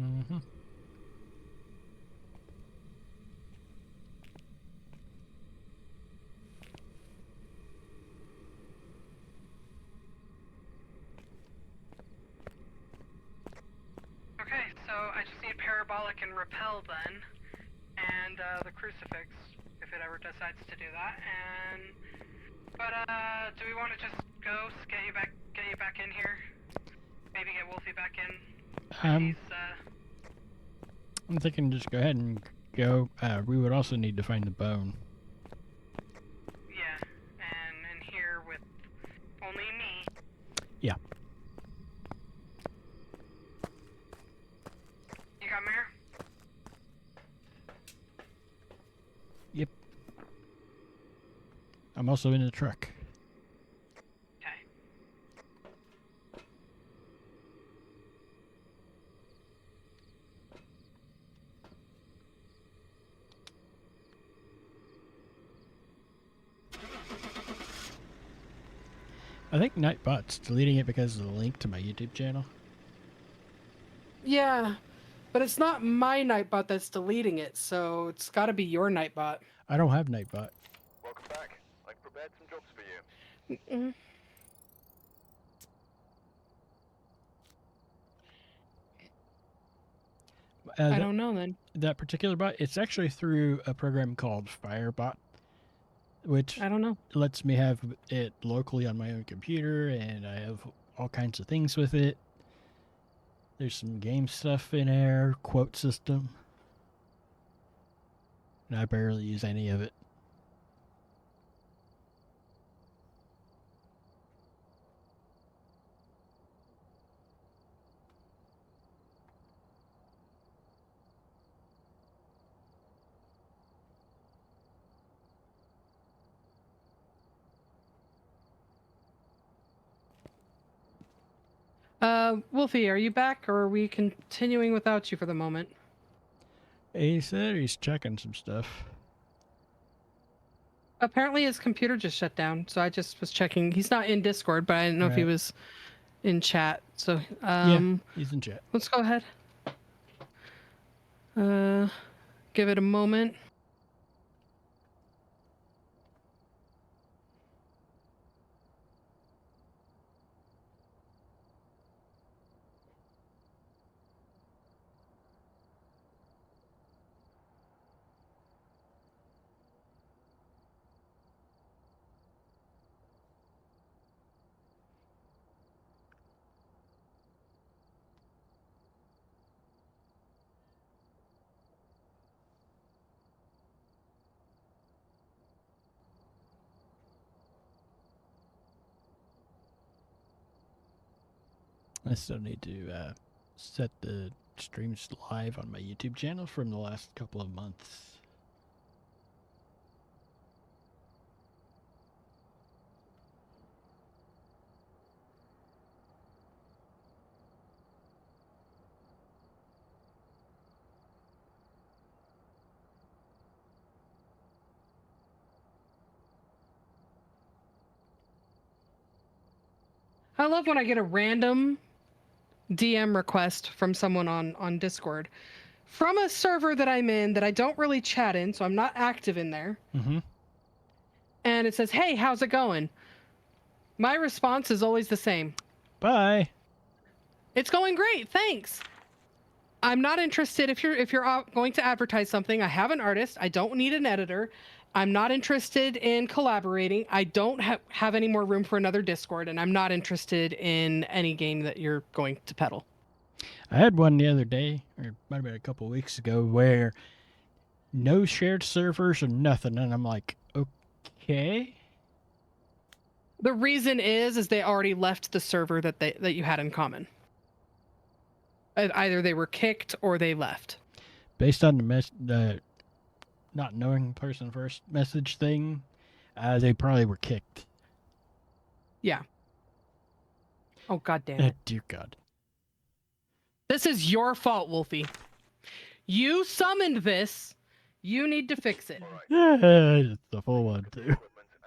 Mm-hmm. Okay, so I just need parabolic and repel then, and the crucifix if it ever decides to do that. But do we want to just go get you back in here? Maybe get Wolfie back in. He's I'm thinking just go ahead and go. We would also need to find the bone. yeah, and in here with only me. Yeah. You got Mare? Yep. I'm also in the truck. Okay. I think Nightbot's deleting it because of the link to my YouTube channel. Yeah, but it's not my Nightbot that's deleting it, so it's got to be your Nightbot. I don't have Nightbot. Welcome back. I've prepared some jobs for you. Mm-mm. I don't know then. That particular bot, it's actually through a program called Firebot, which I don't know. lets me have it locally on my own computer, and I have all kinds of things with it. There's some game stuff in there, quote system. And I barely use any of it. Wolfie, are you back, or are we continuing without you for the moment? He said he's checking some stuff. Apparently his computer just shut down, so I just was checking. He's not in Discord, but I didn't know if he Right. was in chat. So, Yeah, he's in chat. let's go ahead. Give it a moment. I still need to set the streams live on my YouTube channel from the last couple of months. I love when I get a random DM request from someone on Discord from a server that I'm in that I don't really chat in, so I'm not active in there. Mm-hmm. And it says, "Hey, how's it going?" My response is always the same. Bye. It's going great, thanks. I'm not interested if you're going to advertise something. I have an artist. I don't need an editor. I'm not interested in collaborating. I don't have any more room for another Discord, and I'm not interested in any game that you're going to peddle. I had one the other day, or might have been a couple weeks ago, where no shared servers or nothing, and I'm like, okay. The reason is they already left the server that you had in common. Either they were kicked or they left. Based on the not knowing person first message thing, they probably were kicked. Yeah. Oh, God damn it. Dear God. This is your fault, Wolfie. You summoned this. You need to fix it. It's the full one, too.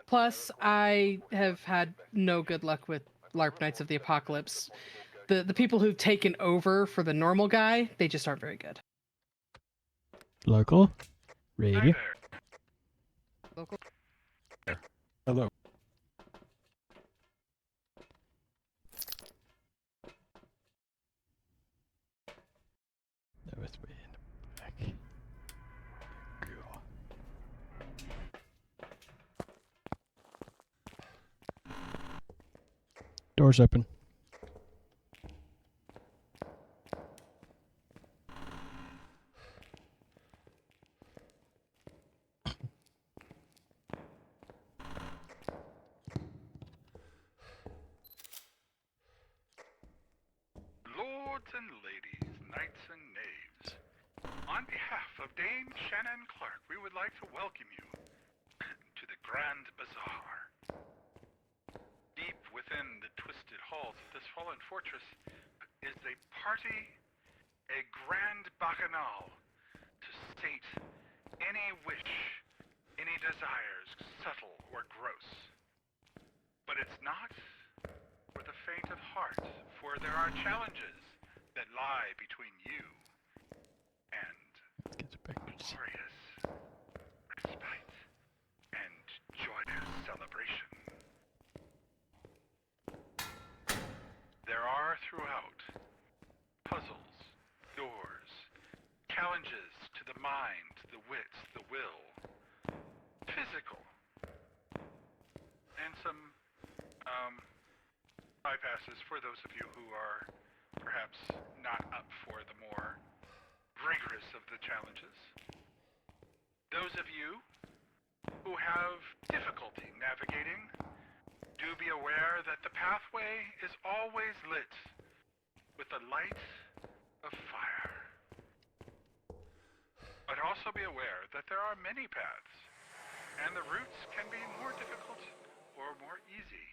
Plus, I have had no good luck with LARP Knights of the Apocalypse. the people who've taken over for the normal guy, they just aren't very good. Local Hi radio. there. Local. Hello. That was way in the back. Cool. Doors open. Lords and ladies, knights and knaves, on behalf of Dame Shannon Clark, we would like to welcome you to the Grand Bazaar. Deep within the twisted halls of this fallen fortress is a party, a grand bacchanal, to sate any wish, any desires, subtle or gross. But it's not for the faint of heart, for there are challenges that lie between you and Let's get back to this. glorious respite and joyous celebration. There are throughout puzzles, doors, challenges to the mind, the wit, the will, physical, and some bypasses for those of you who are perhaps not up for the more rigorous of the challenges. Those of you who have difficulty navigating, do be aware that the pathway is always lit with the light of fire. But also be aware that there are many paths, and the routes can be more difficult or more easy,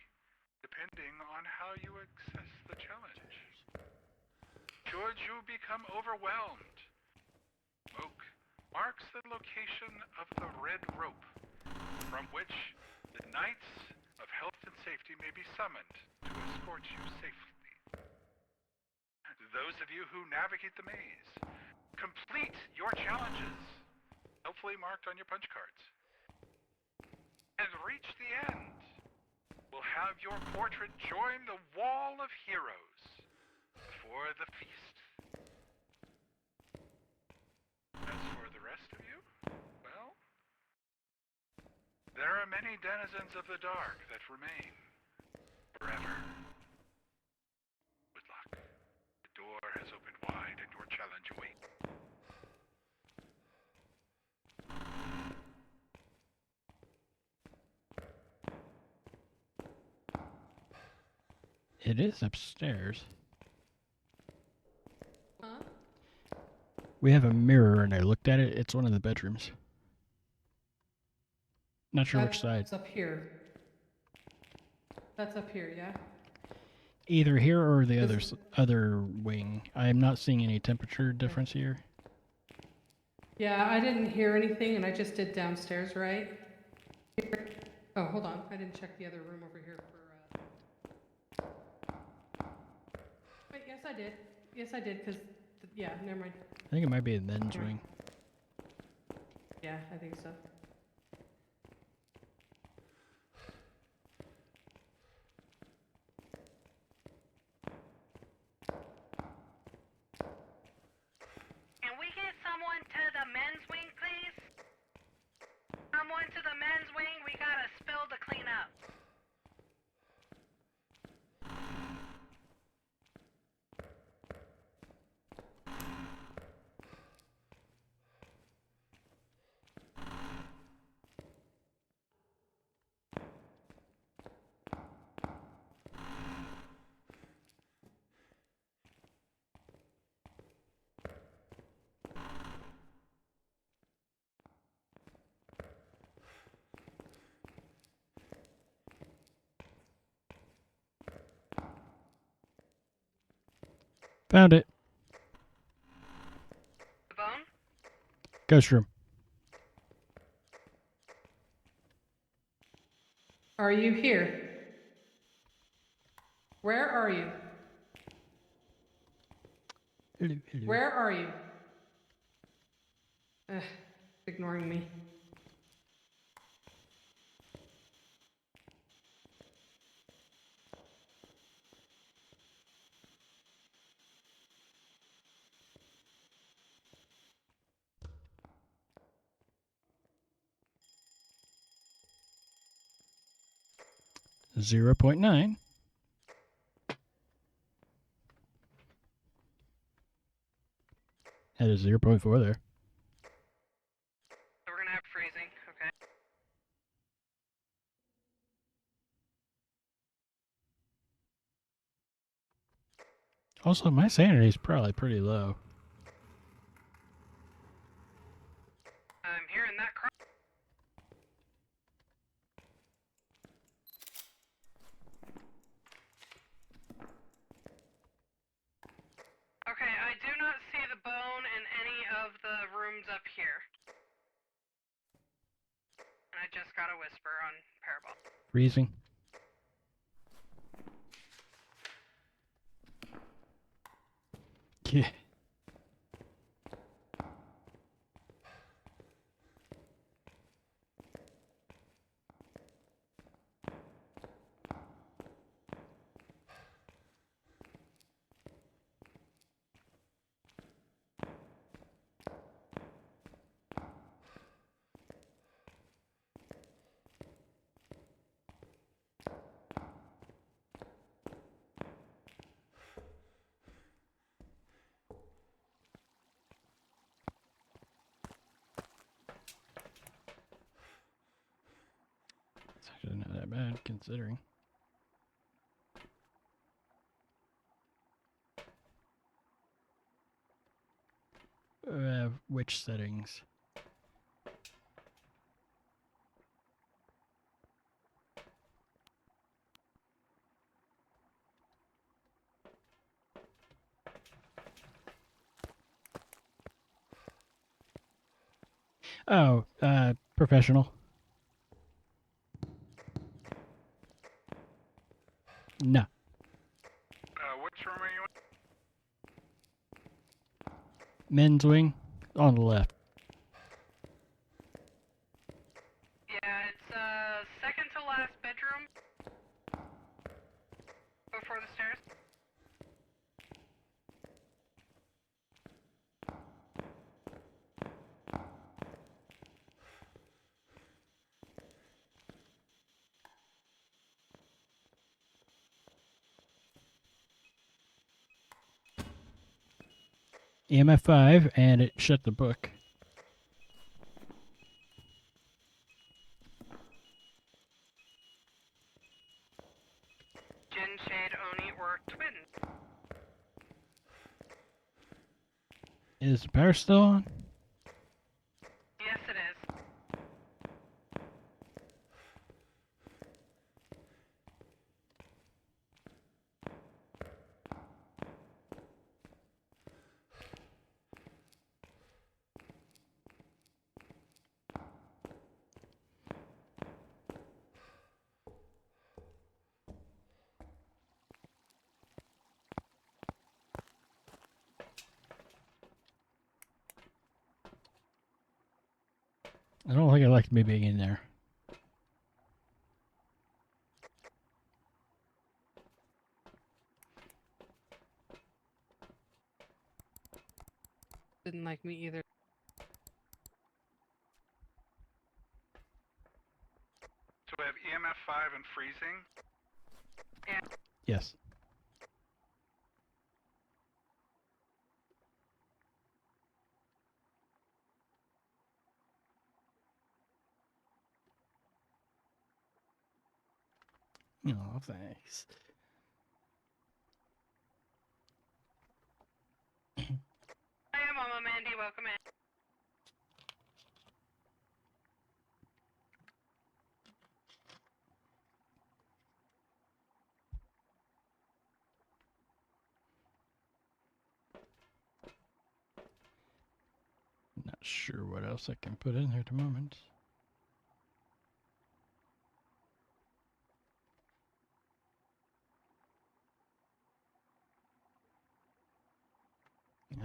depending on how you access the challenge. Should you become overwhelmed, Oak marks the location of the red rope, from which the Knights of Health and Safety may be summoned to escort you safely. Those of you who navigate the maze, complete your challenges, hopefully marked on your punch cards, and reach the end. Will have your portrait join the wall of heroes before the feast. As for the rest of you, well, there are many denizens of the dark that remain forever. Good luck. The door has opened wide and your challenge awaits. It is upstairs. Huh? We have a mirror and I looked at it. It's one of the bedrooms. Not sure which side. That's up here. That's up here, yeah? Either here or the This- other wing. I am not seeing any temperature difference here. Yeah, I didn't hear anything, and I just did downstairs, right? Oh, hold on. I didn't check the other room over here for, Wait, yes, I did. Yes, I did, because, yeah, never mind. I think it might be the men's Right. wing. Yeah, I think so. Can we get someone to the men's wing, please? Someone to the men's wing. We got a spill to clean up. Found it. The bone? Ghost room. Are you here? Where are you? Hello, hello. Where are you? Ignoring me. .9. That is 0.4 there. So we're gonna have freezing, okay? Also, my sanity is probably pretty low. I'm hearing that cry. Okay, I do not see the bone in any of the rooms up here. And I just got a whisper on Parabol. Freezing. Yeah. It's actually not that bad considering. Which settings? Oh, professional. No. Which room are you in? Men's wing on the left. Yeah, it's second to last bedroom before the stairs. EMF 5, and it shut the book. Jin, Shade, Oni, or twins. Is the power still on? Yes, it is. I don't think I liked me being in there. Didn't like me either. So we have EMF 5 and freezing. Yes. Oh, thanks. Hi, Mama Mandy, welcome in. Not sure what else I can put in here at the moment.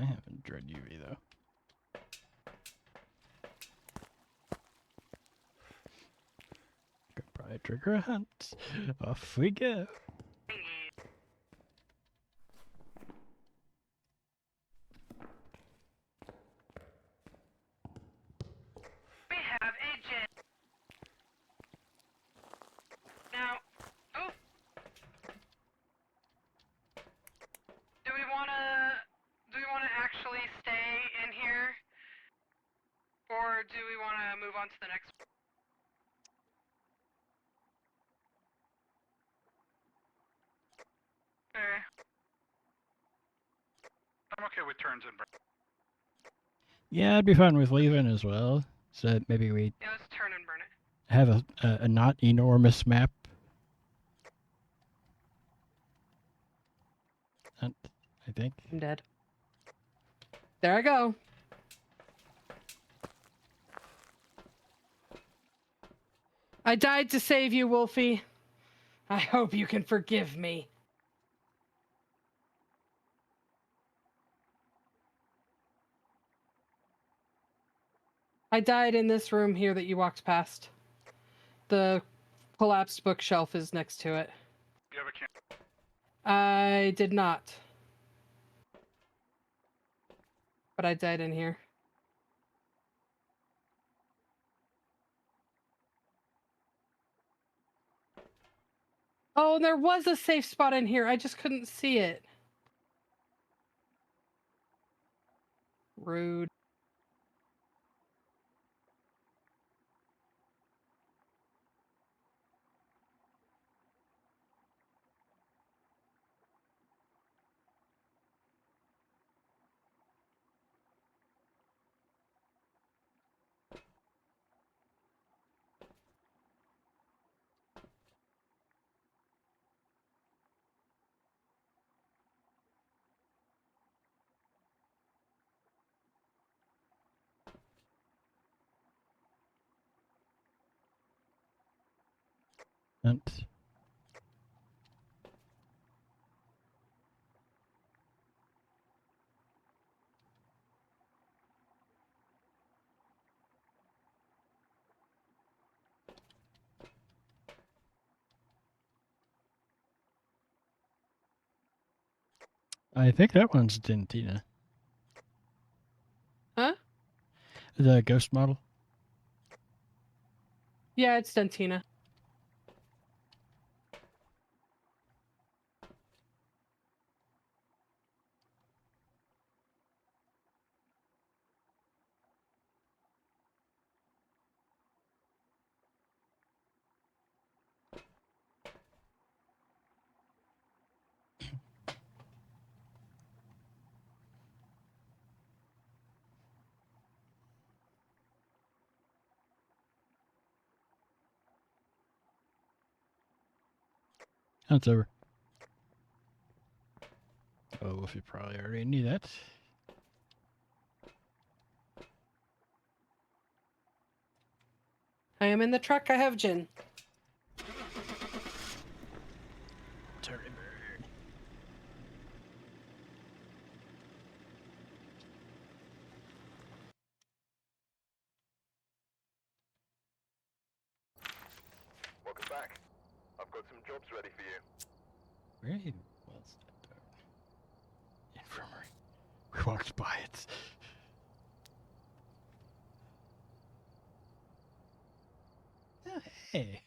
I haven't dread UV though. Could probably trigger a hunt. Off we go. We have a Jin. Now, oh. Do we wanna actually stay in here? Or do we wanna move on to the next one? Okay. I'm okay with turns and burn. Yeah, I'd be fine with leaving as well. So maybe we Yeah, let's turn and burn it. have a not enormous map. Hunt, I think. I'm dead. There I go. I died to save you, Wolfie. I hope you can forgive me. I died in this room here that you walked past. The collapsed bookshelf is next to it. You have a camp. I did not. But I died in here. Oh, there was a safe spot in here. I just couldn't see it. Rude. Hunt. I think that one's Dentina. Huh? The ghost model. Yeah, it's Dentina. Hunt's over. Oh, if you probably already knew that. I am in the truck. I have Jin. Turn bird. Welcome back. I've got some jobs ready for you. Very well set up. Infirmary. We walked by it. Oh, hey.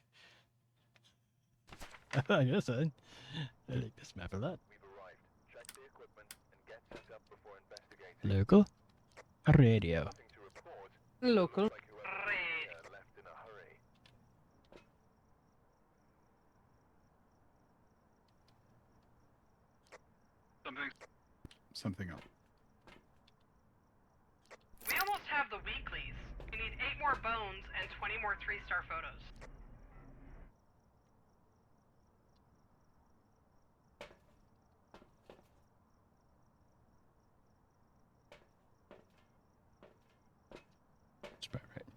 I guess I like this map a lot. We've arrived. Check the equipment and get set up before investigating. Local. Radio. Nothing to report. Local. Looks like whoever was here left in a hurry. Something else. We almost have the weeklies. We need 8 more bones and 20 more 3-star photos. That's about right.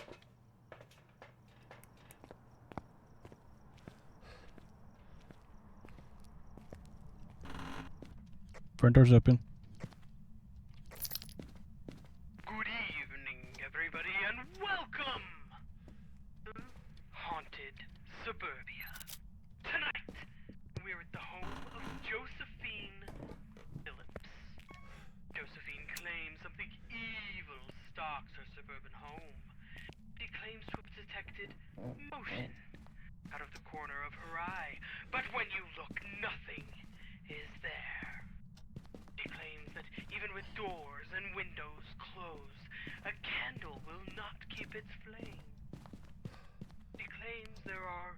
Front door's open. Welcome to Haunted Suburbia. Tonight, we're at the home of Josephine Phillips. Josephine claims something evil stalks her suburban home. She claims to have detected motion out of the corner of her eye, but when you look, nothing is there. She claims that even with doors and windows closed, a candle will not keep its flame. She claims there are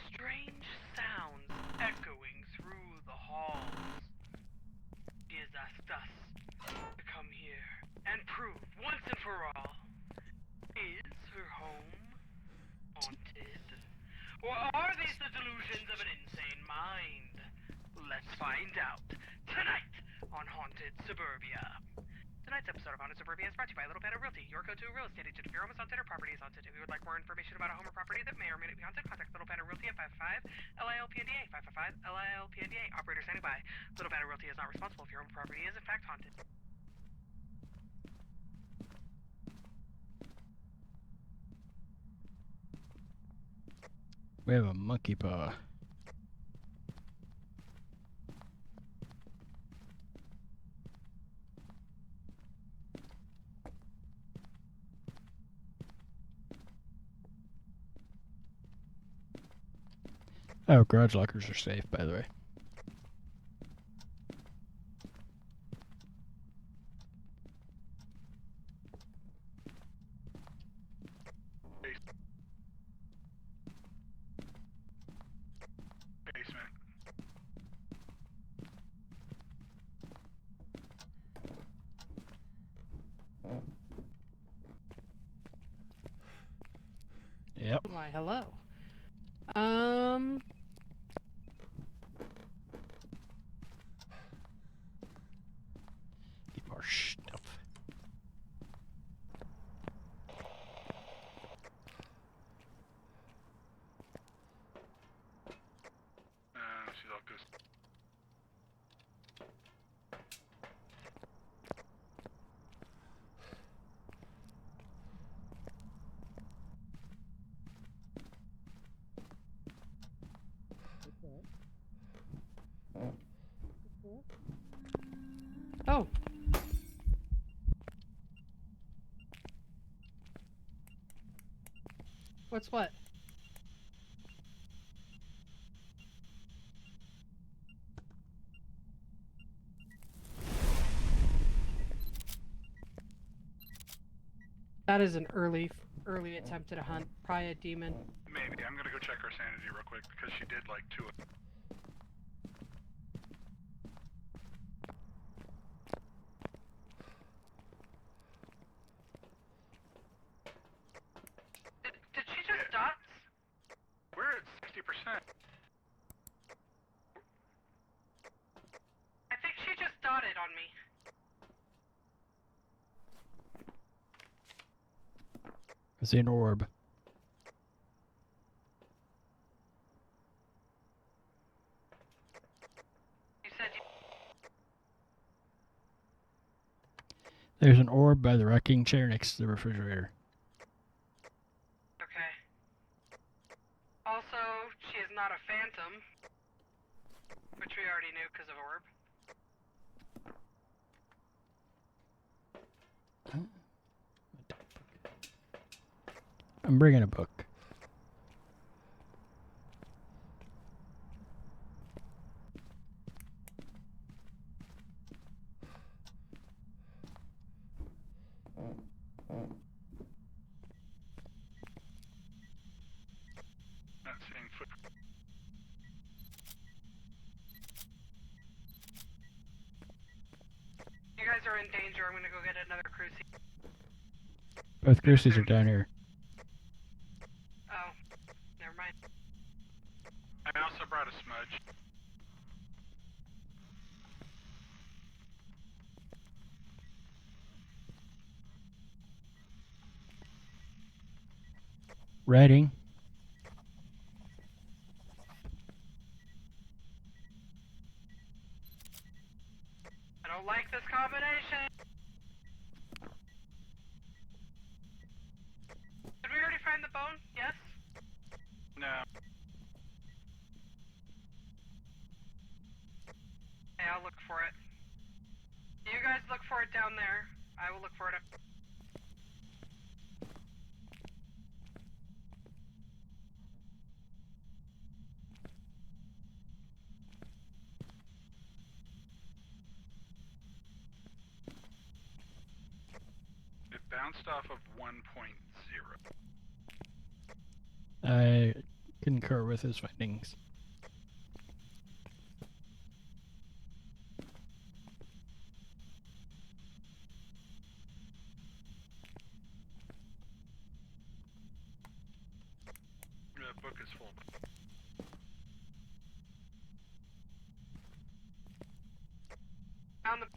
strange sounds echoing through the halls. She has asked us to come here and prove once and for all, is her home haunted? Or are these the delusions of an insane mind? Let's find out tonight on Haunted Suburbia. Tonight's episode of Haunted Suburbia is brought to you by Little Panda Realty, your go-to real estate agent. If your home is haunted or property is haunted, if you would like more information about a home or property that may or may not be haunted, contact Little Panda Realty at 555-LILPNDA, 555-LILPNDA. Operator standing by. Little Panda Realty is not responsible if your home or property is in fact haunted. We have a monkey paw. Oh, garage lockers are safe, by the way. Basement. Yep. Why, hello. Get more stuff. She's all good. Oh. What's what? That is an early attempt at a hunt. Probably a demon. Maybe. I'm gonna go check her sanity real quick because she did like 2 of them. Did she just dot? We're at 60%. I think she just dotted on me. I see an orb. You said you... There's an orb by the rocking chair next to the refrigerator. Okay. Also, she is not a phantom, which we already knew because of orb. I'm bringing a book. Not seeing foot. You guys are in danger. I'm gonna go get another cruci. Both Crucies are down here. Oh, never mind. I also brought a smudge. Writing. I don't like this combination. for it. You guys look for it down there. I will look for it up. It bounced off of 1.0. I concur with his findings. The book is full. Found the.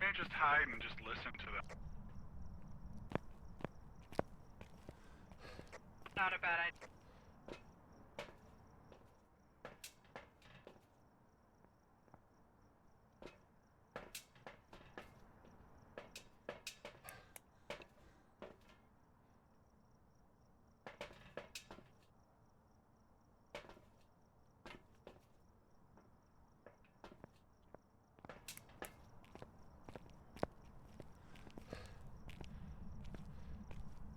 Can't just hide and just listen to them. Not a bad idea.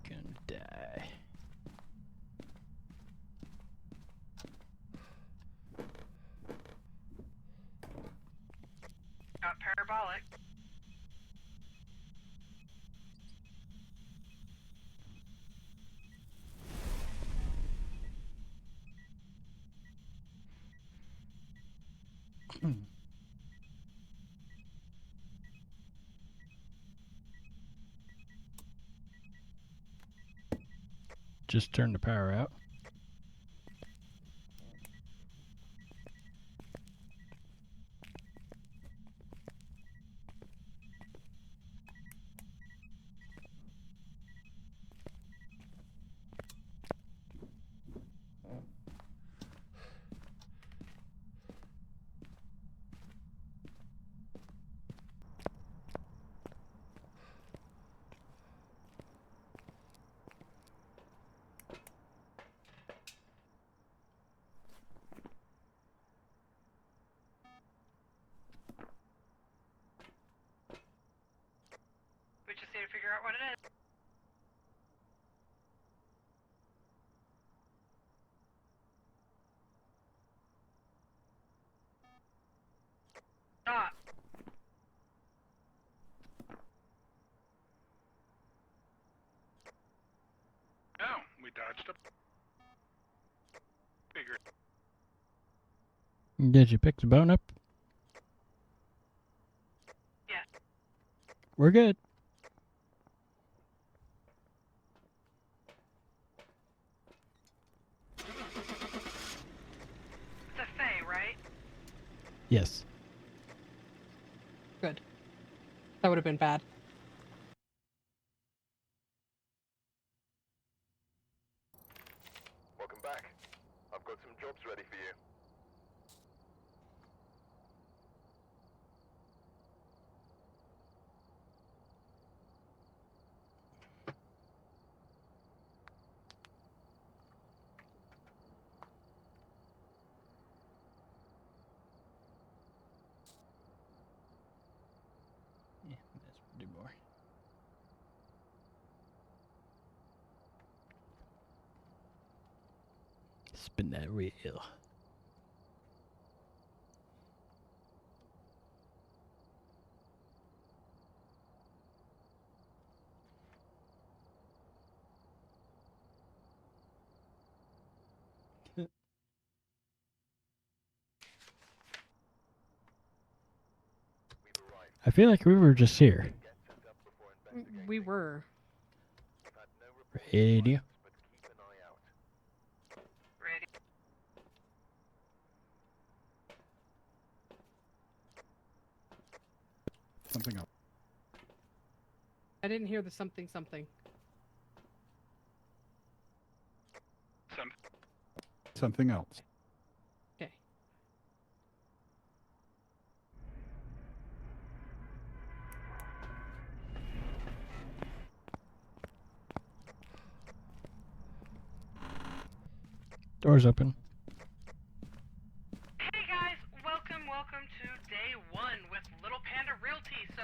Gonna die. Got parabolic. Just turn the power out. We just need to figure out what it is. Stop. No, we dodged a. Figure. Did you pick the bone up? Yes. We're good. It's a Fae, right? Yes. Good. That would have been bad. Welcome back. I've got some jobs ready for you. Yeah, let's do more. Spin that wheel. We've arrived. I feel like we were just here. Get set up before investigating. We were. We've had no reports of Radio. violence, but keep an eye out. Ready. Something else. I didn't hear the something something. something else. Okay. Doors open. Hey guys, welcome to day 1 with Little Panda Realty. So,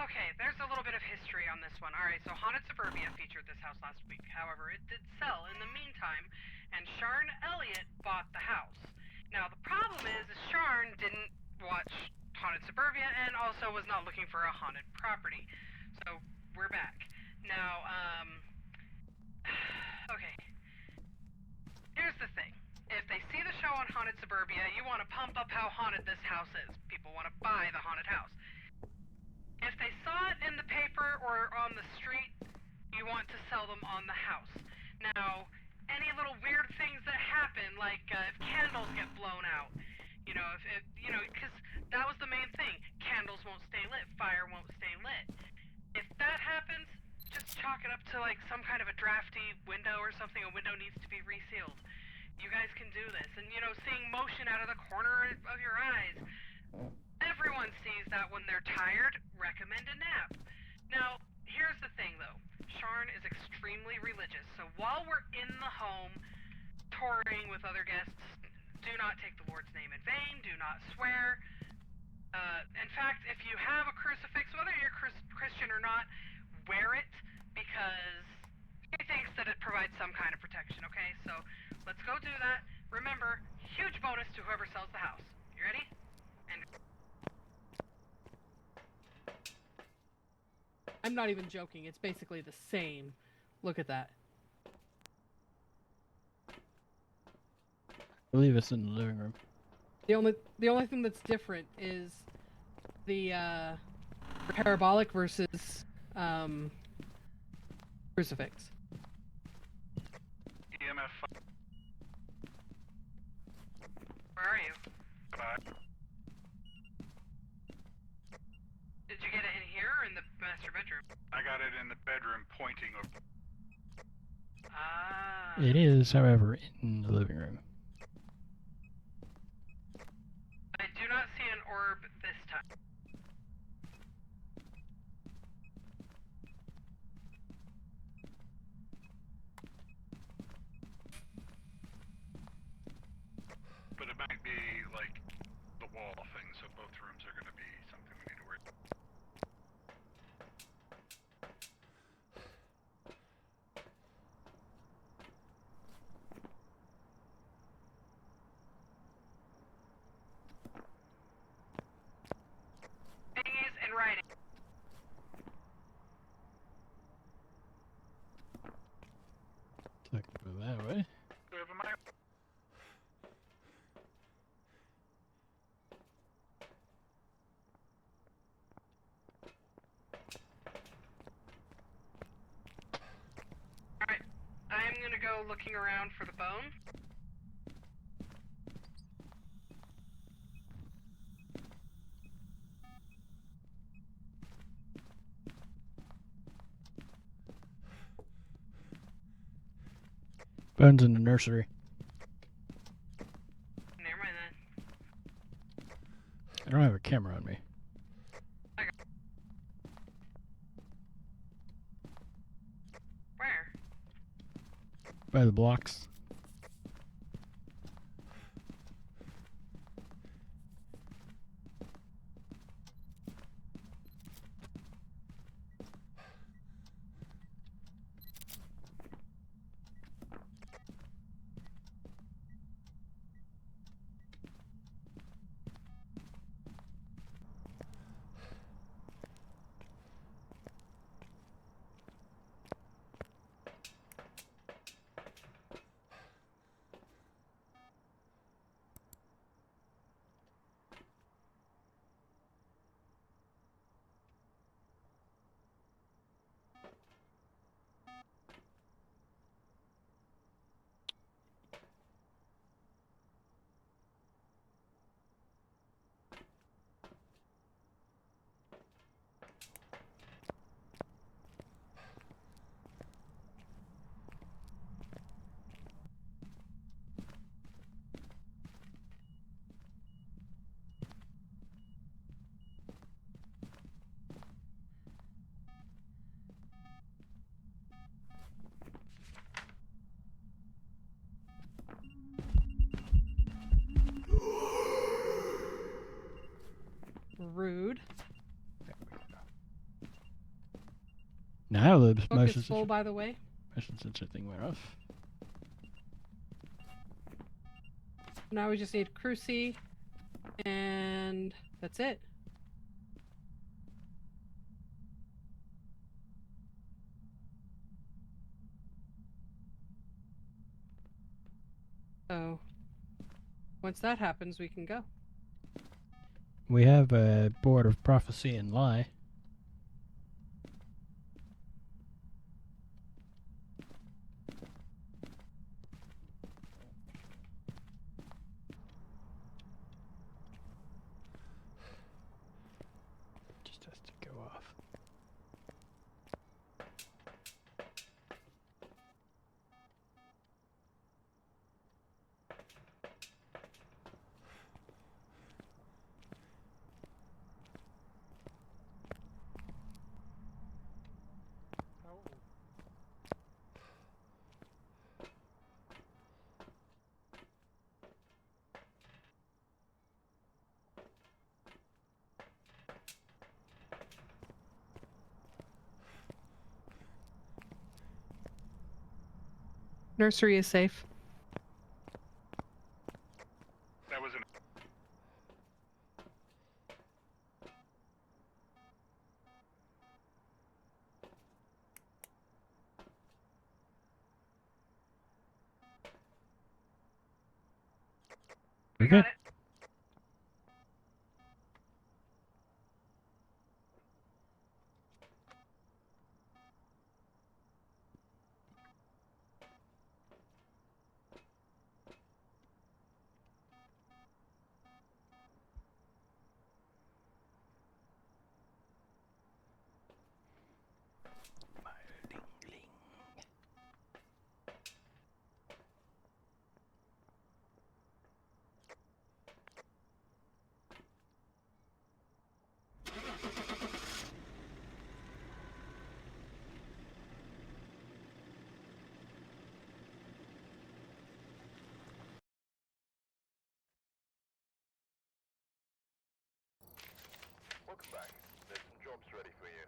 okay, there's a little bit of history on this one. Alright, so Haunted Suburbia featured this house last week. However, it did sell in the meantime, and Sharn Elliott bought the house. Now, the problem is Sharn didn't watch Haunted Suburbia and also was not looking for a haunted property. So, we're back. Now, okay. Here's the thing. If they see the show on Haunted Suburbia, you want to pump up how haunted this house is. People want to buy the haunted house. If they saw it in the paper or on the street, you want to sell them on the house. Now, any little weird things that happen, like if candles get blown out, you know, because that was the main thing. Candles won't stay lit, fire won't stay lit. If that happens, just chalk it up to like some kind of a drafty window or something. A window needs to be resealed. You guys can do this. And, you know, seeing motion out of the corner of your eyes. Everyone sees that when they're tired. Recommend a nap. Now, here's the thing, though. Sharn is extremely religious. So while we're in the home, touring with other guests, do not take the Lord's name in vain. Do not swear. In fact, if you have a crucifix, whether you're Christian or not, wear it, because he thinks that it provides some kind of protection, okay? So, let's go do that. Remember, huge bonus to whoever sells the house. You ready? And I'm not even joking. It's basically the same. Look at that. I believe it's in the living room. The only thing that's different is the parabolic versus crucifix. EMF. where are you? Bye. Did you get it in here or in the master bedroom? I got it in the bedroom pointing over. Ah. It is, however, in the living room. I do not see an orb this time. But it might be like the wall thing, so both rooms are going to be something we need to worry about. Things in writing. Take it that way. Do we have a mic? Alright. I'm gonna go looking around for the bone. Bones in the nursery. Never mind then. I don't have a camera on me. Where? By the blocks. Now the Book motion is full, sensor, by the way. motion sensor thing went off. Now we just need Cruci, and that's it. So, once that happens, we can go. We have a board of prophecy and lie. Just has to go off. Nursery is safe. That was an. We Got good? it. Welcome back. There's some jobs ready for you.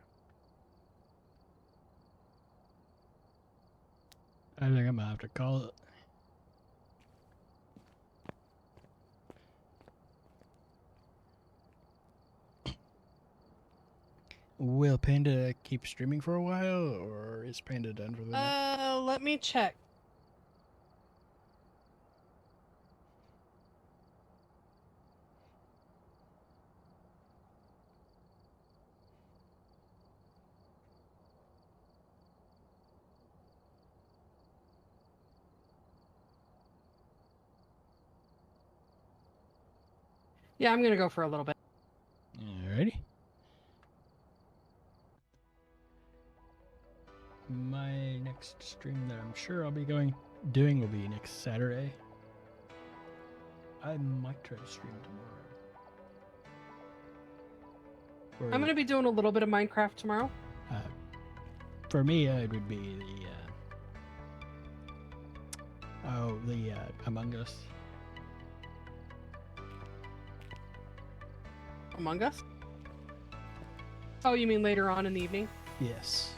I think I'm gonna have to call it. Will Panda keep streaming for a while, or is Panda done for the night? Let me check. Yeah, I'm gonna go for a little bit. Alrighty. My next stream that I'm sure I'll be doing will be next Saturday. I might try to stream tomorrow. I'm gonna be doing a little bit of Minecraft tomorrow. For me, it would be the Among Us. Among Us? Oh, you mean later on in the evening? Yes.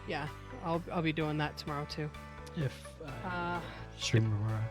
Yeah, I'll be doing that tomorrow too. If stream tomorrow.